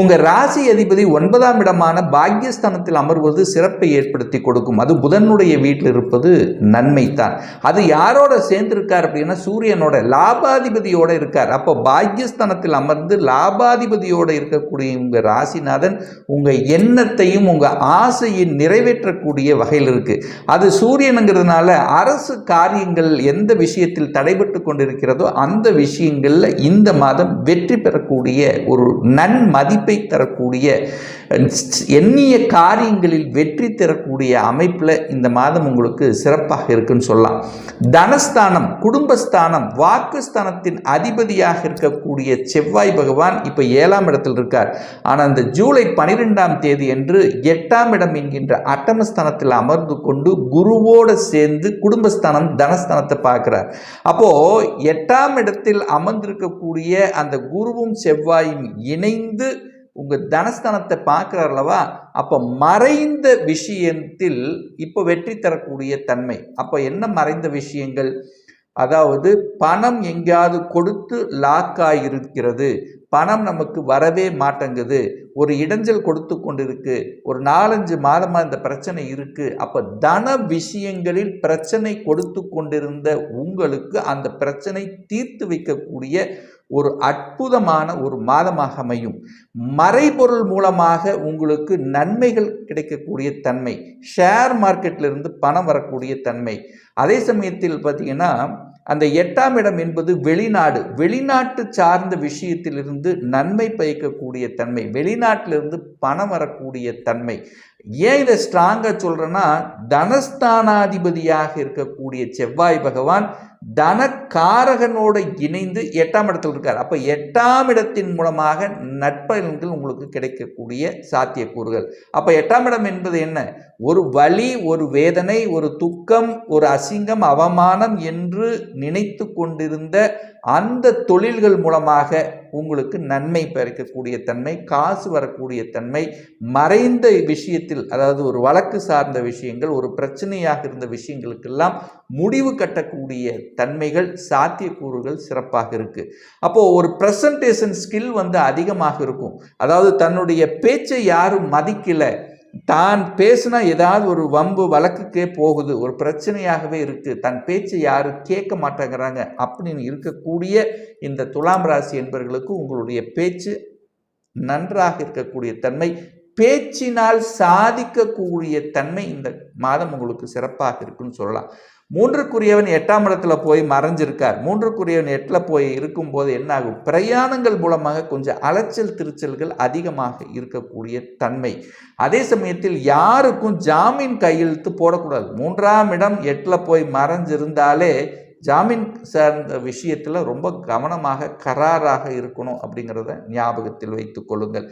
உங்கள் ராசி அதிபதி 9ஆம் இடமான பாக்கியஸ்தானத்தில் அமர்வது சிறப்பை ஏற்படுத்தி கொடுக்கும். அது புதனுடைய வீட்டில் இருப்பது நன்மைத்தான். அது யாரோட சேர்ந்திருக்கார் அப்படின்னா சூரியனோட, லாபாதிபதியோட இருக்கார். அப்போ பாக்கியஸ்தானத்தில் அமர்ந்து லாபாதிபதியோட இருக்கக்கூடிய உங்க ராசிநாதன் உங்க எண்ணத்தையும் உங்க ஆசையை நிறைவேற்றக்கூடிய வகையில் இருக்கு. அது சூரியனுங்கிறதுனால அரசு காரியங்கள் எந்த விஷயத்தில் தடைபட்டு கொண்டிருக்கிறதோ அந்த விஷயங்கள்ல இந்த மாதம் வெற்றி பெறக்கூடிய ஒரு நன்மதிப்பை தரக்கூடிய, எண்ணிய காரியங்களில் வெற்றி தரக்கூடிய அமைப்பில் இந்த மாதம் உங்களுக்கு சிறப்பாக இருக்குன்னு சொல்லலாம். தனஸ்தானம், குடும்பஸ்தானம், வாக்குஸ்தானத்தின் அதிபதியாக இருக்கக்கூடிய செவ்வாய் பகவான் இப்போ 7ஆம் இடத்தில் இருக்கார். ஆனால் இந்த ஜூலை 12ஆம் தேதி என்று 8ஆம் இடம் என்கின்ற அட்டமஸ்தானத்தில் அமர்ந்து கொண்டு குருவோடு சேர்ந்து குடும்பஸ்தானம், தனஸ்தானத்தை பார்க்கிறார். அப்போ 8ஆம் இடத்தில் அமர்ந்திருக்கக்கூடிய அந்த குருவும் செவ்வாயும் இணைந்து உங்கள் தனஸ்தானத்தை பார்க்குறாருலவா, அப்போ மறைந்த விஷயத்தில் இப்போ வெற்றி தரக்கூடிய தன்மை. அப்போ என்ன மறைந்த விஷயங்கள்? அதாவது பணம் எங்கேயாவது கொடுத்து லாக் ஆகியிருக்கிறது, பணம் நமக்கு வரவே மாட்டேங்குது, ஒரு இடைஞ்சல் கொடுத்து கொண்டு இருக்கு, ஒரு 4-5 மாதமாக இந்த பிரச்சனை இருக்கு. அப்போ தன விஷயங்களில் பிரச்சனை கொடுத்து கொண்டிருந்த உங்களுக்கு அந்த பிரச்சனை தீர்த்து வைக்கக்கூடிய ஒரு அற்புதமான ஒரு மாதமாக அமையும். மறைபொருள் மூலமாக உங்களுக்கு நன்மைகள் கிடைக்கக்கூடிய தன்மை, ஷேர் மார்க்கெட்டிலிருந்து பணம் வரக்கூடிய தன்மை. அதே சமயத்தில் பார்த்தீங்கன்னா அந்த 8ஆம் இடம் என்பது வெளிநாட்டு சார்ந்த விஷயத்திலிருந்து நன்மை பயக்கக்கூடிய தன்மை, வெளிநாட்டிலிருந்து பணம் வரக்கூடிய தன்மை. ஏன் இதை ஸ்ட்ராங்காக சொல்கிறேன்னா, தனஸ்தானாதிபதியாக இருக்கக்கூடிய செவ்வாய் பகவான் தனக்காரகனோடு இணைந்து 8ஆம் இடத்தில் இருக்கார். அப்போ 8ஆம் இடத்தின் மூலமாக நற்பலன்கள் உங்களுக்கு கிடைக்கக்கூடிய சாத்தியக்கூறுகள். அப்போ 8ஆம் இடம் என்பது என்ன? ஒரு வலி, ஒரு வேதனை, ஒரு துக்கம், ஒரு அசிங்கம், அவமானம் என்று நினைத்து கொண்டிருந்த அந்த தொழில்கள் மூலமாக உங்களுக்கு நன்மை பெறக்கூடிய தன்மை, காசு வரக்கூடிய தன்மை, மறைந்த விஷயத்தில், அதாவது ஒரு வழக்கு சார்ந்த விஷயங்கள், ஒரு பிரச்சனையாக இருந்த விஷயங்களுக்கெல்லாம் முடிவு கட்டக்கூடிய தன்மைகள், சாத்தியக்கூறுகள் சிறப்பாக இருக்கு. அப்போ ஒரு பிரசன்டேஷன் ஸ்கில் அதிகமாக இருக்கும். அதாவது தன்னுடைய பேச்சை யாரும் மதிக்கல, தான் பேசினா ஏதாவது ஒரு வம்பு வழக்குக்கே போகுது, ஒரு பிரச்சனையாகவே இருக்கு, தன் பேச்சை யாரும் கேட்க மாட்டேங்கிறாங்க அப்படின்னு இருக்கக்கூடிய இந்த துலாம் ராசி என்பவர்களுக்கு உங்களுடைய பேச்சு நன்றாக இருக்கக்கூடிய தன்மை, பேச்சினால் சாதிக்கக்கூடிய தன்மை இந்த மாதம் உங்களுக்கு சிறப்பாக இருக்குன்னு சொல்லலாம். 3க்குரியவன் 8ஆம் இடத்துல போய் மறைஞ்சிருக்கார். 3க்குரியவன் 8ல் போய் இருக்கும்போது என்ன ஆகும்? பிரயாணங்கள் மூலமாக கொஞ்சம் அலைச்சல் திருச்சல்கள் அதிகமாக இருக்கக்கூடிய தன்மை. அதே சமயத்தில் யாருக்கும் ஜாமீன் கையெழுத்து போடக்கூடாது. 3ஆம் இடம் 8ல் போய் மறைஞ்சிருந்தாலே ஜாமீன் சார்ந்த விஷயத்தில் ரொம்ப கவனமாக கராராக இருக்கணும் அப்படிங்கிறத ஞாபகத்தில் வைத்துக் கொள்ளுங்கள்.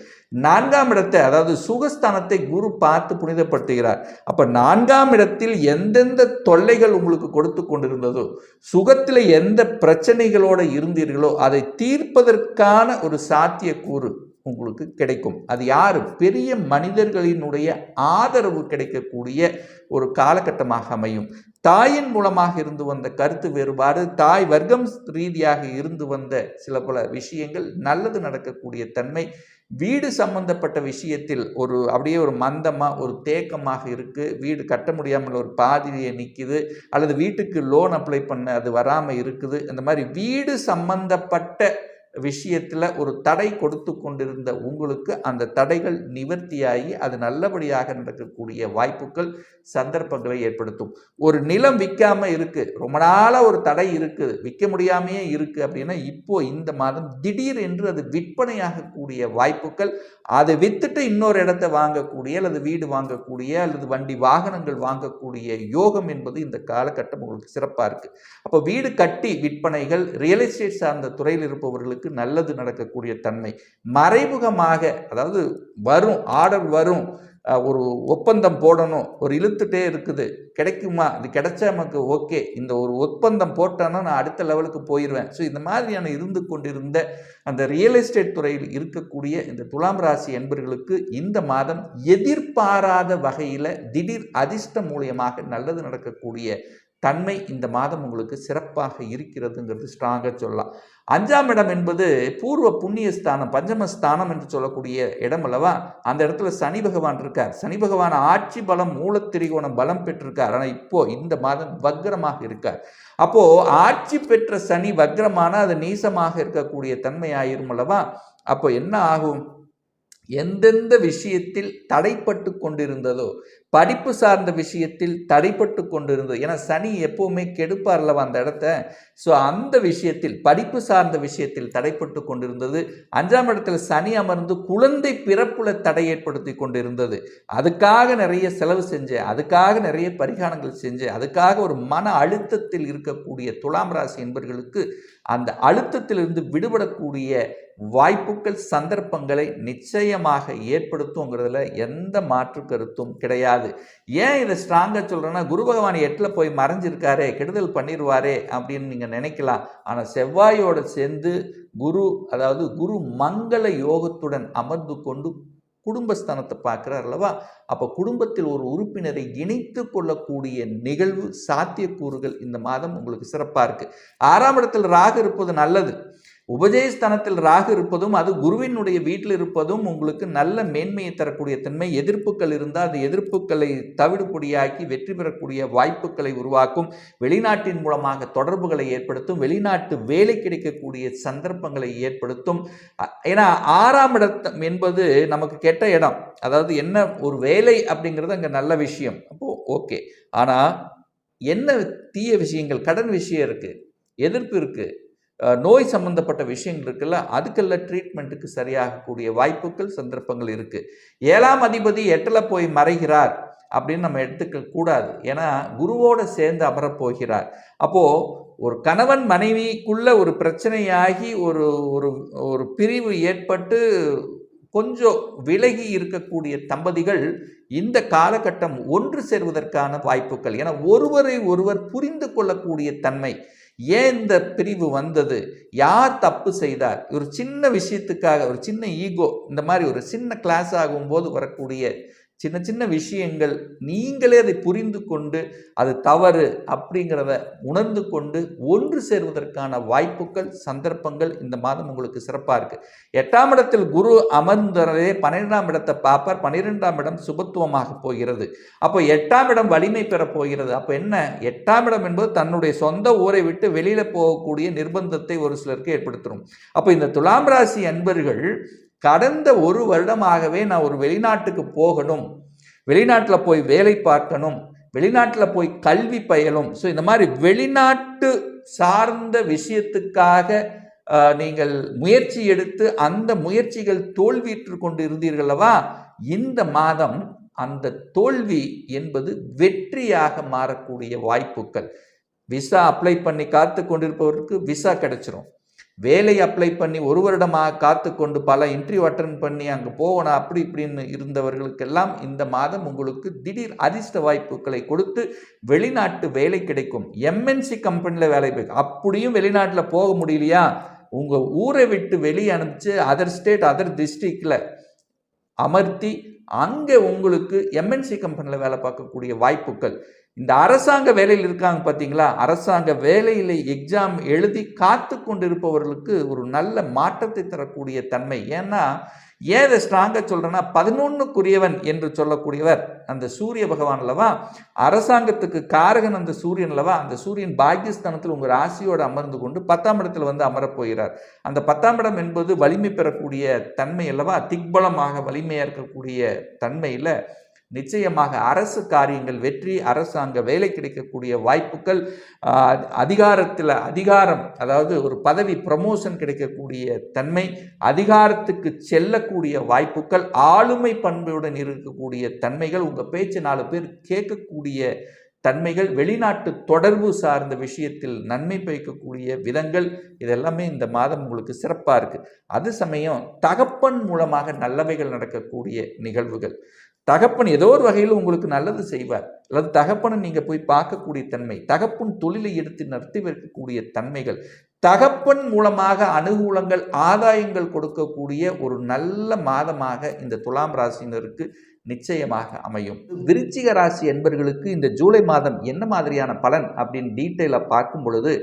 4ஆம் இடத்தை, அதாவது சுகஸ்தானத்தை குரு பார்த்து புனிதப்படுத்துகிறார். அப்போ 4ஆம் இடத்தில் எந்தெந்த தொல்லைகள் உங்களுக்கு கொடுத்து கொண்டிருந்ததோ, சுகத்தில் எந்த பிரச்சனைகளோடு இருந்தீர்களோ அதை தீர்ப்பதற்கான ஒரு சாத்தியக்கூறு உங்களுக்கு கிடைக்கும். அது யாரு? பெரிய மனிதர்களினுடைய ஆதரவு கிடைக்கக்கூடிய ஒரு காலகட்டமாக அமையும். தாயின் மூலமாக இருந்து வந்த கருத்து வேறுபாடு, தாய் வர்க்கம் ரீதியாக இருந்து வந்த சில பல விஷயங்கள் நல்லது நடக்கக்கூடிய தன்மை, வீடு சம்பந்தப்பட்ட விஷயத்தில் அப்படியே ஒரு மந்தமாக, ஒரு தேக்கமாக இருக்குது, வீடு கட்ட முடியாமல் ஒரு பாதிரியை நிற்குது, அல்லது வீட்டுக்கு லோன் அப்ளை பண்ண அது வராமல் இருக்குது, இந்த மாதிரி வீடு சம்பந்தப்பட்ட விஷயத்தில் ஒரு தடை கொடுத்து கொண்டிருந்த உங்களுக்கு அந்த தடைகள் நிவர்த்தியாகி அது நல்லபடியாக நடக்கக்கூடிய வாய்ப்புகள், சந்தர்ப்பங்களை ஏற்படுத்தும். ஒரு நிலம் விற்காம இருக்கு, ரொம்ப நாளாக ஒரு தடை இருக்குது, விற்க முடியாமையே இருக்கு அப்படின்னா இப்போ இந்த மாதம் திடீர் என்று அது விற்பனையாகக்கூடிய வாய்ப்புகள், அதை வித்துட்டு இன்னொரு இடத்தை வாங்கக்கூடிய, அல்லது வீடு வாங்கக்கூடிய, அல்லது வண்டி வாகனங்கள் வாங்கக்கூடிய யோகம் என்பது இந்த காலகட்டம் உங்களுக்கு சிறப்பாக இருக்கு. அப்போ வீடு கட்டி விற்பனைகள், ரியல் எஸ்டேட் சார்ந்த துறையில் இருப்பவர்களுக்கு நல்லது நடக்கக்கூடிய தன்மை. மறைமுகமாக, அதாவது வரும் ஆர்டர் வரும், ஒரு ஒப்பந்தம் போடணும், ஒரு இழுத்துட்டே இருக்குது, கிடைக்குமா, இது கிடைச்சா நமக்கு ஓகே, இந்த ஒரு ஒப்பந்தம் போட்டானா நான் அடுத்த லெவலுக்கு போயிடுவேன். ஸோ இந்த மாதிரியான இருந்து கொண்டிருந்த அந்த ரியல் எஸ்டேட் துறையில் இருக்கக்கூடிய இந்த துலாம் ராசி என்பவர்களுக்கு இந்த மாதம் எதிர்பாராத வகையில் திடீர் அதிர்ஷ்டம் மூலியமாக நல்லது நடக்கக்கூடிய தன்மை இந்த மாதம் உங்களுக்கு சிறப்பாக இருக்கிறதுங்கிறது ஸ்ட்ராங்காக சொல்லலாம். 5ஆம் இடம் என்பது பூர்வ புண்ணிய ஸ்தானம், பஞ்சமஸ்தானம் என்று சொல்லக்கூடிய இடம் அல்லவா. அந்த இடத்துல சனி பகவான் இருக்கார். சனி பகவான் ஆட்சி பலம், மூலத்திரிகோணம் பலம் பெற்றிருக்கார். ஆனால் இப்போ இந்த மாதம் வக்ரமாக இருக்கார். அப்போ ஆட்சி பெற்ற சனி வக்ரமான அது நீசமாக இருக்கக்கூடிய தன்மை ஆயிரும் அல்லவா. அப்போ என்ன ஆகும்? எந்தெந்த விஷயத்தில் தடைப்பட்டு கொண்டிருந்ததோ, படிப்பு சார்ந்த விஷயத்தில் தடைப்பட்டு கொண்டிருந்தது, ஏன்னா சனி எப்பவுமே கெடுப்பார் அல்லவா அந்த இடத்த. ஸோ அந்த விஷயத்தில், படிப்பு சார்ந்த விஷயத்தில் தடைப்பட்டு கொண்டிருந்தது. 5ஆம் இடத்தில் சனி அமர்ந்து குழந்தை பிறப்புல தடை ஏற்படுத்தி கொண்டிருந்தது. அதுக்காக நிறைய செலவு செஞ்சேன், அதுக்காக நிறைய பரிகாரங்கள் செஞ்சேன், அதுக்காக ஒரு மன அழுத்தத்தில் இருக்கக்கூடிய துலாம் ராசி என்பவர்களுக்கு அந்த அழுத்தத்திலிருந்து விடுபடக்கூடிய வாய்ப்புகள் சந்தர்ப்பங்களை நிச்சயமாக ஏற்படுத்துங்கிறதுல எந்த மாற்று கருத்தும் கிடையாது. ஏன் இதை ஸ்ட்ராங்காக சொல்கிறேன்னா, குரு பகவான் 8ல் போய் மறைஞ்சிருக்காரே, கெடுதல் பண்ணிடுவாரே அப்படின்னு நீங்கள் நினைக்கலாம். ஆனால் செவ்வாயோடு சேர்ந்து குரு, அதாவது குரு மங்கள யோகத்துடன் அமர்ந்து கொண்டு குடும்பஸ்தானத்தை பார்க்குறார் அல்லவா? அப்போ குடும்பத்தில் ஒரு உறுப்பினரை இணைத்து கொள்ளக்கூடிய நிகழ்வு, சாத்தியக்கூறுகள் இந்த மாதம் உங்களுக்கு சிறப்பாக இருக்குது. 6ஆம் இடத்தில் ராகு இருப்பது நல்லது. உபஜயஸ்தானத்தில் ராகு இருப்பதும் அது குருவினுடைய வீட்டில் இருப்பதும் உங்களுக்கு நல்ல மேன்மையை தரக்கூடிய தன்மை. எதிர்ப்புகள் இருந்தால் அந்த எதிர்ப்புகளை தவிடுபொடியாக்கி வெற்றி பெறக்கூடிய வாய்ப்புகளை உருவாக்கும். வெளிநாட்டின் மூலமாக தொடர்புகளை ஏற்படுத்தும். வெளிநாட்டு வேலை கிடைக்கக்கூடிய சந்தர்ப்பங்களை ஏற்படுத்தும். ஏன்னா 6ஆம் இடம் என்பது நமக்கு கெட்ட இடம். அதாவது என்ன, ஒரு வேலை அப்படிங்கிறது அங்கே நல்ல விஷயம். அப்போது ஓகே. ஆனால் என்ன தீய விஷயங்கள், கடன் விஷயம் இருக்குது, எதிர்ப்பு இருக்குது, நோய் சம்பந்தப்பட்ட விஷயங்கள் இருக்குல்ல, அதுக்கெல்லாம் ட்ரீட்மெண்ட்டுக்கு சரியாகக்கூடிய வாய்ப்புகள் சந்தர்ப்பங்கள் இருக்குது. 7ஆம் அதிபதி 8ல் போய் மறைகிறார் அப்படின்னு நம்ம எடுத்துக்க கூடாது. ஏன்னா குருவோடு சேர்ந்து அமரப்போகிறார். அப்போது ஒரு கணவன் மனைவிக்குள்ள ஒரு பிரச்சனையாகி ஒரு ஒரு ஒரு பிரிவு ஏற்பட்டு கொஞ்சம் விலகி இருக்கக்கூடிய தம்பதிகள் இந்த காலகட்டம் ஒன்று சேர்வதற்கான வாய்ப்புகள். ஏன்னா ஒருவரை ஒருவர் புரிந்து கொள்ளக்கூடிய தன்மை. ஏன் இந்த பிரிவு வந்தது, யார் தப்பு செய்தார், ஒரு சின்ன விஷயத்துக்காக ஒரு சின்ன ஈகோ, இந்த மாதிரி ஒரு சின்ன கிளாஸ் ஆகும்போது வரக்கூடிய சின்ன சின்ன விஷயங்கள், நீங்களே அதை புரிந்து கொண்டு அது தவறு அப்படிங்கிறத உணர்ந்து கொண்டு ஒன்று சேர்வதற்கான வாய்ப்புகள் சந்தர்ப்பங்கள் இந்த மாதம் உங்களுக்கு சிறப்பாக இருக்குது. 8ஆம் இடத்தில் குரு அமர்ந்ததே 12ஆம் இடத்தை பார்ப்பார். 12ஆம் இடம் சுபத்துவமாக போகிறது. அப்போ 8ஆம் இடம் வலிமை பெற போகிறது. அப்போ என்ன, 8ஆம் இடம் என்பது தன்னுடைய சொந்த ஊரை விட்டு வெளியில் போகக்கூடிய நிர்பந்தத்தை ஒரு சிலருக்கு ஏற்படுத்தும். அப்போ இந்த துலாம் ராசி அன்பர்கள் கடந்த ஒரு வருடமாகவே நான் ஒரு வெளிநாட்டுக்கு போகணும், வெளிநாட்டில் போய் வேலை பார்க்கணும், வெளிநாட்டில் போய் கல்வி பயிலும், ஸோ இந்த மாதிரி வெளிநாட்டு சார்ந்த விஷயத்துக்காக நீங்கள் முயற்சி எடுத்து அந்த முயற்சிகள் தோல்வியுற்று கொண்டு இருந்தீர்களவா, இந்த மாதம் அந்த தோல்வி என்பது வெற்றியாக மாறக்கூடிய வாய்ப்புகள். விசா அப்ளை பண்ணி காத்து கொண்டிருப்பவருக்கு விசா கிடைச்சிரும். வேலை அப்ளை பண்ணி ஒரு வருடமாக காத்து கொண்டு பல இன்டர்வியூ அட்டன் பண்ணி அங்கே போகணும் அப்படி இப்படின்னு இருந்தவர்களுக்கெல்லாம் இந்த மாதம் உங்களுக்கு திடீர் அதிர்ஷ்ட வாய்ப்புகளை கொடுத்து வெளிநாட்டு வேலை கிடைக்கும். எம்என்சி கம்பெனியில் வேலை கிடைக்கும். அப்படியும் வெளிநாட்டில் போக முடியலையா, உங்கள் ஊரை விட்டு வெளியே அனுப்பிச்சு அதர் ஸ்டேட் அதர் டிஸ்ட்ரிக்டில் அமர்த்தி அங்கே உங்களுக்கு எம்என்சி கம்பெனியில் வேலை பார்க்கக்கூடிய வாய்ப்புகள். இந்த அரசாங்க வேலையில் இருக்காங்க பார்த்தீங்களா, அரசாங்க வேலையில் எக்ஸாம் எழுதி காத்து கொண்டிருப்பவர்களுக்கு ஒரு நல்ல மாற்றத்தை தரக்கூடிய தன்மை. ஏன்னா ஏன் இதை ஸ்ட்ராங்காக சொல்கிறேன்னா, 11க்குரியவன் என்று சொல்லக்கூடியவர் அந்த சூரிய பகவான் அல்லவா, அரசாங்கத்துக்கு காரகன் அந்த சூரியன் அல்லவா. அந்த சூரியன் பாக்கியஸ்தானத்தில் உங்கள் ராசியோடு அமர்ந்து கொண்டு 10ஆம் இடத்தில் வந்து அமரப்போகிறார். அந்த 10ஆம் இடம் என்பது வலிமை பெறக்கூடிய தன்மை அல்லவா, திக்பலமாக வலிமையாக இருக்கக்கூடிய தன்மையில் நிச்சயமாக அரசு காரியங்கள் வெற்றி, அரசாங்க வேலை கிடைக்கக்கூடிய வாய்ப்புகள், அதிகாரம் அதாவது ஒரு பதவி ப்ரமோஷன் கிடைக்கக்கூடிய தன்மை, அதிகாரத்துக்கு செல்லக்கூடிய வாய்ப்புகள், ஆளுமை பண்புடன் இருக்கக்கூடிய தன்மைகள், உங்கள் பேச்சு 4 பேர் கேட்கக்கூடிய தன்மைகள், வெளிநாட்டு தொடர்பு சார்ந்த விஷயத்தில் நன்மை பயக்கக்கூடிய விதங்கள், இதெல்லாமே இந்த மாதம் உங்களுக்கு சிறப்பாக இருக்குது. அது சமயம் தகப்பன் மூலமாக நல்லவைகள் நடக்கக்கூடிய நிகழ்வுகள். தகப்பன் ஏதோ ஒரு வகையில் உங்களுக்கு நல்லது செய்வார், அல்லது தகப்பனை நீங்கள் போய் பார்க்கக்கூடிய தன்மை, தகப்பன் தொழிலை எடுத்து நடத்தி வைக்கக்கூடிய தன்மைகள், தகப்பன் மூலமாக அனுகூலங்கள் ஆதாயங்கள் கொடுக்கக்கூடிய ஒரு நல்ல மாதமாக இந்த துலாம் ராசினருக்கு நிச்சயமாக அமையும். விருச்சிக ராசி என்பர்களுக்கு இந்த ஜூலை மாதம் என்ன மாதிரியான பலன் அப்படின்னு டீட்டெயிலாக பார்க்கும் பொழுது,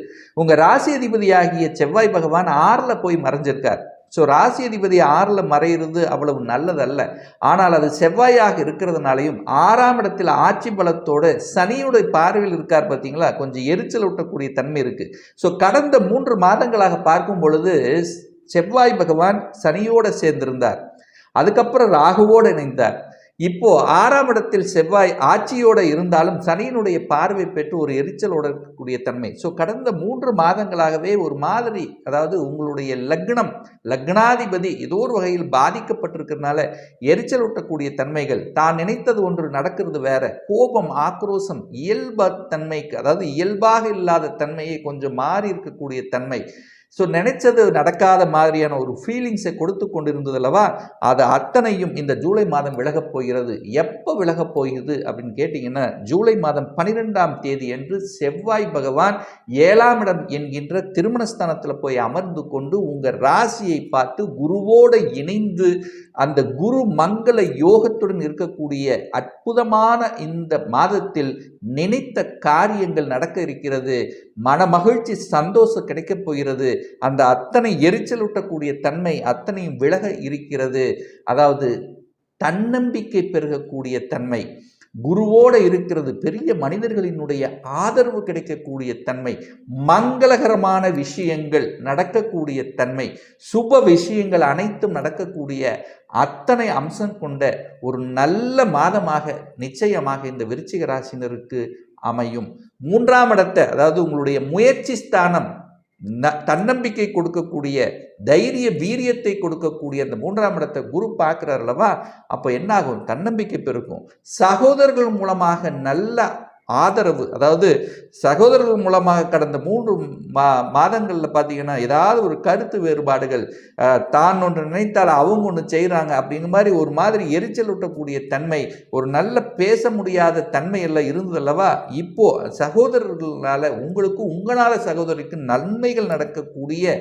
உங்கள் ராசி அதிபதியாகிய செவ்வாய் பகவான் 6ல் போய் மறைஞ்சிருக்கார். ஸோ ராசி அதிபதி 6ல் மறையிறது அவ்வளவு நல்லதல்ல. ஆனால் அது செவ்வாயாக இருக்கிறதுனாலையும் 6ஆம் இடத்தில் ஆட்சி பலத்தோடு சனியுடைய பார்வையில் இருக்கார் பார்த்தீங்களா, கொஞ்சம் எரிச்சல் ஊட்டக்கூடிய தன்மை இருக்குது. ஸோ கடந்த 3 மாதங்களாக பார்க்கும் பொழுது செவ்வாய் பகவான் சனியோடு சேர்ந்திருந்தார், அதுக்கப்புறம் ராகுவோடு இணைந்தார். இப்போ 6ஆம் இடத்தில் செவ்வாய் ஆட்சியோட இருந்தாலும் சனியினுடைய பார்வை பெற்று ஒரு எரிச்சலோட இருக்கக்கூடிய தன்மை. ஸோ கடந்த 3 மாதங்களாகவே ஒரு மாதிரி, அதாவது உங்களுடைய லக்னாதிபதி ஏதோ ஒரு வகையில் பாதிக்கப்பட்டிருக்கிறதுனால எரிச்சல் ஊட்டக்கூடிய தன்மைகள், தான் நினைத்தது ஒன்று நடக்கிறது வேற, கோபம் ஆக்ரோஷம் தன்மைக்கு, அதாவது இயல்பாக இல்லாத தன்மையை கொஞ்சம் மாறி இருக்கக்கூடிய தன்மை. ஸோ நினைச்சது நடக்காத மாதிரியான ஒரு ஃபீலிங்ஸை கொடுத்து கொண்டிருந்தது அல்லவா, அது அத்தனையும் இந்த ஜூலை மாதம் விலகப் போகிறது. எப்போ விலகப் போகிறது அப்படின்னு கேட்டிங்கன்னா, ஜூலை மாதம் 12ஆம் தேதி அன்று செவ்வாய் பகவான் 7ஆம் இடம் என்கின்ற திருமணஸ்தானத்தில் போய் அமர்ந்து கொண்டு உங்கள் ராசியை பார்த்து குருவோடு இணைந்து அந்த குரு மங்கள யோகத்துடன் இருக்கக்கூடிய அற்புதமான இந்த மாதத்தில் நினைத்த காரியங்கள் நடக்க இருக்கிறது. மனமகிழ்ச்சி சந்தோஷம் கிடைக்கப் போகிறது. அந்த அத்தனை எரிச்சலூட்டக்கூடிய தன்மை அத்தனையும் விலக இருக்கிறது. அதாவது தன்னம்பிக்கை பெருகக்கூடிய தன்மை குருவோடு இருக்கிறது. பெரிய மனிதர்களினுடைய ஆதரவு கிடைக்கக்கூடிய தன்மை, மங்களகரமான விஷயங்கள் நடக்கக்கூடிய தன்மை, சுப விஷயங்கள் அனைத்தும் நடக்கக்கூடிய அத்தனை அம்சம் கொண்ட ஒரு நல்ல மாதமாக நிச்சயமாக இந்த விருச்சிக ராசினருக்கு அமையும். 3ஆம் இடத்தை, அதாவது உங்களுடைய முயற்சி ஸ்தானம், தன்னம்பிக்கை கொடுக்கக்கூடிய தைரிய வீரியத்தை கொடுக்கக்கூடிய அந்த 3ஆம் இடத்தை குரு பார்க்கிறார் அல்லவா, அப்போ என்னாகும், தன்னம்பிக்கை பெருக்கும். சகோதரர்கள் மூலமாக நல்ல ஆதரவு, அதாவது சகோதரர்கள் மூலமாக கடந்த 3 மாதங்களில் பார்த்தீங்கன்னா ஏதாவது ஒரு கருத்து வேறுபாடுகள், தான் ஒன்று நினைத்தால் அவங்க ஒன்று செய்கிறாங்க அப்படிங்கிற மாதிரி ஒரு மாதிரி எரிச்சல் ஊட்டக்கூடிய தன்மை, ஒரு நல்ல பேச முடியாத தன்மை எல்லாம் இருந்தது அல்லவா, இப்போ சகோதரர்களால் உங்களுக்கும் உங்களால் சகோதரிக்கு நன்மைகள் நடக்கக்கூடிய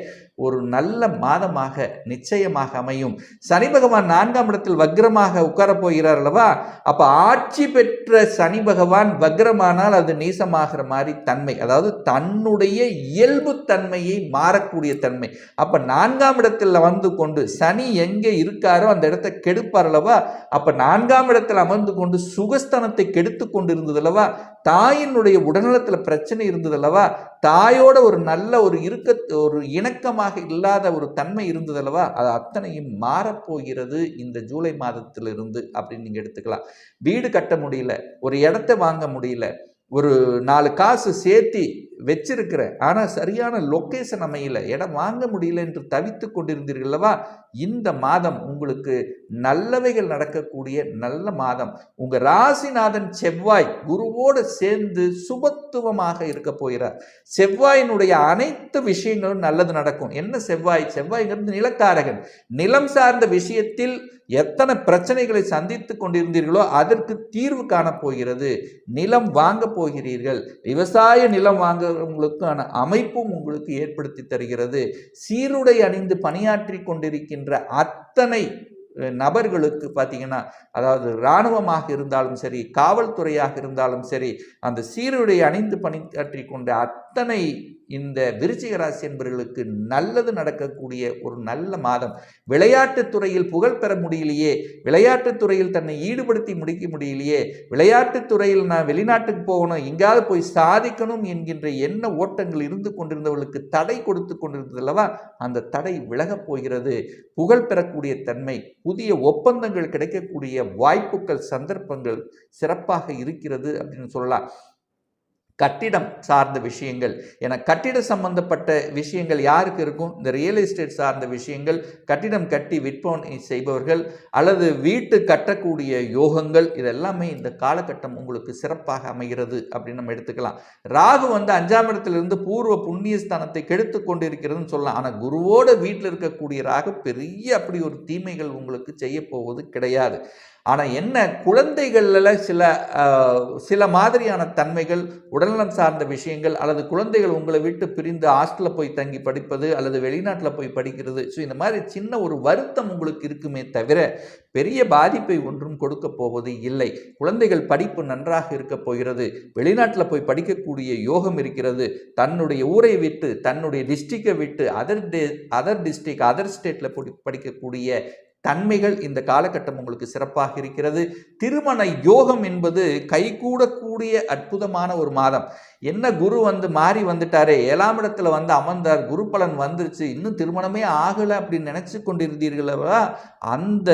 ஒரு நல்ல மாதமாக நிச்சயமாக அமையும். சனி பகவான் 4ஆம் இடத்தில் வக்ரமாக உட்காரப் போகிறார் அல்லவா, அப்போ ஆட்சி பெற்ற சனி பகவான் வக்ரமானால் அது நீசமாகிற மாதிரி தன்மை, அதாவது தன்னுடைய இயல்பு தன்மையை மாறக்கூடிய தன்மை. அப்போ 4ஆம் இடத்தில் வந்து கொண்டு சனி எங்கே இருக்காரோ அந்த இடத்தை கெடுப்பார் அல்லவா, அப்போ 4ஆம் இடத்தில் அமர்ந்து கொண்டு சுகஸ்தானத்தை கெடுத்து கொண்டு இருந்தது அல்லவா, தாயினுடைய உடல்நலத்தில் பிரச்சனை இருந்தது அல்லவா, தாயோட ஒரு நல்ல ஒரு இணக்கமாக இல்லாத ஒரு தன்மை இருந்தது அல்லவா, அது அத்தனையும் மாறப்போகிறது இந்த ஜூலை மாதத்திலிருந்து அப்படின்னு நீங்க எடுத்துக்கலாம். வீடு கட்ட முடியல, ஒரு இடத்தை வாங்க முடியல, ஒரு 4 காசு சேர்த்தி வச்சிருக்கிறேன், ஆனால் சரியான லொக்கேஷன் அமையல, இடம் வாங்க முடியல என்று தவித்து கொண்டிருந்தீர்கள் அல்லவா, இந்த மாதம் உங்களுக்கு நல்லவைகள் நடக்கக்கூடிய நல்ல மாதம். உங்கள் ராசிநாதன் செவ்வாய் குருவோடு சேர்ந்து சுபத்துவமாக இருக்க போகிறார். செவ்வாயினுடைய அனைத்து விஷயங்களும் நல்லது நடக்கும். என்ன செவ்வாய்ங்கிறது நிலக்காரகன். நிலம் சார்ந்த விஷயத்தில் எத்தனை பிரச்சனைகளை சந்தித்து கொண்டிருந்தீர்களோ அதற்கு தீர்வு காணப்போகிறது. நிலம் வாங்க போகிறீர்கள். விவசாய நிலம் வாங்குறவங்களுக்கான அமைப்பும் உங்களுக்கு ஏற்படுத்தி தருகிறது. சீருடை அணிந்து பணியாற்றி கொண்டிருக்கின்ற அத்தனை நபர்களுக்கு பார்த்தீங்கன்னா, அதாவது இராணுவமாக இருந்தாலும் சரி, காவல்துறையாக இருந்தாலும் சரி, அந்த சீருடை அணிந்து பணியாற்றி கொண்ட அத்தனை இந்த விருச்சிக ராசி என்பவர்களுக்கு நல்லது நடக்கக்கூடிய ஒரு நல்ல மாதம். விளையாட்டுத் துறையில் புகழ் பெற முடியலையே, விளையாட்டுத் துறையில் தன்னை ஈடுபடுத்தி முடிக்க முடியலையே, விளையாட்டுத் துறையில் நான் வெளிநாட்டுக்கு போகணும், எங்காவது போய் சாதிக்கணும் என்கின்ற எண்ண ஓட்டங்கள் இருந்து கொண்டிருந்தவர்களுக்கு தடை கொடுத்து கொண்டிருந்தது அல்லவா, அந்த தடை விலகப் போகிறது. புகழ் பெறக்கூடிய தன்மை, புதிய ஒப்பந்தங்கள் கிடைக்கக்கூடிய வாய்ப்புகள், சந்தர்ப்பங்கள் சிறப்பாக இருக்கிறது அப்படின்னு சொல்லலாம். கட்டிடம் சார்ந்த விஷயங்கள், என கட்டிட சம்பந்தப்பட்ட விஷயங்கள் யாருக்கு இருக்கும், இந்த ரியல் எஸ்டேட் சார்ந்த விஷயங்கள், கட்டிடம் கட்டி விற்பனை செய்பவர்கள் அல்லது வீட்டு கட்டக்கூடிய யோகங்கள், இதெல்லாமே இந்த காலகட்டம் உங்களுக்கு சிறப்பாக அமைகிறது அப்படின்னு நம்ம எடுத்துக்கலாம். ராகு வந்து 5ஆம் இடத்திலிருந்து பூர்வ புண்ணிய ஸ்தானத்தை கெடுத்து கொண்டு இருக்கிறதுன்னு சொல்லலாம். ஆனால் குருவோட வீட்டில் இருக்கக்கூடிய ராகு பெரிய அப்படி ஒரு தீமைகள் உங்களுக்கு செய்ய போவது கிடையாது. ஆனால் என்ன, குழந்தைகளில் சில மாதிரியான தன்மைகள், உடல்நலம் சார்ந்த விஷயங்கள், அல்லது குழந்தைகள் உங்களை விட்டு பிரிந்து ஹாஸ்டலில் போய் தங்கி படிப்பது அல்லது வெளிநாட்டில் போய் படிக்கிறது, ஸோ இந்த மாதிரி சின்ன ஒரு வருத்தம் உங்களுக்கு இருக்குமே தவிர பெரிய பாதிப்பை ஒன்றும் கொடுக்க போவது இல்லை. குழந்தைகள் படிப்பு நன்றாக இருக்க போகிறது. வெளிநாட்டில் போய் படிக்கக்கூடிய யோகம் இருக்கிறது. தன்னுடைய ஊரை விட்டு, தன்னுடைய டிஸ்ட்ரிக்டை விட்டு அதர் டிஸ்ட்ரிக்ட், அதர் ஸ்டேட்டில் படிக்கக்கூடிய தன்மைகள் இந்த காலகட்டம் உங்களுக்கு சிறப்பாக இருக்கிறது. திருமண யோகம் என்பது கைகூடக்கூடிய அற்புதமான ஒரு மாதம். என்ன குரு மாறி வந்துட்டாரே, 7ஆம் இடத்துல அமர்ந்தார், குரு பலன் வந்துருச்சு, இன்னும் திருமணமே ஆகலை அப்படின்னு நினைச்சு கொண்டிருந்தீர்களா, அந்த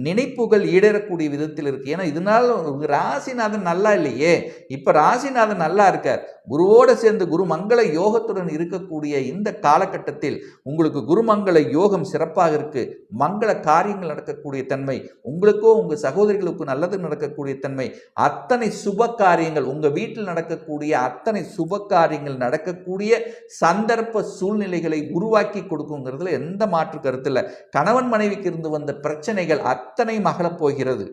நினைப்புகள் ஈடேறக்கூடிய விதத்தில் இருக்கு. ஏன்னா இதனால ராசிநாதன் நல்லா இல்லையே, இப்ப ராசிநாதன் நல்லா இருக்கார். குருவோடு சேர்ந்து குருமங்கள யோகத்துடன் இருக்கக்கூடிய இந்த காலகட்டத்தில் உங்களுக்கு குருமங்கள யோகம் சிறப்பாக இருக்கு. மங்கள காரியங்கள் நடக்கக்கூடிய தன்மை, உங்களுக்கோ உங்க சகோதரிகளுக்கு நல்லது நடக்கக்கூடிய தன்மை, அத்தனை சுப காரியங்கள் உங்க வீட்டில் நடக்கக்கூடிய அத்தனை சுப காரியங்கள் நடக்கக்கூடிய சந்தர்ப்ப சூழ்நிலைகளை உருவாக்கி கொடுக்குங்கிறதுல எந்த மாற்று கருத்து இல்லை. கணவன் மனைவிக்கு இருந்து வந்த பிரச்சனைகள் அத்தனை மகளப் போகிறது.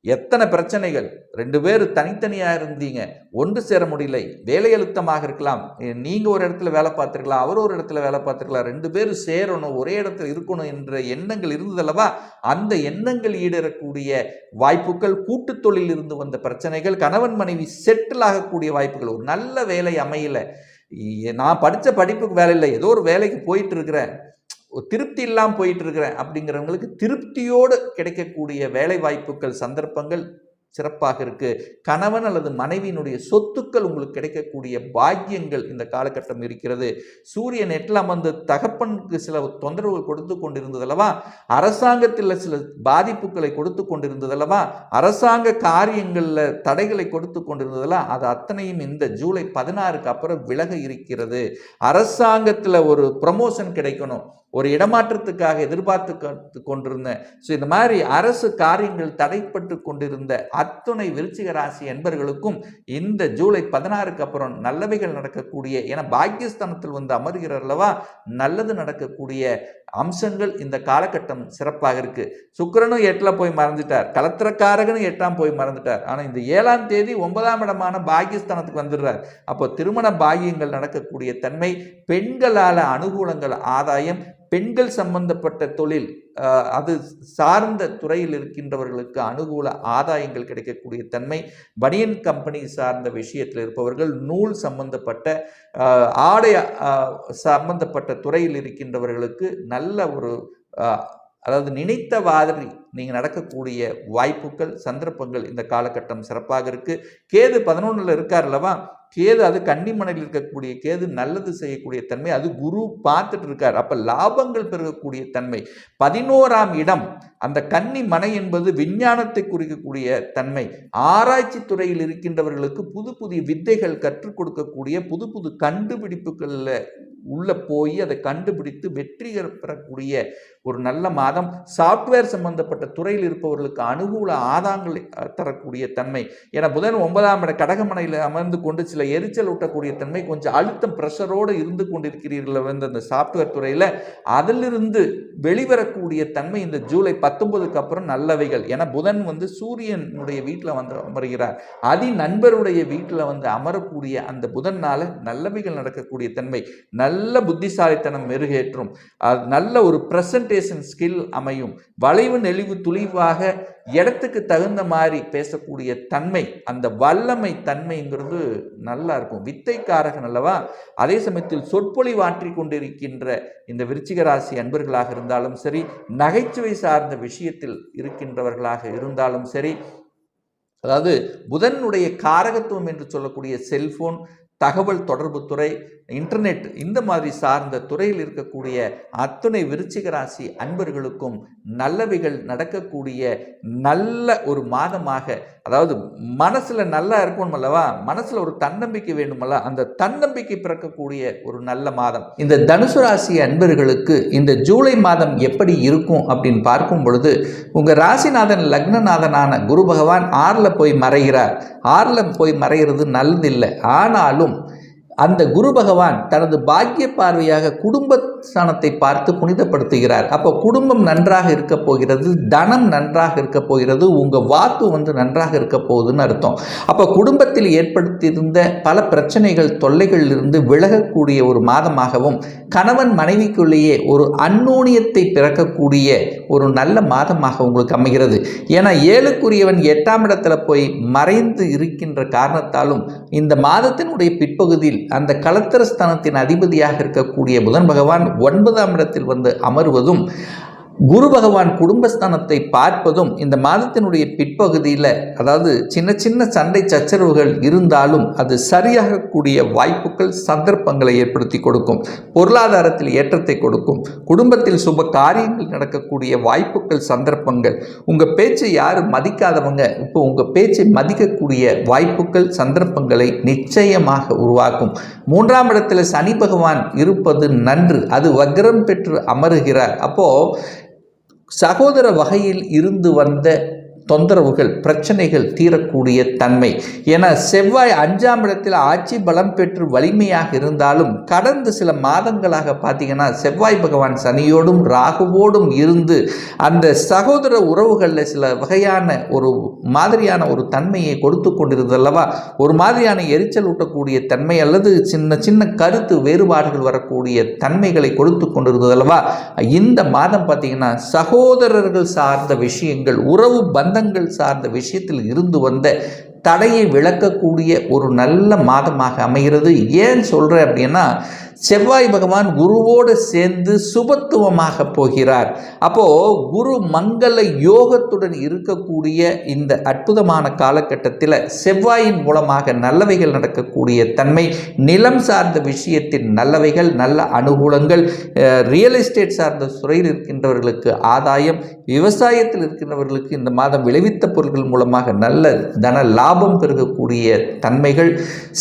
எத்தனை பிரச்சனைகள், 2 பேர் தனித்தனியாக இருந்தீங்க, ஒன்று சேர முடியலை, வேலை அழுத்தமாக இருக்கலாம், நீங்கள் ஒரு இடத்துல வேலை பார்த்துருக்கலாம், அவர் ஒரு இடத்துல வேலை பார்த்துருக்கலாம், 2 பேரும் சேரணும், ஒரே இடத்துல இருக்கணும் என்ற எண்ணங்கள் இருந்ததல்லவா, அந்த எண்ணங்கள் ஈடேறக்கூடிய வாய்ப்புகள், கூட்டு தொழில் இருந்து வந்த பிரச்சனைகள், கணவன் மனைவி செட்டில் ஆகக்கூடிய வாய்ப்புகள், ஒரு நல்ல வேலை அமையலை, நான் படித்த படிப்புக்கு வேலை இல்லை, ஏதோ ஒரு வேலைக்கு போயிட்டு இருக்கிறேன், திருப்தி இல்லாமல் போயிட்டு இருக்கிறேன் அப்படிங்கிறவங்களுக்கு திருப்தியோடு கிடைக்கக்கூடிய வேலை வாய்ப்புகள் சந்தர்ப்பங்கள் சிறப்பாக இருக்கு. கணவன் அல்லது மனைவியினுடைய சொத்துக்கள் உங்களுக்கு கிடைக்கக்கூடிய பாக்கியங்கள் இந்த காலகட்டம் இருக்கிறது. சூரியன் எட்டில் அமர்ந்து தகப்பனுக்கு சில தொந்தரவுகள் கொடுத்து கொண்டிருந்ததல்லவா, அரசாங்கத்தில் சில பாதிப்புகளை கொடுத்து கொண்டிருந்ததல்லவா, அரசாங்க காரியங்களில் தடைகளை கொடுத்து கொண்டிருந்ததெல்லாம் அது அத்தனையும் இந்த ஜூலை 16க்கு அப்புறம் விலக இருக்கிறது. அரசாங்கத்தில் ஒரு ப்ரமோஷன் கிடைக்கணும், ஒரு இடமாற்றத்துக்காக எதிர்பார்த்து கொண்டிருந்தேன். ஸோ இந்த மாதிரி அரசு காரியங்கள் தடைப்பட்டு கொண்டிருந்த அத்துணை விருச்சிக ராசி என்பர்களுக்கும் இந்த ஜூலை 16க்கு அப்புறம் நல்லவைகள் நடக்கக்கூடிய, ஏன்னா பாக்கியஸ்தானத்தில் அமர்கிறார் அல்லவா, நல்லது நடக்கக்கூடிய அம்சங்கள் இந்த காலகட்டம் சிறப்பாக இருக்கு. சுக்கிரனும் 8ல் போய் மறந்துட்டார், கலத்திரக்காரகனும் 8ஆம் போய் மறந்துட்டார். ஆனால் இந்த 7ஆம் தேதி 9ஆம் இடமான பாக்கியஸ்தானத்துக்கு வந்துடுறார். அப்போ திருமண பாக்கியங்கள் நடக்கக்கூடிய தன்மை, பெண்களால் அனுகூலங்கள், ஆதாயம், பெண்கள் சம்பந்தப்பட்ட தொழில் அது சார்ந்த துறையில் இருக்கின்றவர்களுக்கு அனுகூல ஆதாயங்கள் கிடைக்கக்கூடிய தன்மை, பனியன் கம்பெனி சார்ந்த விஷயத்தில் இருப்பவர்கள், நூல் சம்பந்தப்பட்ட ஆடை சம்பந்தப்பட்ட துறையில் இருக்கின்றவர்களுக்கு நல்ல ஒரு அதாவது நினைத்த மாதிரி நீங்கள் நடக்கக்கூடிய வாய்ப்புகள் சந்தர்ப்பங்கள் இந்த காலகட்டம் சிறப்பாக இருக்கு. கேது 11ல் இருக்கார் அல்லவா, கேது அது கன்னிமனையில் இருக்கக்கூடிய கேது நல்லது செய்யக்கூடிய தன்மை, அது குரு பார்த்துட்டு இருக்கார். அப்ப லாபங்கள் பெருகக்கூடிய தன்மை. 11ஆம் இடம் அந்த கன்னி மனை என்பது விஞ்ஞானத்தை குறிக்கக்கூடிய தன்மை. ஆராய்ச்சி துறையில் இருக்கின்றவர்களுக்கு புது புதிய வித்தைகள் கற்றுக் கொடுக்கக்கூடிய, புது புது கண்டுபிடிப்புகளில் உள்ள போய் அதை கண்டுபிடித்து வெற்றி பெறக்கூடிய ஒரு நல்ல மாதம். சாப்ட்வேர் சம்பந்தப்பட்ட துறையில் இருப்பவர்களுக்கு அனுகூல ஆதாயங்களை தரக்கூடிய தன்மை. ஏன்னா புதன் 9ஆம் இட கடகமனையில் அமர்ந்து கொண்டு சில எரிச்சல் ஊட்டக்கூடிய தன்மை, கொஞ்சம் அழுத்தம் பிரஷரோடு இருந்து கொண்டிருக்கிறீர்கள் அந்த சாப்ட்வேர் துறையில், அதிலிருந்து வெளிவரக்கூடிய தன்மை இந்த ஜூலை 19க்கு அப்புறம் நல்லவைகள். ஏன்னா புதன் சூரியனுடைய வீட்டில் அமர்கிறார், அதி நண்பருடைய வீட்டில் அமரக்கூடிய அந்த புதனால நல்லவைகள் நடக்கக்கூடிய தன்மை, நல்ல புத்திசாலித்தனம் மெருகேற்றும், நல்ல ஒரு பிரசன்டேஷன் ஸ்கில் அமையும், வளைவு நெளிவு துளிவாக இடத்துக்கு தகுந்த மாதிரி பேசக்கூடிய தன்மை, அந்த வல்லமை தன்மைங்கிறது நல்லா இருக்கும். வித்தைக்காரகன் அல்லவா, அதே சமயத்தில் சொற்பொழிவாற்றி கொண்டிருக்கின்ற இந்த விருச்சிக ராசி அன்பர்களாக இருந்தாலும் சரி, நகைச்சுவை சார்ந்த விஷயத்தில் இருக்கின்றவர்களாக இருந்தாலும் சரி, அதாவது புதனுடைய காரகத்துவம் என்று சொல்லக்கூடிய செல்போன், தகவல் தொடர்பு துறை, இன்டர்நெட், இந்த மாதிரி சார்ந்த துறையில் இருக்கக்கூடிய அத்துணை விருச்சிக ராசி அன்பர்களுக்கும் நல்லவைகள் நடக்கக்கூடிய நல்ல ஒரு மாதமாக, அதாவது மனசுல நல்லா இருக்கணும் அல்லவா, மனசுல ஒரு தன்னம்பிக்கை வேண்டுமல்ல, அந்த தன்னம்பிக்கை பிறக்கக்கூடிய ஒரு நல்ல மாதம். இந்த தனுசு ராசி அன்பர்களுக்கு இந்த ஜூலை மாதம் எப்படி இருக்கும் அப்படின்னு பார்க்கும் பொழுது, உங்க ராசிநாதன் லக்னநாதனான குரு பகவான் 6ல் போய் மறைகிறார். 6ல் போய் மறைகிறது நல்லதில்லை. ஆனாலும் அந்த குரு பகவான் தனது பாக்கிய பார்வையாக குடும்பஸ்தானத்தை பார்த்து புனிதப்படுத்துகிறார். அப்போ குடும்பம் நன்றாக இருக்க போகிறது, தனம் நன்றாக இருக்க போகிறது, உங்கள் வாக்கு நன்றாக இருக்க போகுதுன்னு அர்த்தம். அப்போ குடும்பத்தில் ஏற்படுத்தியிருந்த பல பிரச்சனைகள், தொல்லைகள் இருந்து விலகக்கூடிய ஒரு மாதமாகவும், கணவன் மனைவிக்குள்ளேயே ஒரு அந்நோனியத்தை பிறக்கக்கூடிய ஒரு நல்ல மாதமாக உங்களுக்கு அமைகிறது. ஏன்னா 7க்குரியவன் 8ஆம் இடத்துல போய் மறைந்து இருக்கின்ற காரணத்தாலும் இந்த மாதத்தினுடைய பிற்பகுதியில் அந்த கலத்திரஸ்தானத்தின் அதிபதியாக இருக்கக்கூடிய புதன் பகவான் 9ஆம் இடத்தில் அமர்வதும், குரு பகவான் குடும்பஸ்தானத்தை பார்ப்பதும் இந்த மாதத்தினுடைய பிற்பகுதியில், அதாவது சின்ன சின்ன சண்டை சச்சரவுகள் இருந்தாலும் அது சரியாகக்கூடிய வாய்ப்புகள் சந்தர்ப்பங்களை ஏற்படுத்தி கொடுக்கும். பொருளாதாரத்தில் ஏற்றத்தை கொடுக்கும். குடும்பத்தில் சுப காரியங்கள் நடக்கக்கூடிய வாய்ப்புகள் சந்தர்ப்பங்கள். உங்கள் பேச்சை யாரும் மதிக்காதவங்க இப்போ உங்கள் பேச்சை மதிக்கக்கூடிய வாய்ப்புகள் சந்தர்ப்பங்களை நிச்சயமாக உருவாக்கும். 3ஆம் இடத்துல சனி பகவான் இருப்பது நன்று. அது வக்ரம் பெற்று அமருகிறார். அப்போது சகோதர வகையில் இருந்து வந்த தொந்தரவுகள், பிரச்சனைகள் தீரக்கூடிய தன்மை. என செவ்வாய் 5ஆம் இடத்தில் ஆட்சி பலம் பெற்று வலிமையாக இருந்தாலும் கடந்த சில மாதங்களாக பார்த்தீங்கன்னா செவ்வாய் பகவான் சனியோடும் ராகுவோடும் இருந்து அந்த சகோதர உறவுகளில் சில வகையான ஒரு மாதிரியான ஒரு தன்மையை கொடுத்து கொண்டிருந்தல்லவா, ஒரு மாதிரியான எரிச்சல் ஊட்டக்கூடிய தன்மை அல்லது சின்ன சின்ன கருத்து வேறுபாடுகள் வரக்கூடிய தன்மைகளை கொடுத்து கொண்டிருந்ததல்லவா. இந்த மாதம் பார்த்தீங்கன்னா சகோதரர்கள் சார்ந்த விஷயங்கள், உறவு பந்தங்கள் சார்ந்த விஷயத்தில் இருந்து வந்த தடையை விளக்கக்கூடிய ஒரு நல்ல மாதமாக அமைகிறது. ஏன் சொல்கிறேன் அப்படின்னா, செவ்வாய் பகவான் குருவோடு சேர்ந்து சுபத்துவமாக போகிறார். அப்போது குரு மங்கள யோகத்துடன் இருக்கக்கூடிய இந்த அற்புதமான காலகட்டத்தில் செவ்வாயின் மூலமாக நல்லவைகள் நடக்கக்கூடிய தன்மை, நிலம் சார்ந்த விஷயத்தின் நல்லவைகள், நல்ல அனுகூலங்கள், ரியல் எஸ்டேட் சார்ந்த துறையில் இருக்கின்றவர்களுக்கு ஆதாயம், விவசாயத்தில் இருக்கின்றவர்களுக்கு இந்த மாதம் விளைவித்த பொருட்கள் மூலமாக நல்ல தன லாபம் பெருகக்கூடிய தன்மைகள்,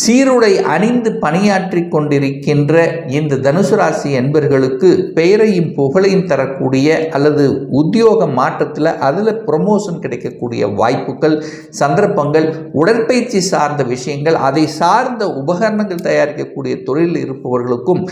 சீருடை அணிந்து பணியாற்றி கொண்டிருக்கின்ற இந்த தனுசு ராசி என்பர்களுக்கு பெயரையும் புகழையும் தரக்கூடிய அல்லது உத்தியோக மாற்றத்தில் அதில் ப்ரொமோஷன் கிடைக்கக்கூடிய வாய்ப்புகள் சந்தர்ப்பங்கள், உடற்பயிற்சி சார்ந்த விஷயங்கள், அதை சார்ந்த உபகரணங்கள் தயாரிக்கக்கூடிய தொழிலில் இருப்பவர்களுக்கும்,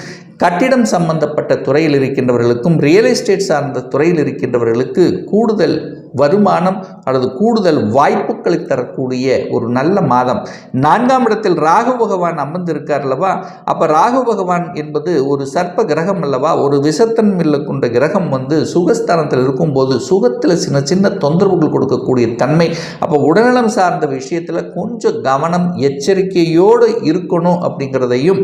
கட்டிடம் சம்பந்தப்பட்ட துறையில் இருக்கின்றவர்களுக்கும், ரியல் எஸ்டேட் சார்ந்த துறையில் இருக்கின்றவர்களுக்கு கூடுதல் வருமானம் அல்லது கூடுதல் வாய்ப்புகளை தரக்கூடிய ஒரு நல்ல மாதம். 4ஆம் இடத்தில் ராகு பகவான் அமர்ந்திருக்கார் அல்லவா. அப்போ ராகு பகவான் என்பது ஒரு சர்ப்ப கிரகம் அல்லவா, ஒரு விஷத்தன்மையில் கொண்ட கிரகம் சுகஸ்தானத்தில் இருக்கும்போது சுகத்தில் சின்ன சின்ன தொந்தரவுகள் கொடுக்கக்கூடிய தன்மை. அப்போ உடல்நலம் சார்ந்த விஷயத்தில் கொஞ்சம் கவனம் எச்சரிக்கையோடு இருக்கணும் அப்படிங்கிறதையும்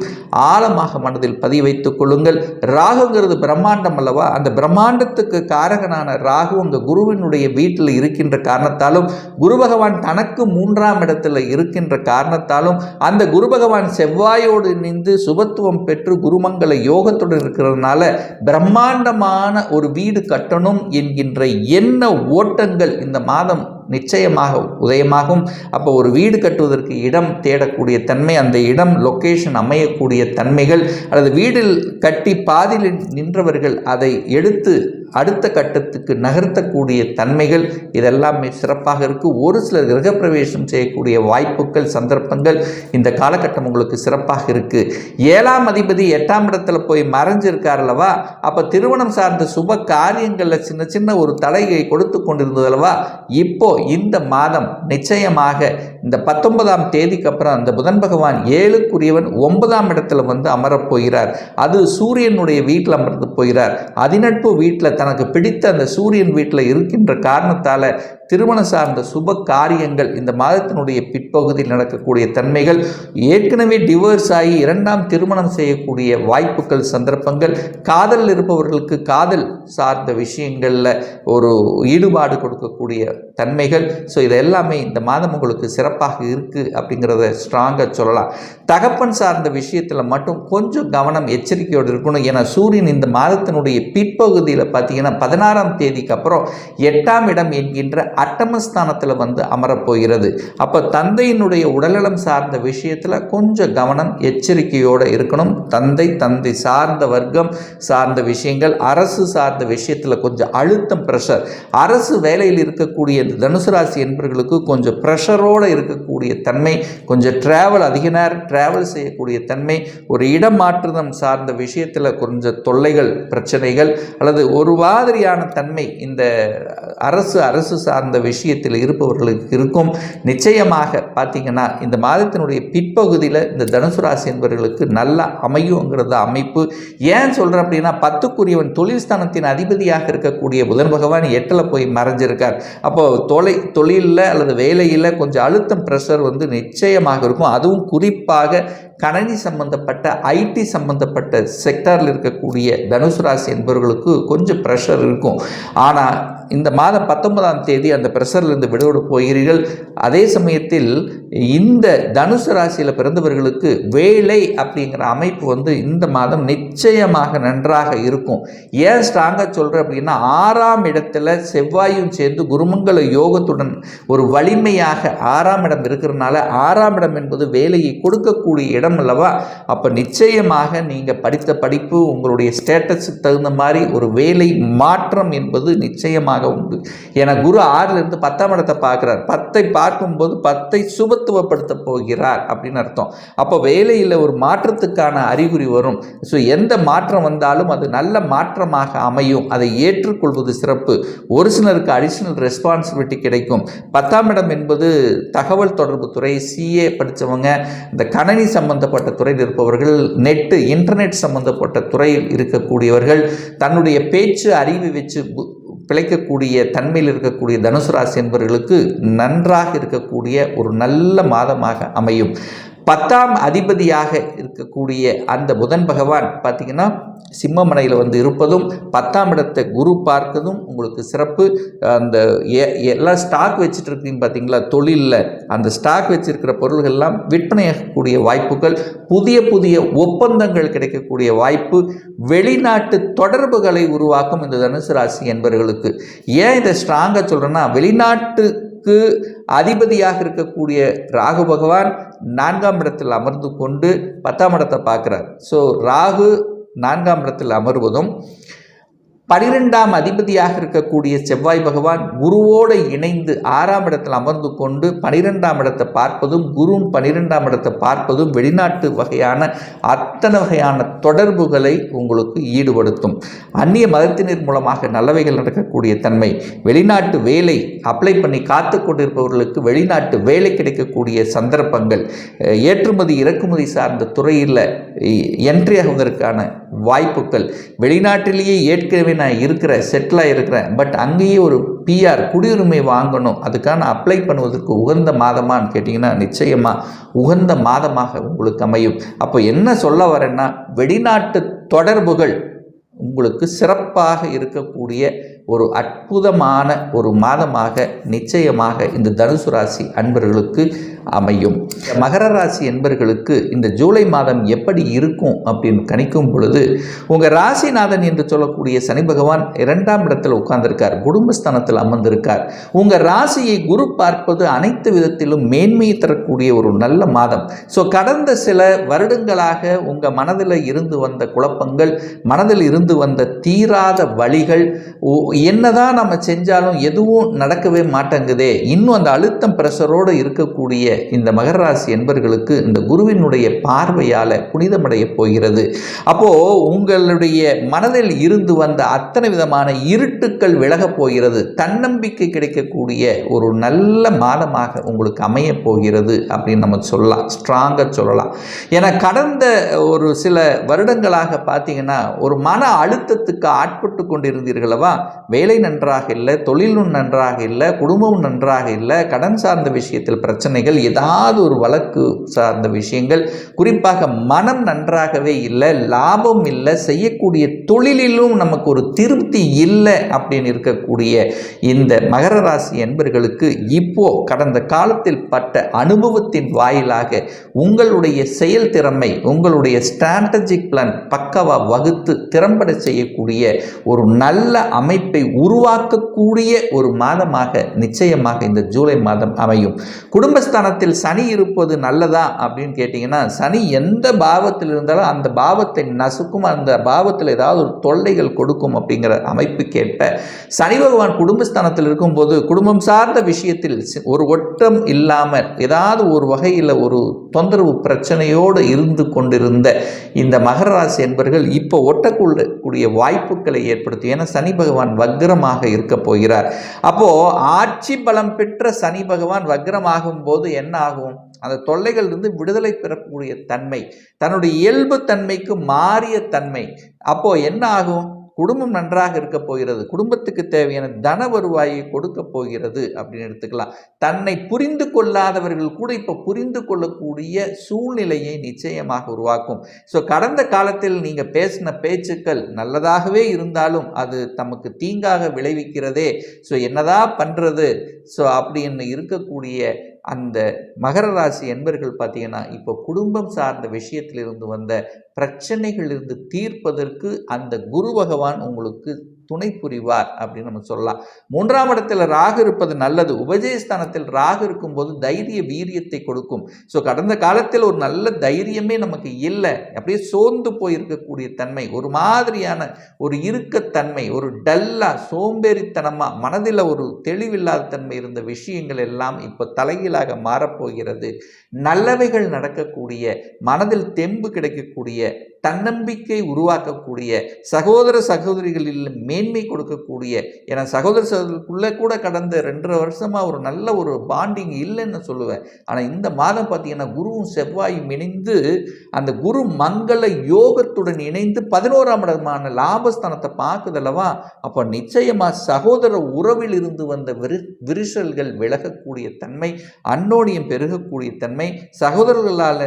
ஆழமாக மனதில் பதிவு வைத்துக் கொள்ளுங்கள். ராகுங்கிறது பிரம்மாண்டம் அல்லவா, அந்த பிரம்மாண்டத்துக்கு காரகனான ராகு உங்கள் குருவினுடைய வீட்டில் இருக்கின்ற காரணத்தாலும், குரு பகவான் தனக்கு 3ஆம் இடத்தில் இருக்கின்ற காரணத்தாலும், அந்த குரு பகவான் செவ்வாயோடு இணைந்து சுபத்துவம் பெற்று குருமங்கள யோகத்துடன் இருக்கிறதுனால பிரம்மாண்டமான ஒரு வீடு கட்டணும் என்கின்ற எண்ண ஓட்டங்கள் இந்த மாதம் நிச்சயமாக உதயமாகும். அப்போ ஒரு வீடு கட்டுவதற்கு இடம் தேடக்கூடிய தன்மை, அந்த இடம் லொக்கேஷன் அமையக்கூடிய தன்மைகள், அல்லது வீடில் கட்டி பாதியில் நின்றவர்கள் அதை எடுத்து அடுத்த கட்டத்துக்கு நகர்த்தக்கூடிய தன்மைகள் இதெல்லாமே சிறப்பாக இருக்குது. ஒரு சிலர் கிரகப்பிரவேசம் செய்யக்கூடிய வாய்ப்புகள் சந்தர்ப்பங்கள் இந்த காலகட்டம் உங்களுக்கு சிறப்பாக இருக்குது. 7ஆம் அதிபதி 8ஆம் இடத்துல போய் மறைஞ்சிருக்கார் அல்லவா. அப்போ திருமணம் சார்ந்த சுப காரியங்களில் சின்ன சின்ன ஒரு தடையை கொடுத்து கொண்டிருந்தது அல்லவா. இப்போ இந்த மாதம் நிச்சயமாக இந்த 19ஆம் தேதிக்கு அப்புறம் அந்த புதன் பகவான் 7க்குரியவன் 9ஆம் இடத்துல அமரப்போகிறார். அது சூரியனுடைய வீட்டில் அமர்ந்து போகிறார். அதிநட்பு வீட்டில் தனக்கு பிடித்த அந்த சூரியன் வீட்டில் இருக்கின்ற காரணத்தால் திருமண சார்ந்த சுப காரியங்கள் இந்த மாதத்தினுடைய பிற்பகுதியில் நடக்கக்கூடிய தன்மைகள், ஏற்கனவே டிவோர்ஸ் ஆகி 2ஆம் திருமணம் செய்யக்கூடிய வாய்ப்புகள் சந்தர்ப்பங்கள், காதலில் இருப்பவர்களுக்கு காதல் சார்ந்த விஷயங்களில் ஒரு ஈடுபாடு கொடுக்கக்கூடிய தன்மைகள். ஸோ இதெல்லாமே இந்த மாதம் உங்களுக்கு சிறப்பாக இருக்குது அப்படிங்கிறத ஸ்ட்ராங்காக சொல்லலாம். தகப்பன் சார்ந்த விஷயத்தில் மட்டும் கொஞ்சம் கவனம் எச்சரிக்கையோடு இருக்கணும். ஏன்னா சூரியன் இந்த மாதத்தினுடைய பிற்பகுதியில் பார்த்தீங்கன்னா 16ஆம் தேதிக்கு அப்புறம் 8ஆம் இடம் என்கின்ற அட்டமஸ்தானத்தில் அமரப்போகிறது. அப்போ தந்தையினுடைய உடல்நலம் சார்ந்த விஷயத்தில் கொஞ்சம் கவனம் எச்சரிக்கையோடு இருக்கணும். தந்தை சார்ந்த வர்க்கம் சார்ந்த விஷயங்கள், அரசு சார்ந்த விஷயத்தில் கொஞ்சம் அழுத்தம், ப்ரெஷர். அரசு வேலையில் இருக்கக்கூடிய தனுசு ராசி என்பவர்களுக்கு கொஞ்சம் ப்ரெஷரோடு இருக்கக்கூடிய தன்மை, கொஞ்சம் டிராவல், அதிக நேரம் டிராவல் செய்யக்கூடிய தன்மை, ஒரு இடமாற்றம் சார்ந்த விஷயத்தில் கொஞ்சம் தொல்லைகள், பிரச்சனைகள் அல்லது ஒரு மாதிரியான தன்மை இந்த அரசு சார்ந்த விஷயத்தில் இருப்பவர்களுக்கு இருக்கும். நிச்சயமாக பார்த்தீங்கன்னா இந்த மாதத்தினுடைய பிற்பகுதியில் இந்த தனுசு ராசி என்பவர்களுக்கு நல்லா அமையுங்கிறத அமைப்பு. ஏன் சொல்கிறேன் அப்படின்னா 10க்குரியவன் தொழில் ஸ்தானத்தின் அதிபதியாக இருக்கக்கூடிய புதன் பகவான் 8ல் போய் மறைஞ்சிருக்கார். அப்போ தொழிலில் அல்லது வேலையில் கொஞ்சம் அழுத்தம் ப்ரெஷர் வந்து நிச்சயமாக இருக்கும். அதுவும் குறிப்பாக கணினி சம்பந்தப்பட்ட ஐடி சம்பந்தப்பட்ட செக்டாரில் இருக்கக்கூடிய தனுசு ராசி என்பவர்களுக்கு கொஞ்சம் ப்ரெஷர் இருக்கும். ஆனால் இந்த மாதம் 19ஆம் தேதி அந்த ப்ரெஷர்லேருந்து விடுபட போகிறீர்கள். அதே சமயத்தில் இந்த தனுசு ராசியில் பிறந்தவர்களுக்கு வேலை அப்படிங்கிற அமைப்பு வந்து இந்த மாதம் நிச்சயமாக நன்றாக இருக்கும். ஏன் ஸ்ட்ராங்காக சொல்கிறேன் அப்படின்னா 6ஆம் இடத்துல செவ்வாயும் சேர்ந்து குருமங்கல யோகத்துடன் ஒரு வலிமையாக 6ஆம் இடம் இருக்கிறதுனால 6ஆம் இடம் என்பது வேலையை கொடுக்கக்கூடிய இடம் அல்லவா. அப்போ நிச்சயமாக நீங்கள் படித்த படிப்பு உங்களுடைய ஸ்டேட்டஸுக்கு தகுந்த மாதிரி ஒரு வேலை மாற்றம் என்பது நிச்சயமாக உண்டு. ஏன்னா குரு 6லிருந்து 10ஆம் இடத்தை பார்க்கிறார். 10ஐ பார்க்கும்போது 10ஐ சுபத்துவப்படுத்த போகிறார் அப்படின்னு அர்த்தம். அப்போ வேலையில் ஒரு மாற்றத்துக்கான அறிகுறி வரும். ஸோ எந்த மாற்றம் வந்தாலும் அது நல்ல மாற்றமாக அமையும். அதை ஏற்றுக்கொள்வது சிறப்பு. ஒரு சிலருக்கு அடிஷனல் ரெஸ்பான்சிபிலிட்டி கிடைக்கும். 10ஆம் இடம் என்பது தகவல் தொடர்பு துறை, சிஏ படித்தவங்க, இந்த கணினி சம்பந்தப்பட்ட துறையில் இருப்பவர்கள், இன்டர்நெட் சம்பந்தப்பட்ட துறையில் இருக்கக்கூடியவர்கள், தன்னுடைய பேச்சு அறிவு வச்சு பிழைக்கக்கூடிய தன்மையில் இருக்கக்கூடிய தனுசு ராசி என்பவர்களுக்கு நன்றாக இருக்கக்கூடிய ஒரு நல்ல மாதமாக அமையும். 10ஆம் அதிபதியாக இருக்கக்கூடிய அந்த புதன் பகவான் பார்த்திங்கன்னா சிம்மமனையில் வந்து இருப்பதும் 10ஆம் இடத்தை குரு பார்க்கதும் உங்களுக்கு சிறப்பு. அந்த எல்லாம் ஸ்டாக் வச்சுட்டு இருக்கீங்க பார்த்தீங்களா, தொழிலில் அந்த ஸ்டாக் வச்சிருக்கிற பொருள்கள்லாம் விற்பனையாகக்கூடிய வாய்ப்புகள், புதிய ஒப்பந்தங்கள் கிடைக்கக்கூடிய வாய்ப்பு, வெளிநாட்டு தொடர்புகளை உருவாக்கும் இந்த தனுசு ராசி என்பவர்களுக்கு. ஏன் இதை ஸ்ட்ராங்காக சொல்கிறேன்னா, வெளிநாட்டுக்கு அதிபதியாக இருக்கக்கூடிய ராகு பகவான் 4ஆம் இடத்தில் அமர்ந்து கொண்டு 10ஆம் இடத்தை பார்க்குறார். ஸோ ராகு 4ஆம் இடத்தில் அமர்வதும் 12ஆம் அதிபதியாக இருக்கக்கூடிய செவ்வாய் பகவான் குருவோடு இணைந்து 6ஆம் இடத்தில் அமர்ந்து கொண்டு 12ஆம் இடத்தை பார்ப்பதும், குருவும் 12ஆம் இடத்தை பார்ப்பதும் வெளிநாட்டு வகையான அத்தனை வகையான தொடர்புகளை உங்களுக்கு ஈடுபடுத்தும். அந்நிய மதத்தினர் மூலமாக நல்லவைகள் நடக்கக்கூடிய தன்மை, வெளிநாட்டு வேலை அப்ளை பண்ணி காத்து கொண்டிருப்பவர்களுக்கு வெளிநாட்டு வேலை கிடைக்கக்கூடிய சந்தர்ப்பங்கள், ஏற்றுமதி இறக்குமதி சார்ந்த துறையில் என்ட்ரி ஆகுவதற்கான வாய்ப்புகள், வெளிநாட்டிலேயே ஏற்கனவே நான் செட்டிலாக இருக்கிறேன், பட் அங்கேயே ஒரு பிஆர் குடியுரிமை வாங்கணும், அதுக்கான அப்ளை பண்ணுவதற்கு உகந்த மாதமானு கேட்டிங்கன்னா நிச்சயமாக உகந்த மாதமாக உங்களுக்கு அமையும். அப்போ என்ன சொல்ல வரேன்னா, வெளிநாட்டு தொடர்புகள் உங்களுக்கு சிறப்பாக இருக்கக்கூடிய ஒரு அற்புதமான ஒரு மாதமாக நிச்சயமாக இந்த தனுசு ராசி அன்பர்களுக்கு அமையும். மகர ராசி என்பர்களுக்கு இந்த ஜூலை மாதம் எப்படி இருக்கும் அப்படின்னு கணிக்கும் பொழுது, உங்கள் ராசிநாதன் என்று சொல்லக்கூடிய சனி பகவான் 2ஆம் இடத்தில் உட்கார்ந்திருக்கார், குடும்பஸ்தானத்தில் அமர்ந்திருக்கார். உங்கள் ராசியை குரு பார்ப்பது அனைத்து விதத்திலும் மேன்மையை தரக்கூடிய ஒரு நல்ல மாதம். ஸோ கடந்த சில வருடங்களாக உங்கள் மனதில் இருந்து வந்த குழப்பங்கள், மனதில் இருந்து வந்த தீராத வழிகள், என்னதான் நம்ம செஞ்சாலும் எதுவும் நடக்கவே மாட்டேங்குதே, இன்னும் அந்த அழுத்தம் பிரஷரோடு இருக்கக்கூடிய இந்த மகர ராசி என்பர்களுக்கு இந்த குருவினுடைய பார்வையால் புனிதமடைய போகிறது. அப்போது உங்களுடைய மனதில் இருந்து வந்த அத்தனை விதமான இருட்டுக்கள் விலகப் போகிறது. தன்னம்பிக்கை கிடைக்கக்கூடிய ஒரு நல்ல மாதமாக உங்களுக்கு அமைய போகிறது அப்படின்னு நம்ம சொல்லலாம், ஸ்ட்ராங்காக சொல்லலாம். ஏன்னா கடந்த ஒரு சில வருடங்களாக பார்த்தீங்கன்னா ஒரு மன அழுத்தத்துக்கு ஆட்பட்டு கொண்டிருந்தீர்களவா, வேலை நன்றாக இல்லை, தொழிலும் நன்றாக இல்லை, குடும்பமும் நன்றாக இல்லை, கடன் சார்ந்த விஷயத்தில் பிரச்சனைகள், ஏதாவது ஒரு வழக்கு சார்ந்த விஷயங்கள், குறிப்பாக மனம் நன்றாகவே இல்லை, லாபம் இல்லை, செய்யக்கூடிய தொழிலிலும் நமக்கு ஒரு திருப்தி இல்லை அப்படின்னு இருக்கக்கூடிய இந்த மகர ராசி என்பர்களுக்கு இப்போ கடந்த காலத்தில் பட்ட அனுபவத்தின் வாயிலாக உங்களுடைய செயல் திறமை, உங்களுடைய ஸ்ட்ராட்டஜிக் பிளான் பக்கவா வகுத்து திறம்பட செய்யக்கூடிய ஒரு நல்ல அமைப்பை உருவாக்கக்கூடிய ஒரு மாதமாக நிச்சயமாக இந்த ஜூலை மாதம் அமையும். குடும்பஸ்தானத்தில் சனி இருப்பது நல்லதா அப்படின்னு கேட்டிங்கன்னா, சனி எந்த பாவத்தில் இருந்தாலும் அந்த பாவத்தை நசுக்கும், அந்த பாவத்தில் ஏதாவது ஒரு தொல்லைகள் கொடுக்கும் அப்படிங்கிற அமைப்புக்கேற்ப சனி பகவான் குடும்பஸ்தானத்தில் இருக்கும்போது குடும்பம் சார்ந்த விஷயத்தில் ஒரு ஒற்றம் இல்லாமல் ஏதாவது ஒரு வகையில் ஒரு தொந்தரவு பிரச்சனையோடு இருந்து கொண்டிருந்த இந்த மகர ராசி என்பவர்கள் இப்போ ஒட்டக்கூடிய வாய்ப்புகளை ஏற்படுத்தும். ஏன்னா சனி பகவான் வக்ரமாக இருக்க போகிறார். அப்போ ஆட்சி பலம் பெற்ற சனி பகவான் வக்ரமாகும் போது என்ன ஆகும், அந்த தொல்லைகளிலிருந்து விடுதலை பெறக்கூடிய தன்மை, தன்னுடைய இயல்பு தன்மைக்கு மாறிய தன்மை. அப்போ என்ன ஆகும், குடும்பம் நன்றாக இருக்க போகிறது, குடும்பத்துக்கு தேவையான தன வருவாயை கொடுக்க போகிறது அப்படின்னு எடுத்துக்கலாம். தன்னை புரிந்து கொள்ளாதவர்கள் கூட இப்போ புரிந்து கொள்ளக்கூடிய சூழ்நிலையை நிச்சயமாக உருவாக்கும். ஸோ கடந்த காலத்தில் நீங்கள் பேசின பேச்சுக்கள் நல்லதாகவே இருந்தாலும் அது நமக்கு தீங்காக விளைவிக்கிறதே. ஸோ என்னதான் பண்ணுறது, ஸோ அப்படின்னு இருக்கக்கூடிய அந்த மகர ராசி என்பர்கள் பார்த்தீங்கன்னா இப்போ குடும்பம் சார்ந்த விஷயத்திலிருந்து வந்த பிரச்சனைகளிலிருந்து தீர்ப்பதற்கு அந்த குரு பகவான் உங்களுக்கு துணை புரிவார் அப்படின்னு நம்ம சொல்லலாம். 3ஆம் இடத்துல ராகு இருப்பது நல்லது. உபஜயஸ்தானத்தில் ராகு இருக்கும்போது தைரிய வீரியத்தை கொடுக்கும். ஸோ கடந்த காலத்தில் ஒரு நல்ல தைரியமே நமக்கு இல்லை, அப்படியே சோர்ந்து போயிருக்கக்கூடிய தன்மை, ஒரு மாதிரியான ஒரு இறுக்கத்தன்மை, ஒரு டல்லா சோம்பேறித்தனமாக மனதில் ஒரு தெளிவில்லாத தன்மை இருந்த விஷயங்கள் எல்லாம் இப்போ தலைகீழாக மாறப்போகிறது. நல்லவைகள் நடக்கக்கூடிய, மனதில் தெம்பு கிடைக்கக்கூடிய, தன்னம்பிக்கை உருவாக்கக்கூடிய, சகோதர சகோதரிகளில் மேன்மை கொடுக்கக்கூடிய, ஏன்னா சகோதர சகோதரிக்குள்ளே கூட கடந்த 2.5 வருஷமாக ஒரு நல்ல ஒரு பாண்டிங் இல்லைன்னு சொல்லுவேன். ஆனால் இந்த மாதம் பார்த்தீங்கன்னா குருவும் செவ்வாயும் இணைந்து அந்த குரு மங்கள யோகத்துடன் இணைந்து 11ஆம் இடமான லாபஸ்தானத்தை பார்க்குதல்லவா, அப்போ நிச்சயமாக சகோதர உறவில் இருந்து வந்த விரிசல்கள் விலகக்கூடிய தன்மை, அன்னோனியம் பெருகக்கூடிய தன்மை, சகோதரர்களால்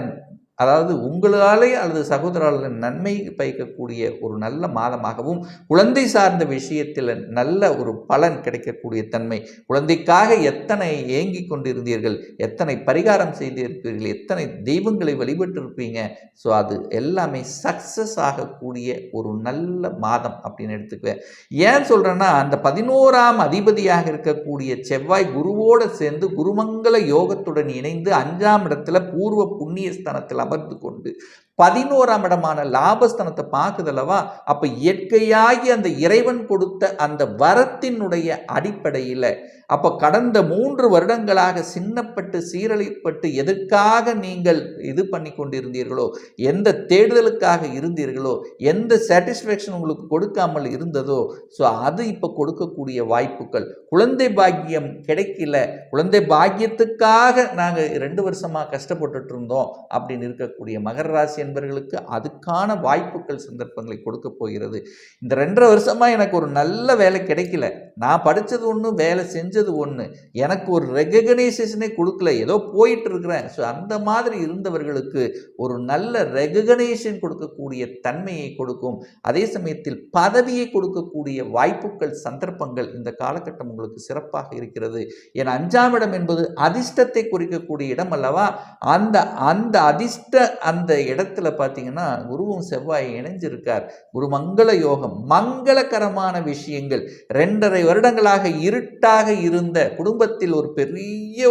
அதாவது உங்களாலே அல்லது சகோதரால் நன்மை பயக்கக்கூடிய ஒரு நல்ல மாதமாகவும், குழந்தை சார்ந்த விஷயத்தில் நல்ல ஒரு பலன் கிடைக்கக்கூடிய தன்மை, குழந்தைக்காக எத்தனை ஏங்கி கொண்டிருந்தீர்கள், எத்தனை பரிகாரம் செய்திருப்பீர்கள், எத்தனை தெய்வங்களை வழிபட்டிருப்பீங்க, ஸோ அது எல்லாமே சக்ஸஸ் ஆகக்கூடிய ஒரு நல்ல மாதம் அப்படின்னு எடுத்துக்குவேன். ஏன் சொல்கிறேன்னா அந்த 11ஆம் அதிபதியாக இருக்கக்கூடிய செவ்வாய் குருவோடு சேர்ந்து குருமங்கள யோகத்துடன் இணைந்து 5ஆம் இடத்துல பூர்வ புண்ணிய ஸ்தானத்தில் அமர்ந்து கொண்டு 11ஆம் இடமான லாபஸ்தானத்தை பார்க்குதல்லவா, அப்ப இயற்கையாகி அந்த இறைவன் கொடுத்த அந்த வரத்தினுடைய அடிப்படையில் அப்போ கடந்த 3 வருடங்களாக சின்னப்பட்டு சீரழிப்பட்டு எதற்காக நீங்கள் இது பண்ணி கொண்டிருந்தீர்களோ, எந்த தேடுதலுக்காக இருந்தீர்களோ, எந்த சாட்டிஸ்ஃபேக்ஷன் உங்களுக்கு கொடுக்காமல் இருந்ததோ, ஸோ அது இப்போ கொடுக்கக்கூடிய வாய்ப்புகள். குழந்தை பாக்கியம் கிடைக்கல, குழந்தை பாக்கியத்துக்காக நாங்கள் 2 வருஷமாக கஷ்டப்பட்டுட்டு இருந்தோம் அப்படின்னு இருக்கக்கூடிய மகர ராசி என்பவர்களுக்கு அதுக்கான வாய்ப்புகள் சந்தர்ப்பங்களை கொடுக்க போகிறது. இந்த 2.5 வருஷமாக எனக்கு ஒரு நல்ல வேலை கிடைக்கல, நான் படித்தது ஒன்று வேலை செஞ்சது ஒன்று, எனக்கு ஒரு ரெகக்னைசேஷனே கொடுக்கல, ஏதோ போயிட்டு இருக்கிறேன். ஸோ அந்த மாதிரி இருந்தவர்களுக்கு ஒரு நல்ல ரெகக்னைசேஷன் கொடுக்கக்கூடிய தன்மையை கொடுக்கும். அதே சமயத்தில் பதவியை கொடுக்கக்கூடிய வாய்ப்புகள் சந்தர்ப்பங்கள் இந்த காலகட்டம் உங்களுக்கு சிறப்பாக இருக்கிறது. ஏன்னா 5ஆம் இடம் என்பது அதிர்ஷ்டத்தை குறிக்கக்கூடிய இடம் அல்லவா, அந்த அதிர்ஷ்ட அந்த இடத்துல பார்த்தீங்கன்னா குருவும் செவ்வாய் இணைஞ்சிருக்கார். குரு மங்கள யோகம், மங்களகரமான விஷயங்கள். 2.5 வருடங்களாக இருட்டாக இருந்த குடும்பத்தில் ஒரு பெரிய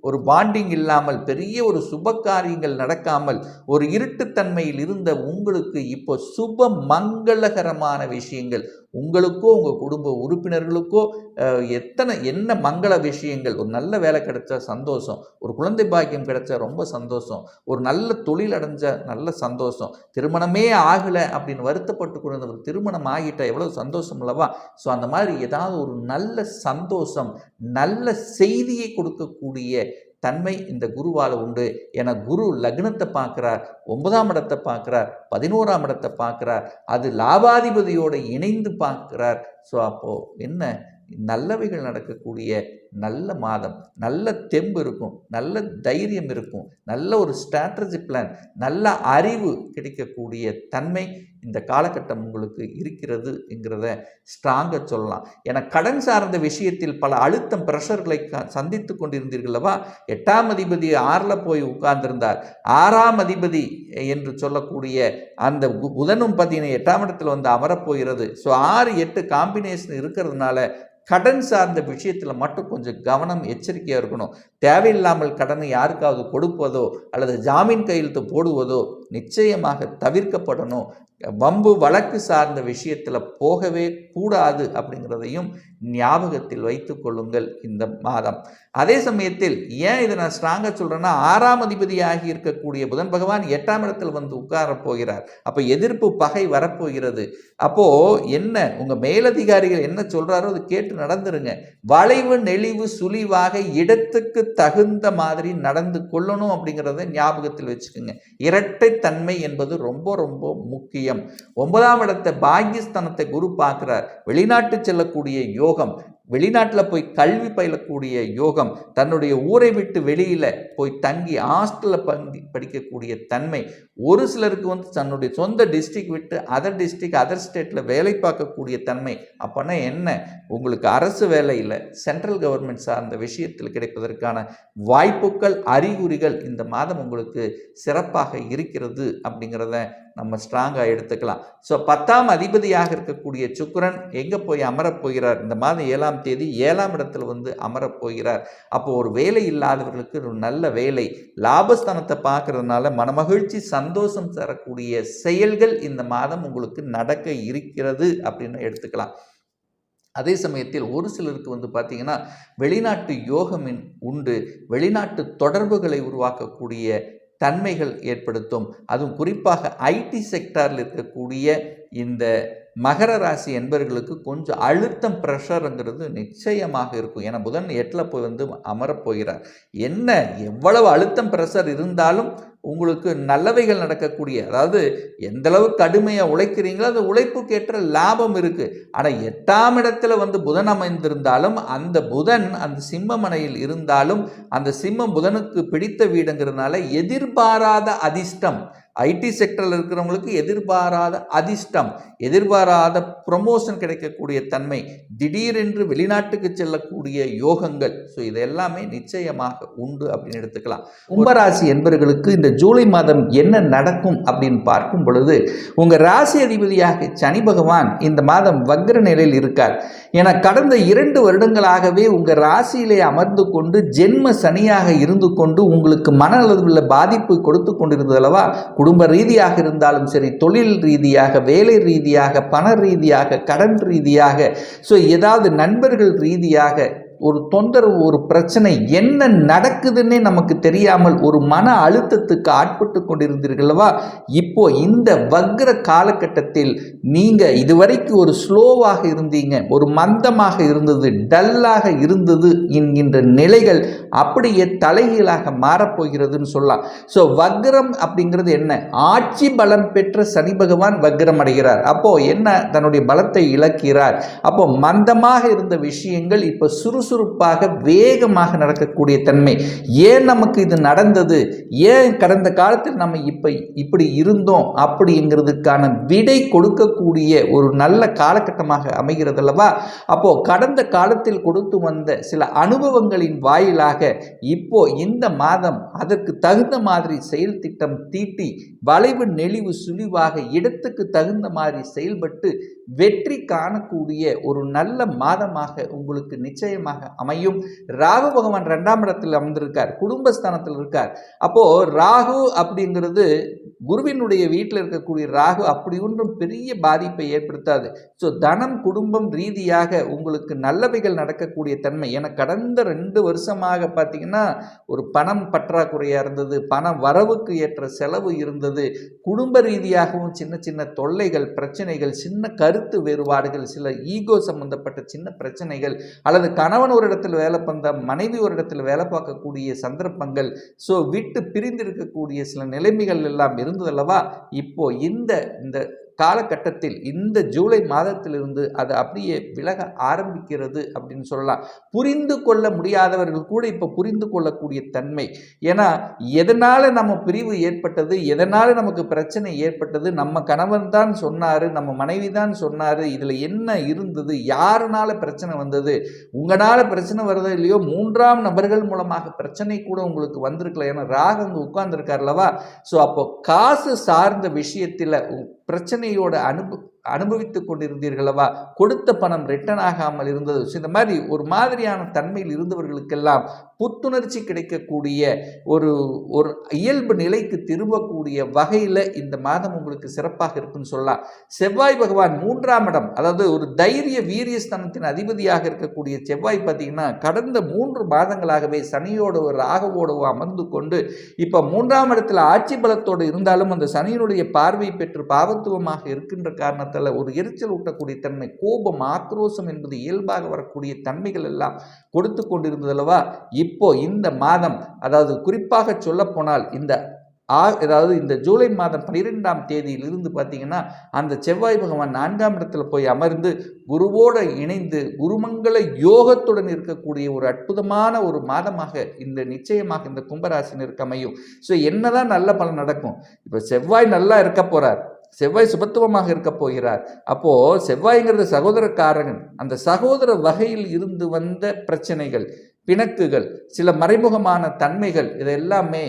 ஒரு பாண்டிங் இல்லாமல், பெரிய ஒரு சுப காரியங்கள் நடக்காமல் ஒரு இருட்டுத்தன்மையில் இருந்த உங்களுக்கு இப்போ சுப மங்களகரமான விஷயங்கள், உங்களுக்கோ உங்கள் குடும்ப உறுப்பினர்களுக்கோ என்ன மங்கள விஷயங்கள், ஒரு நல்ல வேலை கிடைச்சா சந்தோஷம், ஒரு குழந்தை பாக்கியம் கிடைச்சா ரொம்ப சந்தோஷம், ஒரு நல்ல தொழில் அடைஞ்ச நல்ல சந்தோஷம், திருமணமே ஆகலை அப்படின்னு வருத்தப்பட்டு கொண்டு ஒரு திருமணம் ஆகிட்டா எவ்வளோ சந்தோஷம் அல்லவா. ஸோ அந்த மாதிரி ஏதாவது ஒரு நல்ல சந்தோஷம், நல்ல செய்தியை கொடுக்கக்கூடிய தன்மை இந்த குருவால் உண்டு. என குரு லக்னத்தை பார்க்குறார், 9ஆம் இடத்தை பார்க்குறார், 11ஆம் இடத்தை பார்க்குறார், அது லாபாதிபதியோடு இணைந்து பார்க்குறார். ஸோ அப்போது என்ன நல்லவைகள் நடக்கக்கூடிய நல்ல மாதம், நல்ல தெம்பு இருக்கும், நல்ல தைரியம் இருக்கும், நல்ல ஒரு ஸ்ட்ராட்டஜி பிளான், நல்ல அறிவு கிடைக்கக்கூடிய தன்மை இந்த காலகட்டம் உங்களுக்கு இருக்கிறது என்கிறத ஸ்ட்ராங்காக சொல்லலாம். ஏன்னா கடன் சார்ந்த விஷயத்தில் பல அழுத்தம் ப்ரெஷர்களை சந்தித்து கொண்டிருந்தீர்களவா. 8ஆம் அதிபதி 6ல் போய் உட்கார்ந்திருந்தார். 6ஆம் அதிபதி என்று சொல்லக்கூடிய அந்த புதனும் பார்த்தீங்கன்னா 8ஆம் இடத்துல வந்து அமரப்போகிறது. ஸோ 6, 8 காம்பினேஷன் இருக்கிறதுனால கடன் சார்ந்த விஷயத்தில் மட்டும் கொஞ்சம் கவனம், எச்சரிக்கையாக இருக்கணும். தேவையில்லாமல் கடனை யாருக்காவது கொடுப்பதோ அல்லது ஜாமீன் கையெழுத்து போடுவதோ நிச்சயமாக தவிர்க்கப்படணும். வம்பு வழக்கு சார்ந்த விஷயத்தில் போகவே கூடாது அப்படிங்கிறதையும் ஞாபகத்தில் வைத்து கொள்ளுங்கள் இந்த மாதம். அதே சமயத்தில் ஏன் இதை நான் ஸ்ட்ராங்காக சொல்கிறேன்னா, 6ஆம் அதிபதியாகி இருக்கக்கூடிய புதன் பகவான் 8ஆம் இடத்தில் வந்து உட்கார போகிறார். அப்போ எதிர்ப்பு பகை வரப்போகிறது. அப்போது என்ன உங்கள் மேலதிகாரிகள் என்ன சொல்கிறாரோ அது கேட்டு நடந்துருங்க. வளைவு நெளிவு சுழிவாக இடத்துக்கு தகுந்த மாதிரி நடந்து கொள்ளணும் அப்படிங்கிறத ஞாபகத்தில் வச்சுக்கோங்க. இரட்டை தன்மை என்பது ரொம்ப ரொம்ப முக்கியம். 9ஆம் இடத்தை பாக்கியஸ்தானத்தை குரு பார்க்கிறார். வெளிநாட்டு செல்லக்கூடிய யோகம், வெளிநாட்டில் போய் கல்வி பயிலக்கூடிய யோகம், தன்னுடைய ஊரை விட்டு வெளியில் போய் தங்கி ஹாஸ்டலில் படிக்கக்கூடிய தன்மை, ஒரு சிலருக்கு தன்னுடைய சொந்த டிஸ்ட்ரிக்ட் விட்டு அதர் டிஸ்ட்ரிக்ட் அதர் ஸ்டேட்டில் வேலை பார்க்கக்கூடிய தன்மை. அப்போனா என்ன, உங்களுக்கு அரசு வேலையில் சென்ட்ரல் கவர்மெண்ட் சார்ந்த விஷயத்தில் கிடைப்பதற்கான வாய்ப்புகள், அறிகுறிகள் இந்த மாதம் உங்களுக்கு சிறப்பாக இருக்கிறது அப்படிங்கிறத நம்ம ஸ்ட்ராங்காக எடுத்துக்கலாம். ஸோ 10ஆம் அதிபதியாக இருக்கக்கூடிய சுக்கிரன் எங்கே போய் அமரப் போகிறார், இந்த மாதம் 7ஆம் தேதி 7ஆம் இடத்துல அமரப் போகிறார். அப்போது ஒரு வேலை இல்லாதவர்களுக்கு ஒரு நல்ல வேலை, லாபஸ்தானத்தை பார்க்கறதுனால மனமகிழ்ச்சி சந்தோஷம் தரக்கூடிய செயல்கள் இந்த மாதம் உங்களுக்கு நடக்க இருக்கிறது அப்படின்னு எடுத்துக்கலாம். அதே சமயத்தில் ஒரு சிலருக்கு பார்த்தீங்கன்னா வெளிநாட்டு யோகம் உண்டு, வெளிநாட்டு தொடர்புகளை உருவாக்கக்கூடிய தன்மைகள் ஏற்படுத்தும். அதுவும் குறிப்பாக ஐடி செக்டாரில் இருக்கக்கூடிய இந்த மகர ராசி என்பவர்களுக்கு கொஞ்சம் அழுத்தம் ப்ரெஷருங்கிறது நிச்சயமாக இருக்கும். ஏன்னா புதன் 8ல் போய் அமரப்போகிறார். என்ன எவ்வளவு அழுத்தம் ப்ரெஷர் இருந்தாலும் உங்களுக்கு நல்லவைகள் நடக்கக்கூடிய, அதாவது எந்த அளவுக்கு கடுமையாக உழைக்கிறீங்களோ அந்த உழைப்புக்கு ஏற்ற லாபம் இருக்குது. ஆனால் 8ஆம் இடத்துல புதன் அமைந்திருந்தாலும் அந்த புதன் அந்த சிம்ம மனையில் இருந்தாலும் அந்த சிம்மம் புதனுக்கு பிடித்த வீடுங்கிறதுனால எதிர்பாராத அதிர்ஷ்டம், ஐடி செக்டரில் இருக்கிறவங்களுக்கு எதிர்பாராத அதிர்ஷ்டம், எதிர்பாராத ப்ரொமோஷன் கிடைக்கக்கூடிய தன்மை, திடீரென்று வெளிநாட்டுக்கு செல்லக்கூடிய யோகங்கள், ஸோ இது எல்லாமே நிச்சயமாக உண்டு அப்படின்னு எடுத்துக்கலாம். கும்பராசி என்பவர்களுக்கு இந்த ஜூலை மாதம் என்ன நடக்கும் அப்படின்னு பார்க்கும் பொழுது, உங்கள் ராசி அதிபதியாக சனி பகவான் இந்த மாதம் வக்ர நிலையில் இருக்கார். என கடந்த 2 வருடங்களாகவே உங்கள் ராசியிலே அமர்ந்து கொண்டு ஜென்ம சனியாக இருந்து கொண்டு உங்களுக்கு மன அளவில் பாதிப்பு கொடுத்து கொண்டிருந்தது அல்லவா. குடும்ப ரீதியாக இருந்தாலும் சரி, தொழில் ரீதியாக, வேலை ரீதியாக, பண ரீதியாக, கடன் ரீதியாக, ஸோ ஏதாவது நண்பர்கள் ரீதியாக ஒரு தொந்தரவு, ஒரு பிரச்சனை, என்ன நடக்குதுன்னே நமக்கு தெரியாமல் ஒரு மன அழுத்தத்துக்கு ஆட்பட்டு கொண்டிருந்தீர்களவா. இப்போ இந்த வக்ர காலகட்டத்தில் நீங்க இதுவரைக்கும் ஒரு ஸ்லோவாக இருந்தீங்க, ஒரு மந்தமாக இருந்தது, டல்லாக இருந்தது என்கின்ற நிலைகள் அப்படியே தலைகீழாக மாறப்போகிறதுன்னு சொல்லலாம். ஸோ வக்ரம் அப்படிங்கிறது என்ன, ஆட்சி பலம் பெற்ற சனி பகவான் வக்ரம் அடைகிறார். அப்போ என்ன, தன்னுடைய பலத்தை இழக்கிறார். அப்போ மந்தமாக இருந்த விஷயங்கள் இப்போ சுறுசுறுப்பாக வேகமாக நடக்கக்கூடிய தன்மை. ஏன் நமக்கு இது நடந்தது, ஏன் கடந்த காலத்தில் நம்ம இப்படி இருந்தோம் அப்படிங்கிறதுக்கான விடை கொடுக்கக்கூடிய ஒரு நல்ல காலகட்டமாக அமைகிறது அல்லவா. அப்போ கடந்த காலத்தில் கொடுத்து வந்த சில அனுபவங்களின் வாயிலாக இப்போ இந்த மாதம் அதற்கு தகுந்த மாதிரி செயல் திட்டம் தீட்டி வளைவு நெளிவு சுழிவாக இடத்துக்கு தகுந்த மாதிரி செயல்பட்டு வெற்றி காணக்கூடிய ஒரு நல்ல மாதமாக உங்களுக்கு நிச்சயமாக அமையும். ராகு பகவான் 2ஆம் இடத்தில் அமர்ந்திருக்கார், குடும்பஸ்தானத்தில் இருக்கார். அப்போ ராகு அப்படிங்கிறது குருவினுடைய வீட்டில் இருக்கக்கூடிய ராகு அப்படி ஒன்றும் பெரிய பாதிப்பை ஏற்படுத்தாது. ஸோ தனம் குடும்பம் ரீதியாக உங்களுக்கு நல்லவைகள் நடக்கக்கூடிய தன்மை. என கடந்த 2 வருஷமாக பார்த்தீங்கன்னா ஒரு பணம் பற்றாக்குறையாக இருந்தது, பண வரவுக்கு ஏற்ற செலவு இருந்தது, குடும்ப ரீதியாகவும் சின்ன சின்ன தொல்லைகள், பிரச்சனைகள், சின்ன கருத்து வேறுபாடுகள், சில ஈகோ சம்பந்தப்பட்ட சின்ன பிரச்சனைகள், அல்லது கணவன் ஒரு இடத்தில் வேலை பண்ண மனைவி ஒரு இடத்தில் வேலை பார்க்கக்கூடிய சந்தர்ப்பங்கள், ஸோ விட்டு பிரிந்திருக்கக்கூடிய சில நிலைமைகள் எல்லாம் இருந்ததல்லவா. இப்போ இந்த காலகட்டத்தில் இந்த ஜூலை மாதத்திலிருந்து அது அப்படியே விலக ஆரம்பிக்கிறது அப்படின்னு சொல்லலாம். புரிந்து கொள்ள முடியாதவர்கள் கூட இப்போ புரிந்து கொள்ளக்கூடிய தன்மை. ஏன்னா எதனால் நம்ம பிரிவு ஏற்பட்டது, எதனால் நமக்கு பிரச்சனை ஏற்பட்டது, நம்ம கணவன் தான் சொன்னார், நம்ம மனைவி தான் சொன்னார், இதில் என்ன இருந்தது, யாருனால பிரச்சனை வந்தது, உங்களால் பிரச்சனை வருதோ இல்லையோ 3ஆம் நபர்கள் மூலமாக பிரச்சனை கூட உங்களுக்கு வந்திருக்கலாம். ஏன்னா ராகு அங்கே உட்கார்ந்துருக்கார்லவா. ஸோ அப்போ காசு சார்ந்த விஷயத்தில் பிரச்சனையோட அனுபவித்துக் கொண்டிருந்தீர்களவா, கொடுத்த பணம் ரிட்டர்ன் ஆகாமல் இருந்தது. இந்த மாதிரி ஒரு மாதிரியான தன்மையில் இருந்தவர்களுக்கெல்லாம் புத்துணர்ச்சி கிடைக்கக்கூடிய ஒரு இயல்பு நிலைக்கு திரும்பக்கூடிய வகையில் இந்த மாதம் உங்களுக்கு சிறப்பாக இருக்குன்னு சொல்லலாம். செவ்வாய் பகவான் 3ஆம் இடம், அதாவது ஒரு தைரிய வீரியஸ்தானத்தின் அதிபதியாக இருக்கக்கூடிய செவ்வாய் பார்த்தீங்கன்னா கடந்த 3 மாதங்களாகவே சனியோட ஒரு ராகுவோடு அமர்ந்து கொண்டு இப்போ 3ஆம் இடத்தில் ஆட்சி பலத்தோடு இருந்தாலும் அந்த சனியினுடைய பார்வை பெற்று பாவத்துவமாக இருக்கின்ற காரணத்தால் ஒரு எரிச்சல் ஊட்டக்கூடிய தன்மை, கோபம், ஆக்ரோஷம் என்பது இயல்பாக வரக்கூடிய தன்மைகள் எல்லாம் கொடுத்து கொண்டிருந்ததல்லவா. இப்போ இந்த மாதம், அதாவது குறிப்பாக சொல்ல போனால் இந்த அதாவது இந்த ஜூலை மாதம் 12ஆம் தேதியிலிருந்து பார்த்தீங்கன்னா அந்த செவ்வாய் பகவான் 4ஆம் இடத்துல போய் அமர்ந்து குருவோடு இணைந்து குருமங்கள யோகத்துடன் இருக்கக்கூடிய ஒரு அற்புதமான ஒரு மாதமாக இந்த நிச்சயமாக இந்த கும்பராசினருக்கு அமையும். ஸோ என்னதான் நல்ல பலன் நடக்கும். இப்போ செவ்வாய் நல்லா இருக்க போறார், செவ்வாய் சுபத்துவமாக இருக்க போகிறார். அப்போ செவ்வாய்ங்கிறது சகோதரக்காரகன். அந்த சகோதர வகையில் இருந்து வந்த பிரச்சனைகள், பிணக்குகள், சில மறைமுகமான தன்மைகள் இதெல்லாமே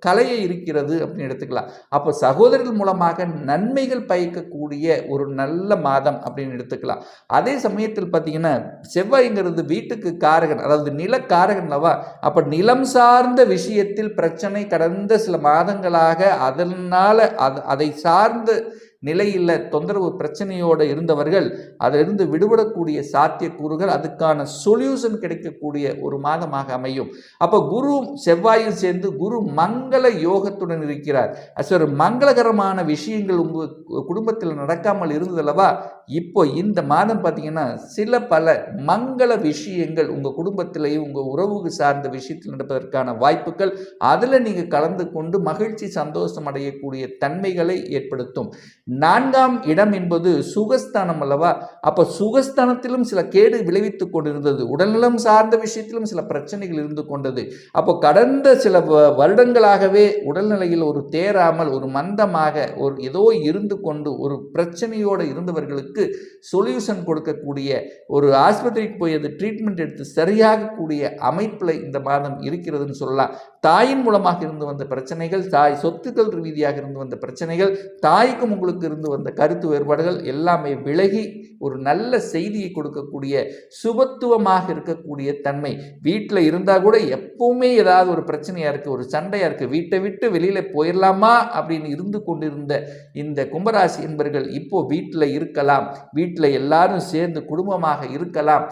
கலைய இருக்கிறது அப்படின்னு எடுத்துக்கலாம். அப்போ சகோதரர்கள் மூலமாக நன்மைகள் பயக்கக்கூடிய ஒரு நல்ல மாதம் அப்படின்னு எடுத்துக்கலாம். அதே சமயத்தில் பார்த்தீங்கன்னா செவ்வாய்ங்கிறது வீட்டுக்கு காரகன், அதாவது நிலக்காரகன் அல்லவா. அப்போ நிலம் சார்ந்த விஷயத்தில் பிரச்சனை கடந்த சில மாதங்களாக அதனால் அதை சார்ந்த நிலையில் தொந்தரவு பிரச்சனையோடு இருந்தவர்கள் அதிலிருந்து விடுபடக்கூடிய சாத்தியக்கூறுகள், அதுக்கான சொல்யூஷன் கிடைக்கக்கூடிய ஒரு மாதமாக அமையும். அப்போ குரு செவ்வாயும் சேர்ந்து குரு மங்கள யோகத்துடன் இருக்கிறார். ஒரு மங்களகரமான விஷயங்கள் உங்கள் குடும்பத்தில் நடக்காமல் இருந்ததல்லவா, இப்போ இந்த மாதம் பார்த்தீங்கன்னா சில பல மங்கள விஷயங்கள் உங்கள் குடும்பத்திலேயும் உங்கள் உறவுக்கு சார்ந்த விஷயத்தில் நடப்பதற்கான வாய்ப்புகள், அதில் நீங்கள் கலந்து கொண்டு மகிழ்ச்சி சந்தோஷம் அடையக்கூடிய தன்மைகளை ஏற்படுத்தும். 4ஆம் இடம் என்பது சுகஸ்தானம் அல்லவா. அப்போ சுகஸ்தானத்திலும் சில கேடு விளைவித்துக் கொண்டிருந்தது, உடல்நலம் சார்ந்த விஷயத்திலும் சில பிரச்சனைகள் இருந்து கொண்டது. அப்போ கடந்த சில வருடங்களாகவே உடல்நிலையில் ஒரு தேராமல் ஒரு மந்தமாக ஒரு ஏதோ இருந்து கொண்டு ஒரு பிரச்சனையோடு இருந்தவர்களுக்கு சொல்யூஷன் கொடுக்கக்கூடிய ஒரு ஆஸ்பத்திரிக்கு போய் அது ட்ரீட்மெண்ட் எடுத்து சரியாகக்கூடிய அமைப்பில் இந்த மாதம் இருக்கிறதுன்னு சொல்லலாம். தாயின் மூலமாக இருந்து வந்த பிரச்சனைகள், தாய் சொத்துக்கள் ரீதியாக இருந்து வந்த பிரச்சனைகள், தாய்க்கும் உங்களுக்கு இருந்து வந்த கருத்து வேறுபாடுகள் எல்லாமே விலகி ஒரு நல்ல செய்தியை கொடுக்கக்கூடிய சுபத்துவமாக இருக்கக்கூடிய தன்மை. வீட்டில் இருந்தால் கூட எப்பவுமே ஏதாவது ஒரு பிரச்சனையாக இருக்குது, ஒரு சண்டையாக இருக்குது, வீட்டை விட்டு வெளியில் போயிடலாமா அப்படின்னு இருந்து கொண்டிருந்த இந்த கும்பராசி என்பர்கள் இப்போ வீட்டில் இருக்கலாம், வீட்டில் எல்லாரும் சேர்ந்து குடும்பமாக இருக்கலாம்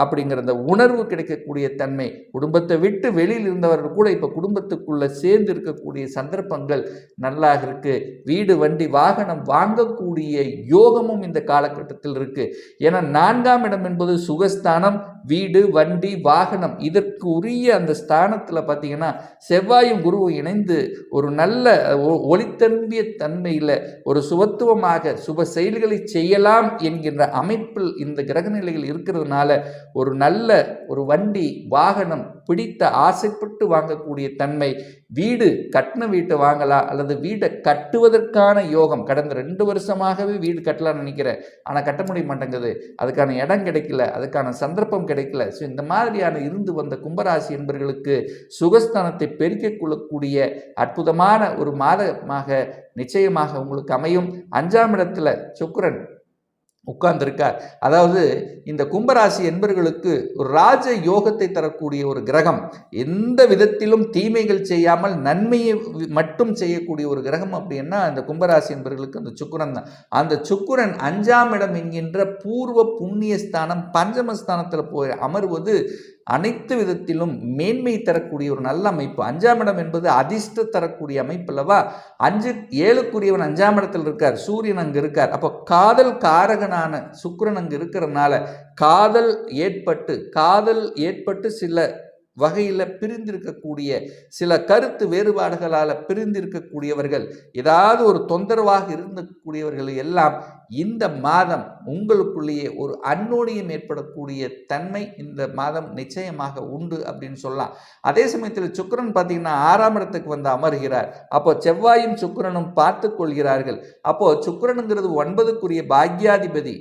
அப்படிங்கிற அந்த உணர்வு கிடைக்கக்கூடிய தன்மை. குடும்பத்தை விட்டு வெளியில் இருந்தவர்கள் கூட இப்போ குடும்பத்துக்குள்ளே சேர்ந்து இருக்கக்கூடிய சந்தர்ப்பங்கள் நல்லா இருக்கு. வீடு வண்டி வாகனம் வாங்கக்கூடிய யோகமும் இந்த காலகட்டத்தில் இருக்கு. ஏன்னா 4ஆம் இடம் என்பது சுகஸ்தானம், வீடு வண்டி வாகனம், இதற்கு உரிய அந்த ஸ்தானத்தில் பார்த்தீங்கன்னா செவ்வாயும் குருவும் இணைந்து ஒரு நல்ல ஒளித்தம்பிய தன்மையில் ஒரு சுபத்துவமாக சுப செயல்களை செய்யலாம் என்கின்ற அமைப்பில் இந்த கிரகநிலைகள் இருக்கிறதுனால ஒரு நல்ல ஒரு வண்டி வாகனம் பிடித்த ஆசைப்பட்டு வாங்கக்கூடிய தன்மை, வீடு கட்டின வீட்டை வாங்கலாம் அல்லது வீட்டை கட்டுவதற்கான யோகம். கடந்த 2 வருஷமாகவே வீடு கட்டலாம்னு நினைக்கிறேன், ஆனால் கட்ட முடிய மாட்டேங்குது, அதுக்கான இடம் கிடைக்கல, அதுக்கான சந்தர்ப்பம் கிடைக்கல. ஸோ இந்த மாதிரியான இருந்து வந்த கும்பராசி என்பவர்களுக்கு சுகஸ்தானத்தை பெருக்கிக் கொள்ளக்கூடிய அற்புதமான ஒரு மாதமாக நிச்சயமாக உங்களுக்கு அமையும். 5ஆம் இடத்துல சுக்கிரன் உட்கார்ந்திருக்கார். அதாவது இந்த கும்பராசி என்பவர்களுக்கு ஒரு ராஜ யோகத்தை தரக்கூடிய ஒரு கிரகம், எந்த விதத்திலும் தீமைகள் செய்யாமல் நன்மையை மட்டும் செய்யக்கூடிய ஒரு கிரகம் அப்படின்னா அந்த கும்பராசி என்பவர்களுக்கு அந்த சுக்கிரன் தான். அந்த சுக்கிரன் 5ஆம் இடம் என்கின்ற பூர்வ புண்ணிய ஸ்தானம் பஞ்சமஸ்தானத்தில் போய் அமர்வது அனைத்து விதத்திலும் மேன்மை தரக்கூடிய ஒரு நல்ல அமைப்பு. 5ஆம் இடம் என்பது அதிர்ஷ்ட தரக்கூடிய அமைப்பு அல்லவா. 5 7க்குரியவன் 5ஆம் இடத்தில் இருக்கார், சூரியன் அங்கு இருக்கார். அப்போ காதல் காரகனான சுக்கிரன் அங்கு இருக்கிறதுனால காதல் ஏற்பட்டு சில வகையில் பிரிந்திருக்கக்கூடிய சில கருத்து வேறுபாடுகளால் பிரிந்திருக்கக்கூடியவர்கள், ஏதாவது ஒரு தொந்தரவாக இருக்கக்கூடியவர்கள் எல்லாம் இந்த மாதம் உங்களுக்குள்ளேயே ஒரு அந்யோன்யம் ஏற்படக்கூடிய தன்மை இந்த மாதம் நிச்சயமாக உண்டு அப்படின்னு சொல்லலாம். அதே சமயத்தில் சுக்கிரன் பார்த்தீங்கன்னா 6ஆம் இடத்துக்கு வந்து அமர்கிறார். அப்போ செவ்வாயும் சுக்கிரனும் பார்த்து கொள்கிறார்கள். அப்போ சுக்கிரனுங்கிறது 9க்குரிய பாக்யாதிபதி,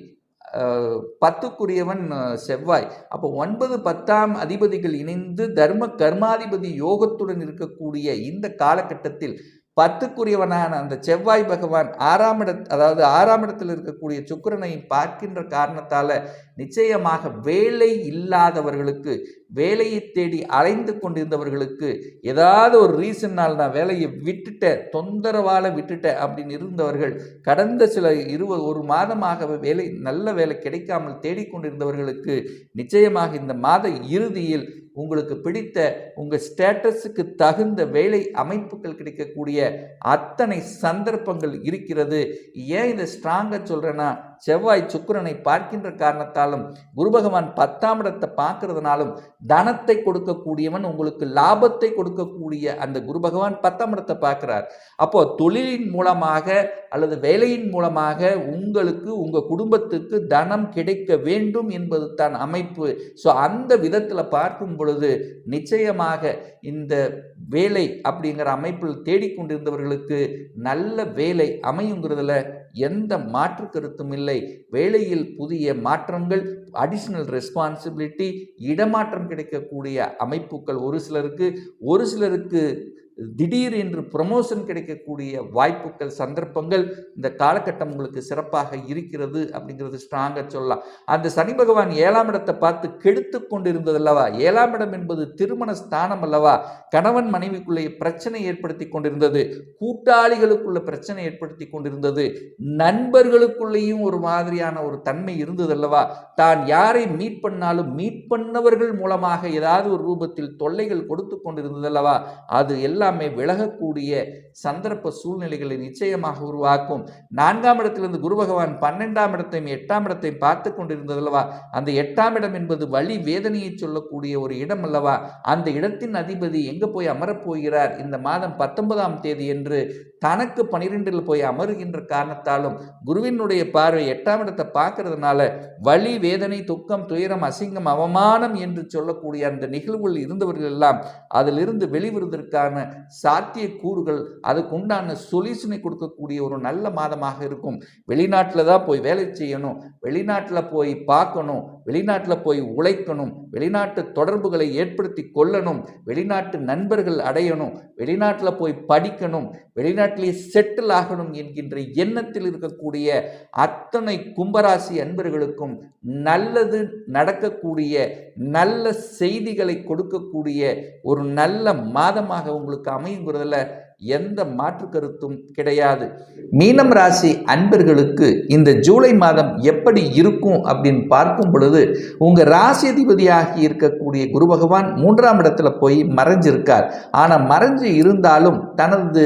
10க்குரியவன் செவ்வாய். அப்போ 9 10ஆம் அதிபதிகள் இணைந்து தர்ம கர்மாதிபதி யோகத்துடன் இருக்கக்கூடிய இந்த காலகட்டத்தில் 10க்குரியவனான அந்த செவ்வாய் பகவான் 6ஆம் இடத்தில் இருக்கக்கூடிய சுக்கிரனை பார்க்கின்ற காரணத்தால் நிச்சயமாக வேலை இல்லாதவர்களுக்கு, வேலையை தேடி அலைந்து கொண்டிருந்தவர்களுக்கு, ஏதாவது ஒரு ரீசன்னால் நான் வேலையை தொந்தரவால் விட்டுட்டேன் அப்படின்னு இருந்தவர்கள், கடந்த சில ஒரு மாதமாக நல்ல வேலை கிடைக்காமல் தேடிக்கொண்டிருந்தவர்களுக்கு நிச்சயமாக இந்த மாத இறுதியில் உங்களுக்கு பிடித்த உங்கள் ஸ்டேட்டஸுக்கு தகுந்த வேலை அமைப்புகள் கிடைக்கக்கூடிய அத்தனை சந்தர்ப்பங்கள் இருக்கிறது. ஏன் இதை ஸ்ட்ராங்காக சொல்கிறேன்னா, செவ்வாய் சுக்கிரனை பார்க்கின்ற காரணத்தாலும் குரு பகவான் 10ஆம் இடத்தை பார்க்கறதுனாலும் தனத்தை கொடுக்கக்கூடியவன், உங்களுக்கு லாபத்தை கொடுக்கக்கூடிய அந்த குரு பகவான் 10ஆம் இடத்தை பார்க்கிறார். அப்போ தொழிலின் மூலமாக அல்லது வேலையின் மூலமாக உங்களுக்கு உங்க குடும்பத்துக்கு தனம் கிடைக்க வேண்டும் என்பது தான் அமைப்பு. ஸோ அந்த விதத்தில் பார்க்கும் பொழுது நிச்சயமாக இந்த வேலை அப்படிங்கிற அமைப்பில் தேடிக்கொண்டிருந்தவர்களுக்கு நல்ல வேலை அமையுங்கிறதுல எந்த மாற்று கருத்தும் இல்லை. வேலையில் புதிய மாற்றங்கள், அடிஷனல் ரெஸ்பான்சிபிலிட்டி, இடமாற்றம் கிடைக்கக்கூடிய அமைப்புகள் ஒரு சிலருக்கு திடீர் என்று ப்ரமோஷன் கிடைக்கக்கூடிய வாய்ப்புகள், சந்தர்ப்பங்கள் இந்த காலகட்டம் உங்களுக்கு சிறப்பாக இருக்கிறது அப்படிங்கிறது ஸ்ட்ராங்காக சொல்லலாம். அந்த சனி பகவான் 7ஆம் இடத்தை பார்த்து கெடுத்து கொண்டிருந்தது அல்லவா? 7ஆம் இடம் என்பது திருமண ஸ்தானம் அல்லவா? கணவன் மனைவிக்குள்ளே பிரச்சனை ஏற்படுத்தி கொண்டிருந்தது, கூட்டாளிகளுக்குள்ள பிரச்சனை ஏற்படுத்தி கொண்டிருந்தது, நண்பர்களுக்குள்ளேயும் ஒரு மாதிரியான ஒரு தன்மை இருந்தது அல்லவா? தான் யாரை மீட் பண்ணாலும் மீட் பண்ணவர்கள் மூலமாக ஏதாவது ஒரு ரூபத்தில் தொல்லைகள் கொடுத்து கொண்டிருந்தது அல்லவா? அது எல்லாமே விலகக்கூடிய சந்தர்ப்ப சூழ்நிலைகளை நிச்சயமாக உருவாக்கும். 4ஆம் இடத்திலிருந்து குரு பகவான் 12ஆம் இடத்தையும் 8ஆம் இடத்தையும் பார்த்து கொண்டிருந்தது அல்லவா? அந்த 8ஆம் இடம் என்பது வலி வேதனையை சொல்லக்கூடிய ஒரு இடம் அல்லவா? அந்த இடத்தின் அதிபதி எங்க போய் அமரப்போகிறார்? இந்த மாதம் 19ஆம் தேதி என்று தனக்கு 12இல் போய் அமருகின்ற காரணத்தாலும் குருவினுடைய பார்வை 8ஆம் இடத்தை பார்க்கறதுனால வலி வேதனை துக்கம் துயரம் அசிங்கம் அவமானம் என்று சொல்லக்கூடிய அந்த நிகழ்வுகள் இருந்தவர்கள் எல்லாம் அதிலிருந்து வெளிவருவதற்கான சாத்திய கூறுகள், அதுக்கு உண்டான சொல்யூஷனை கொடுக்கக்கூடிய ஒரு நல்ல மாதமாக இருக்கும். வெளிநாட்டில் தான் போய் வேலை செய்யணும், வெளிநாட்டில் போய் பார்க்கணும், வெளிநாட்டில் போய் உழைக்கணும், வெளிநாட்டு தொடர்புகளை ஏற்படுத்தி கொள்ளணும், வெளிநாட்டு நண்பர்கள் அடையணும், வெளிநாட்டில் போய் படிக்கணும், வெளிநாட்டிலே செட்டில் ஆகணும் என்கின்ற எண்ணத்தில் இருக்கக்கூடிய அத்தனை கும்பராசி அன்பர்களுக்கும் நல்லது நடக்கக்கூடிய நல்ல செய்திகளை கொடுக்கக்கூடிய ஒரு நல்ல மாதமாக உங்களுக்கு அமையுங்கிறதுல எந்த மாற்று கருத்தும் கிடையாது. மீனம் ராசி அன்பர்களுக்கு இந்த ஜூலை மாதம் எப்படி இருக்கும் அப்படின்னு பார்க்கும் பொழுது, உங்க ராசி அதிபதியாகி இருக்கக்கூடிய குரு பகவான் 3ஆம் இடத்துல போய் மறைஞ்சிருக்கார். ஆனால் மறைஞ்சு இருந்தாலும் தனது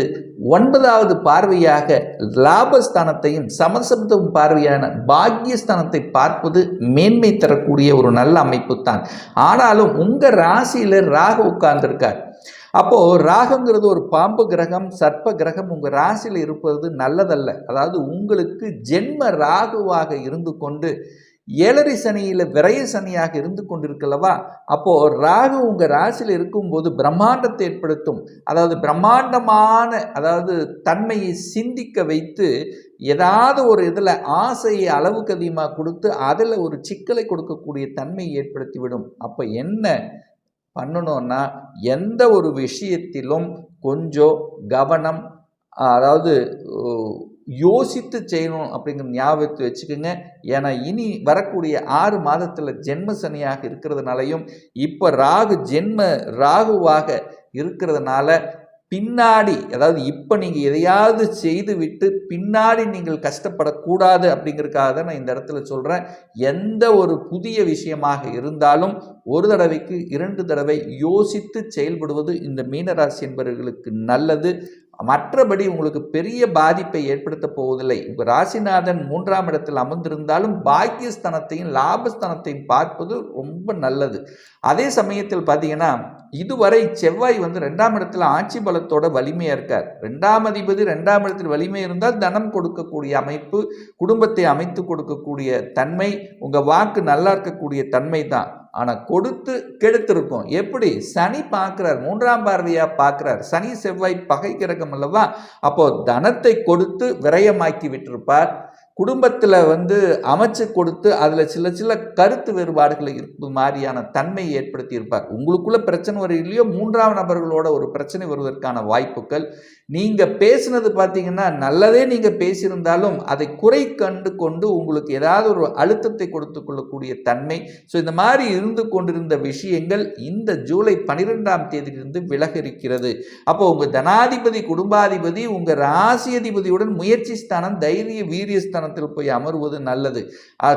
9வது பார்வையாக லாபஸ்தானத்தையும் சமசப்தம் பார்வையான பாக்கியஸ்தானத்தை பார்ப்பது மேன்மை தரக்கூடிய ஒரு நல்ல அமைப்பு தான். ஆனாலும் உங்க ராசியில ராகு உட்கார்ந்திருக்கார். அப்போ ராகுங்கிறது ஒரு பாம்பு கிரகம், சர்ப்ப கிரகம் உங்க ராசியில் இருப்பது நல்லதல்ல. அதாவது உங்களுக்கு ஜென்ம ராகுவாக இருந்து கொண்டு 7 சனியில விரய சனியாக இருந்து கொண்டிருக்கலவா? அப்போ ராகு உங்க ராசியில் இருக்கும்போது பிரம்மாண்டத்தை ஏற்படுத்தும். அதாவது பிரம்மாண்டமான தன்மையை சிந்திக்க வைத்து ஏதாவது ஒரு இதில் ஆசையை அளவுக்கு அதிகமாக கொடுத்து அதில் ஒரு சிக்கலை கொடுக்கக்கூடிய தன்மையை ஏற்படுத்திவிடும். அப்போ என்ன பண்ணணும்னா, எந்த ஒரு விஷயத்திலும் கொஞ்சம் கவனம், யோசித்து செய்யணும் அப்படிங்கிற ஞாபகத்தை வச்சுக்கோங்க. ஏன்னா இனி வரக்கூடிய 6 மாதத்தில் ஜென்ம சனியாக இருக்கிறதுனாலையும் இப்போ ராகு ஜென்ம ராகுவாக இருக்கிறதுனால பின்னாடி, இப்போ நீங்கள் எதையாவது செய்து விட்டு பின்னாடி நீங்கள் கஷ்டப்படக்கூடாது அப்படிங்கிறதுக்காக தான் நான் இந்த இடத்துல சொல்கிறேன். எந்த ஒரு புதிய விஷயமாக இருந்தாலும் ஒரு தடவைக்கு 2 தடவை யோசித்து செயல்படுவது இந்த மீனராசி என்பவர்களுக்கு நல்லது. மற்றபடி உங்களுக்கு பெரிய பாதிப்பை ஏற்படுத்த போவதில்லை. உங்கள் ராசிநாதன் 3ஆம் இடத்தில் அமர்ந்திருந்தாலும் பாக்கியஸ்தானத்தையும் லாபஸ்தானத்தையும் பார்ப்பது ரொம்ப நல்லது. அதே சமயத்தில் பார்த்தீங்கன்னா, இதுவரை செவ்வாய் 2ஆம் இடத்துல ஆட்சி பலத்தோட வலிமையாக இருக்கார். 2ஆம் அதிபதி 2ஆம் இடத்தில் வலிமை இருந்தால் தனம் கொடுக்கக்கூடிய அமைப்பு, குடும்பத்தை அமைத்து கொடுக்கக்கூடிய தன்மை, உங்கள் வாக்கு நல்லா இருக்கக்கூடிய தன்மை தான். ஆனால் கொடுத்து கெடுத்திருக்கும். எப்படி? சனி பார்க்கிறார், 3ஆம் பார்வையாக பார்க்கிறார். சனி செவ்வாய் பகை கிரகம் அல்லவா? அப்போ தனத்தை கொடுத்து விரயமாக்கி விட்டிருப்பார். குடும்பத்தில் அமைச்சு கொடுத்து அதில் சில கருத்து வேறுபாடுகளை இருப்பது மாதிரியான தன்மையை ஏற்படுத்தி இருப்பார். உங்களுக்குள்ள பிரச்சனை வரும் இல்லையோ, 3ஆம் நபர்களோட ஒரு பிரச்சனை வருவதற்கான வாய்ப்புகள். நீங்கள் பேசினது பார்த்தீங்கன்னா நல்லதே நீங்கள் பேசியிருந்தாலும் அதை குறை கண்டு கொண்டு உங்களுக்கு ஏதாவது ஒரு அழுத்தத்தை கொடுத்து கொள்ளக்கூடிய தன்மை. ஸோ இந்த மாதிரி இருந்து கொண்டிருந்த விஷயங்கள் இந்த ஜூலை 12ஆம் தேதியிலிருந்து விலக இருக்கிறது. அப்போ உங்கள் தனாதிபதி குடும்பாதிபதி உங்கள் ராசி அதிபதியுடன் முயற்சி ஸ்தானம் தைரிய வீரிய ஸ்தானத்தில் போய் அமர்வது நல்லது.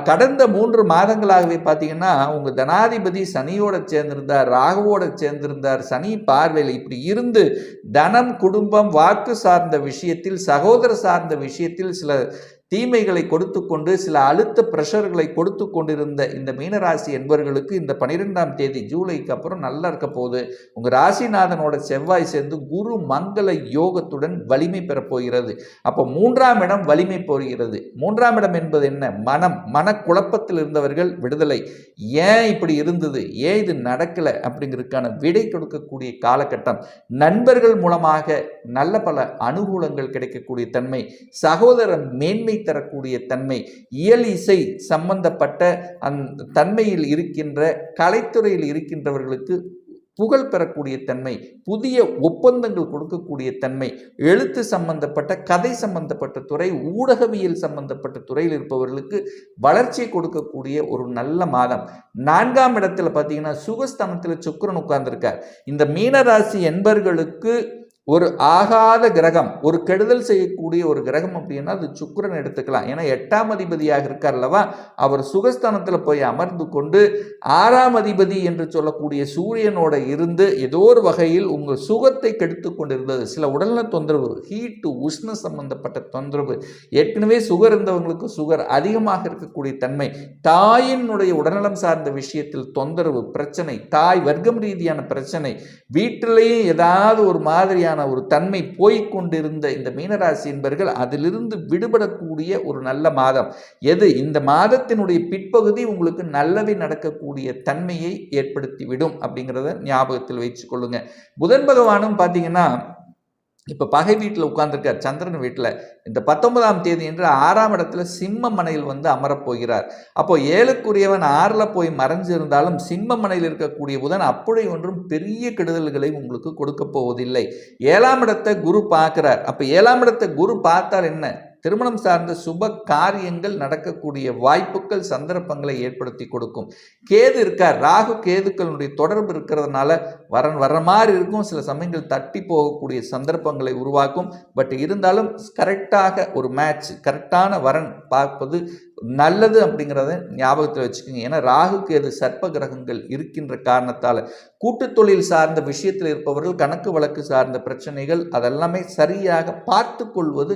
கடந்த 3 மாதங்களாகவே பார்த்தீங்கன்னா உங்கள் தனாதிபதி சனியோட சேர்ந்திருந்தார், ராகுவோட சேர்ந்திருந்தார், சனி பார்வையில் இப்படி இருந்து தனம் குடும்பம் வாக்கு சார்ந்த விஷயத்தில் சகோதர சார்ந்த விஷயத்தில் சில தீமைகளை கொடுத்து கொண்டு சில அழுத்த பிரஷர்களை கொடுத்து கொண்டிருந்த இந்த மீனராசி என்பவர்களுக்கு இந்த 12ஆம் தேதி ஜூலைக்கு அப்புறம் நல்லா இருக்க போகுது. உங்கள் ராசிநாதனோட செவ்வாய் சேர்ந்து குரு மங்கள யோகத்துடன் வலிமை பெறப்போகிறது. அப்போ 3ஆம் இடம் வலிமை போகிறது. 3ஆம் இடம் என்பது என்ன? மனக்குழப்பத்தில் இருந்தவர்கள் விடுதலை. ஏன் இப்படி இருந்தது, ஏன் இது நடக்கலை அப்படிங்கிறதுக்கான விடை கொடுக்கக்கூடிய காலகட்டம். நண்பர்கள் மூலமாக நல்ல பல அனுகூலங்கள் கிடைக்கக்கூடிய தன்மை, சகோதர மேன்மை தரக்கூடிய தன்மை, இயல் இசை சம்பந்தப்பட்ட அந்த தன்மையில் இருக்கின்ற கலைத்துறையில் இருக்கின்றவர்களுக்கு புகழ் பெறக்கூடிய தன்மை, புதிய ஒப்பந்தங்கள் கொடுக்கக்கூடிய தன்மை, எழுத்து சம்பந்தப்பட்ட கதை சம்பந்தப்பட்ட துறை, ஊடகவியல் சம்பந்தப்பட்ட துறையில் இருப்பவர்களுக்கு வளர்ச்சியை கொடுக்கக்கூடிய ஒரு நல்ல மாதம். 4ஆம் இடத்துல பார்த்தீங்கன்னா சுகஸ்தானத்தில் சுக்கிரன் உட்கார்ந்திருக்கார். இந்த மீனராசி என்பர்களுக்கு ஒரு ஆகாத கிரகம், ஒரு கெடுதல் செய்யக்கூடிய ஒரு கிரகம் அப்படின்னா அது சுக்கிரன் எடுத்துக்கலாம். ஏன்னா 8ஆம் அதிபதியாக இருக்கார் அல்லவா, அவர் சுகஸ்தானத்தில் போய் அமர்ந்து கொண்டு 6ஆம் அதிபதி என்று சொல்லக்கூடிய சூரியனோட இருந்து ஏதோ ஒரு வகையில் உங்கள் சுகத்தை கெடுத்து கொண்டிருந்தது. சில உடல்நல தொந்தரவு, ஹீட்டு உஷ்ண சம்பந்தப்பட்ட தொந்தரவு, ஏற்கனவே சுகர் இருந்தவங்களுக்கு சுகர் அதிகமாக இருக்கக்கூடிய தன்மை, தாயினுடைய உடல்நலம் சார்ந்த விஷயத்தில் தொந்தரவு பிரச்சனை, தாய் வர்க்கம் ரீதியான பிரச்சனை, வீட்டிலேயே ஏதாவது ஒரு மாதிரியான ஒரு தன்மை போய்கொண்டிருந்த இந்த மீனராசி என்பவர்கள் அதிலிருந்து விடுபடக்கூடிய ஒரு நல்ல மாதம். எது? இந்த மாதத்தினுடைய பிற்பகுதி உங்களுக்கு நல்லவை நடக்கக்கூடிய தன்மையை ஏற்படுத்திவிடும் அப்படிங்கிறத ஞாபகத்தில் வச்சு கொள்ளுங்க. புதன் பகவானும் பார்த்தீங்கன்னா இப்போ பகை வீட்டில் உட்கார்ந்துருக்கார், சந்திரன் வீட்டில். இந்த 19ஆம் தேதி என்று 6ஆம் இடத்துல சிம்ம மனையில் வந்து அமரப்போகிறார். அப்போ 7க்குரியவன் 6ல் போய் மறைஞ்சிருந்தாலும் சிம்ம மனையில் இருக்கக்கூடிய புதன் அப்படி ஒன்றும் பெரிய கெடுதல்களை உங்களுக்கு கொடுக்க போவதில்லை. 7ஆம் இடத்தை குரு பார்க்கிறார். அப்போ 7ஆம் இடத்தை குரு பார்த்தால் என்ன? திருமணம் சார்ந்த சுப காரியங்கள் நடக்கக்கூடிய வாய்ப்புகள் சந்தர்ப்பங்களை ஏற்படுத்தி கொடுக்கும். கேது இருக்கார், ராகு கேதுக்களுடைய தொடர்பு இருக்கிறதுனால வரன் வர்ற மாதிரி இருக்கும். சில சமயங்கள் தட்டி போகக்கூடிய சந்தர்ப்பங்களை உருவாக்கும். பட் இருந்தாலும் கரெக்டாக ஒரு மேட்ச், கரெக்டான வரன் பார்ப்பது நல்லது அப்படிங்கிறத ஞாபகத்தில் வச்சுக்கோங்க. ஏன்னா ராகு கேது சர்ப்ப கிரகங்கள் இருக்கின்ற காரணத்தால் கூட்டு தொழில் சார்ந்த விஷயத்தில் இருப்பவர்கள் கணக்கு வழக்கு சார்ந்த பிரச்சனைகள் அதெல்லாமே சரியாக பார்த்து கொள்வது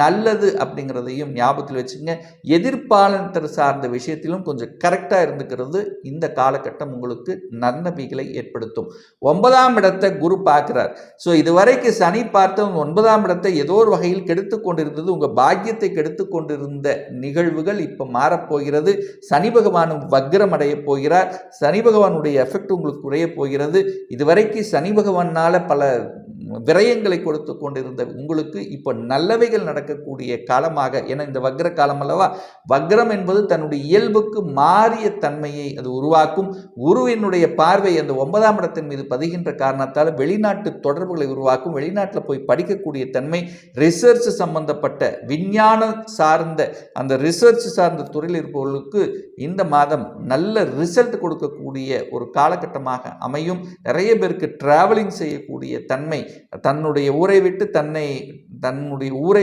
நல்லது அப்படிங்கிறதையும் ஞாபகத்தில் வச்சுங்க. எதிர்பாலனத்தர் சார்ந்த விஷயத்திலும் கொஞ்சம் கரெக்டாக இருந்துக்கிறது இந்த காலகட்டம் உங்களுக்கு நன்மைகளை ஏற்படுத்தும். 9ஆம் இடத்தை குரு பார்க்கிறார். ஸோ இதுவரைக்கு சனி பார்த்த 9ஆம் இடத்தை ஏதோ ஒரு வகையில் கெடுத்து கொண்டிருந்தது, உங்கள் பாக்கியத்தை கெடுத்து கொண்டிருந்த நிகழ்வுகள் இப்போ மாறப்போகிறது. சனி பகவானும் வக்ரம் அடைய போகிறார். சனி பகவானுடைய எஃபெக்ட் உங்களுக்கு குறைய போகிறது. இதுவரைக்கு சனி பகவானால பல விரயங்களை கொடுத்து கொண்டிருந்த உங்களுக்கு இப்போ நல்லவைகள் நடக்கக்கூடிய காலமாக, ஏன்னா இந்த வக்ர காலம் அல்லவா, வக்ரம் என்பது தன்னுடைய இயல்புக்கு மாறிய தன்மையை அது உருவாக்கும். குருவினுடைய பார்வை அந்த 9ஆம் இடத்தின் மீது பதிகின்ற காரணத்தால் வெளிநாட்டு தொடர்புகளை உருவாக்கும். வெளிநாட்டில் போய் படிக்கக்கூடிய தன்மை, ரிசர்ச் சம்பந்தப்பட்ட விஞ்ஞானம் சார்ந்த அந்த ரிசர்ச் சார்ந்த துறையில் இருப்பவர்களுக்கு இந்த மாதம் நல்ல ரிசல்ட் கொடுக்கக்கூடிய ஒரு காலகட்டமாக அமையும். நிறைய பேருக்கு டிராவலிங் செய்யக்கூடிய தன்மை, தன்னுடைய ஊரை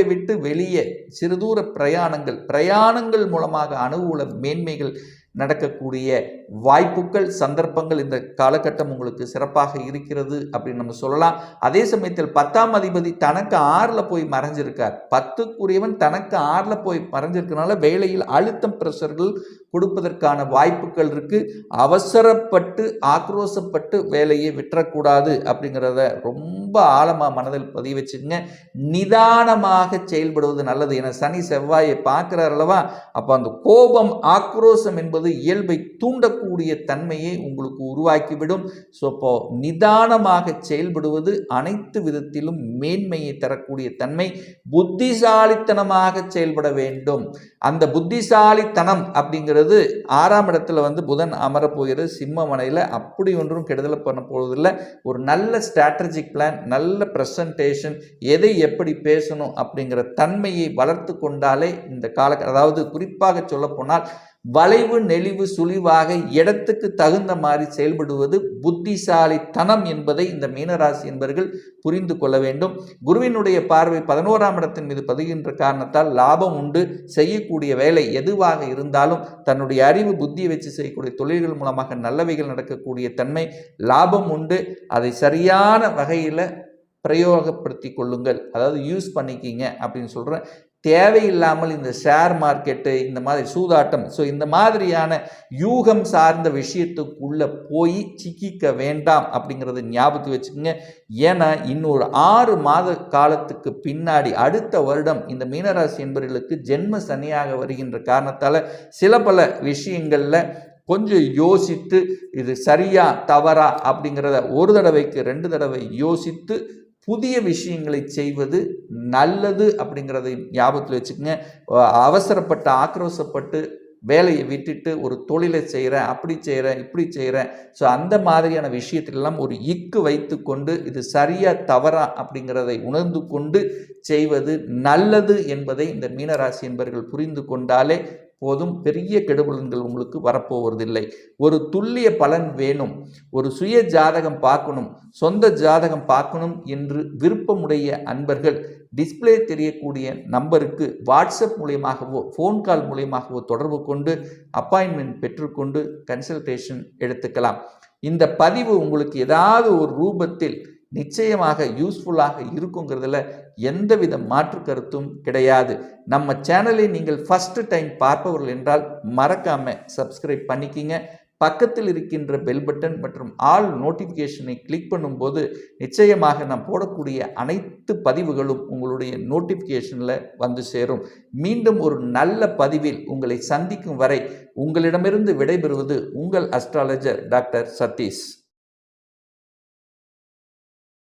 விட்டு வெளியே சிறுதூர பிரயாணங்கள் மூலமாக அனுகூல மேன்மைகள் நடக்கக்கூடிய வாய்ப்புகள் சந்தர்ப்பங்கள் இந்த காலகட்டம் உங்களுக்கு சிறப்பாக இருக்கிறது அப்படின்னு நம்ம சொல்லலாம். அதே சமயத்தில் 10ஆம் அதிபதி தனக்கு 6ல் போய் மறைஞ்சிருக்கார். 10க்குரியவன் தனக்கு 6ல் போய் மறைஞ்சிருக்கனால வேலையில் அழுத்தம் பிரஷர்கள் கொடுப்பதற்கான வாய்ப்புகள் இருக்கு. அவசரப்பட்டு ஆக்ரோசப்பட்டு வேலையை விட்டுறக்கூடாது அப்படிங்கிறத ரொம்ப ஆழமாக மனதில் பதிவு வச்சுங்க. நிதானமாக செயல்படுவது நல்லது. என சனி செவ்வாயை பார்க்கிறார் அல்லவா, அப்போ அந்த கோபம் ஆக்ரோசம் என்பது இயல்பை தூண்டக்கூடிய தன்மையை உங்களுக்கு உருவாக்கிவிடும். ஸோ இப்போ நிதானமாக செயல்படுவது அனைத்து விதத்திலும் மேன்மையை தரக்கூடிய தன்மை. புத்திசாலித்தனமாக செயல்பட வேண்டும். அந்த புத்திசாலித்தனம் அப்படிங்கிறது 6ஆம் இடத்துல வந்து புதன் அமரப்போகிறது சிம்ம மனையில். அப்படி ஒன்றும் கெடுதலை பண்ண போவதில்லை. ஒரு நல்ல ஸ்ட்ராட்டஜிக் பிளான், நல்ல ப்ரெசன்டேஷன், எதை எப்படி பேசணும் அப்படிங்கிற தன்மையை வளர்த்து கொண்டாலே இந்த அதாவது குறிப்பாக சொல்ல போனால் வளைவு நெளிவு சுழிவாக இடத்துக்கு தகுந்த மாதிரி செயல்படுவது புத்திசாலித்தனம் என்பதை இந்த மீனராசி என்பவர்கள் புரிந்து கொள்ள வேண்டும். குருவினுடைய பார்வை 11ஆம் இடத்தின் மீது பதிகின்ற காரணத்தால் லாபம் உண்டு. செய்யக்கூடிய வேலை எதுவாக இருந்தாலும் தன்னுடைய அறிவு புத்தியை வச்சு செய்யக்கூடிய தொழில்கள் மூலமாக நல்லவைகள் நடக்கக்கூடிய தன்மை, லாபம் உண்டு. அதை சரியான வகையில் பிரயோகப்படுத்தி கொள்ளுங்கள், அதாவது யூஸ் பண்ணிக்கிங்க அப்படின்னு சொல்கிறேன். தேவையில்லாமல் இந்த ஷேர் மார்க்கெட்டு, இந்த மாதிரி சூதாட்டம், ஸோ இந்த மாதிரியான யூகம் சார்ந்த விஷயத்துக்குள்ளே போய் சிக்கிக்க வேண்டாம் அப்படிங்கிறத ஞாபகத்து வச்சுக்கோங்க. ஏன்னா இன்னொரு 6 மாத காலத்துக்கு பின்னாடி அடுத்த வருடம் இந்த மீனராசி என்பவர்களுக்கு ஜென்ம சனியாக வருகின்ற காரணத்தால் சில பல விஷயங்களில் கொஞ்சம் யோசித்து இது சரியா தவறா அப்படிங்கிறத ஒரு தடவைக்கு 2 தடவை யோசித்து புதிய விஷயங்களை செய்வது நல்லது அப்படிங்கிறதை ஞாபகத்தில் வச்சுக்கோங்க. அவசரப்பட்டு ஆக்ரோஷப்பட்டு வேலையை விட்டுட்டு ஒரு தொழிலை செய்கிறேன், அப்படி செய்கிறேன், இப்படி செய்கிறேன், ஸோ அந்த மாதிரியான விஷயத்திலெல்லாம் ஒரு இக்கு வைத்து கொண்டு இது சரியா தவறா அப்படிங்கிறதை உணர்ந்து கொண்டு செய்வது நல்லது என்பதை இந்த மீனராசி என்பவர்கள் புரிந்து கொண்டாலே போதும். பெரிய கெடுபலன்கள் உங்களுக்கு வரப்போவதில்லை. ஒரு துல்லிய பலன் வேணும், ஒரு சுய ஜாதகம் பார்க்கணும், சொந்த ஜாதகம் பார்க்கணும் என்று விருப்பமுடைய அன்பர்கள் டிஸ்பிளே தெரியக்கூடிய நம்பருக்கு வாட்ஸ்அப் மூலியமாகவோ ஃபோன் கால் மூலியமாகவோ தொடர்பு கொண்டு அப்பாயின்மெண்ட் பெற்றுக்கொண்டு கன்சல்டேஷன் எடுத்துக்கலாம். இந்த பதிவு உங்களுக்கு ஏதாவது ஒரு ரூபத்தில் நிச்சயமாக யூஸ்ஃபுல்லாக இருக்குங்கிறதுல எந்தவித மாற்று கருத்தும் கிடையாது. நம்ம சேனலை நீங்கள் ஃபர்ஸ்ட் டைம் பார்ப்பவர்கள் என்றால் மறக்காமல் சப்ஸ்கிரைப் பண்ணிக்கிங்க. பக்கத்தில் இருக்கின்ற பெல் பட்டன் மற்றும் ஆல் நோட்டிஃபிகேஷனை கிளிக் பண்ணும்போது நிச்சயமாக நான் போடக்கூடிய அனைத்து பதிவுகளும் உங்களுடைய நோட்டிஃபிகேஷனில் வந்து சேரும். மீண்டும் ஒரு நல்ல பதிவில் உங்களை சந்திக்கும் வரை உங்களிடமிருந்து விடைபெறுவது உங்கள் அஸ்ட்ராலஜர் டாக்டர் சதீஷ்.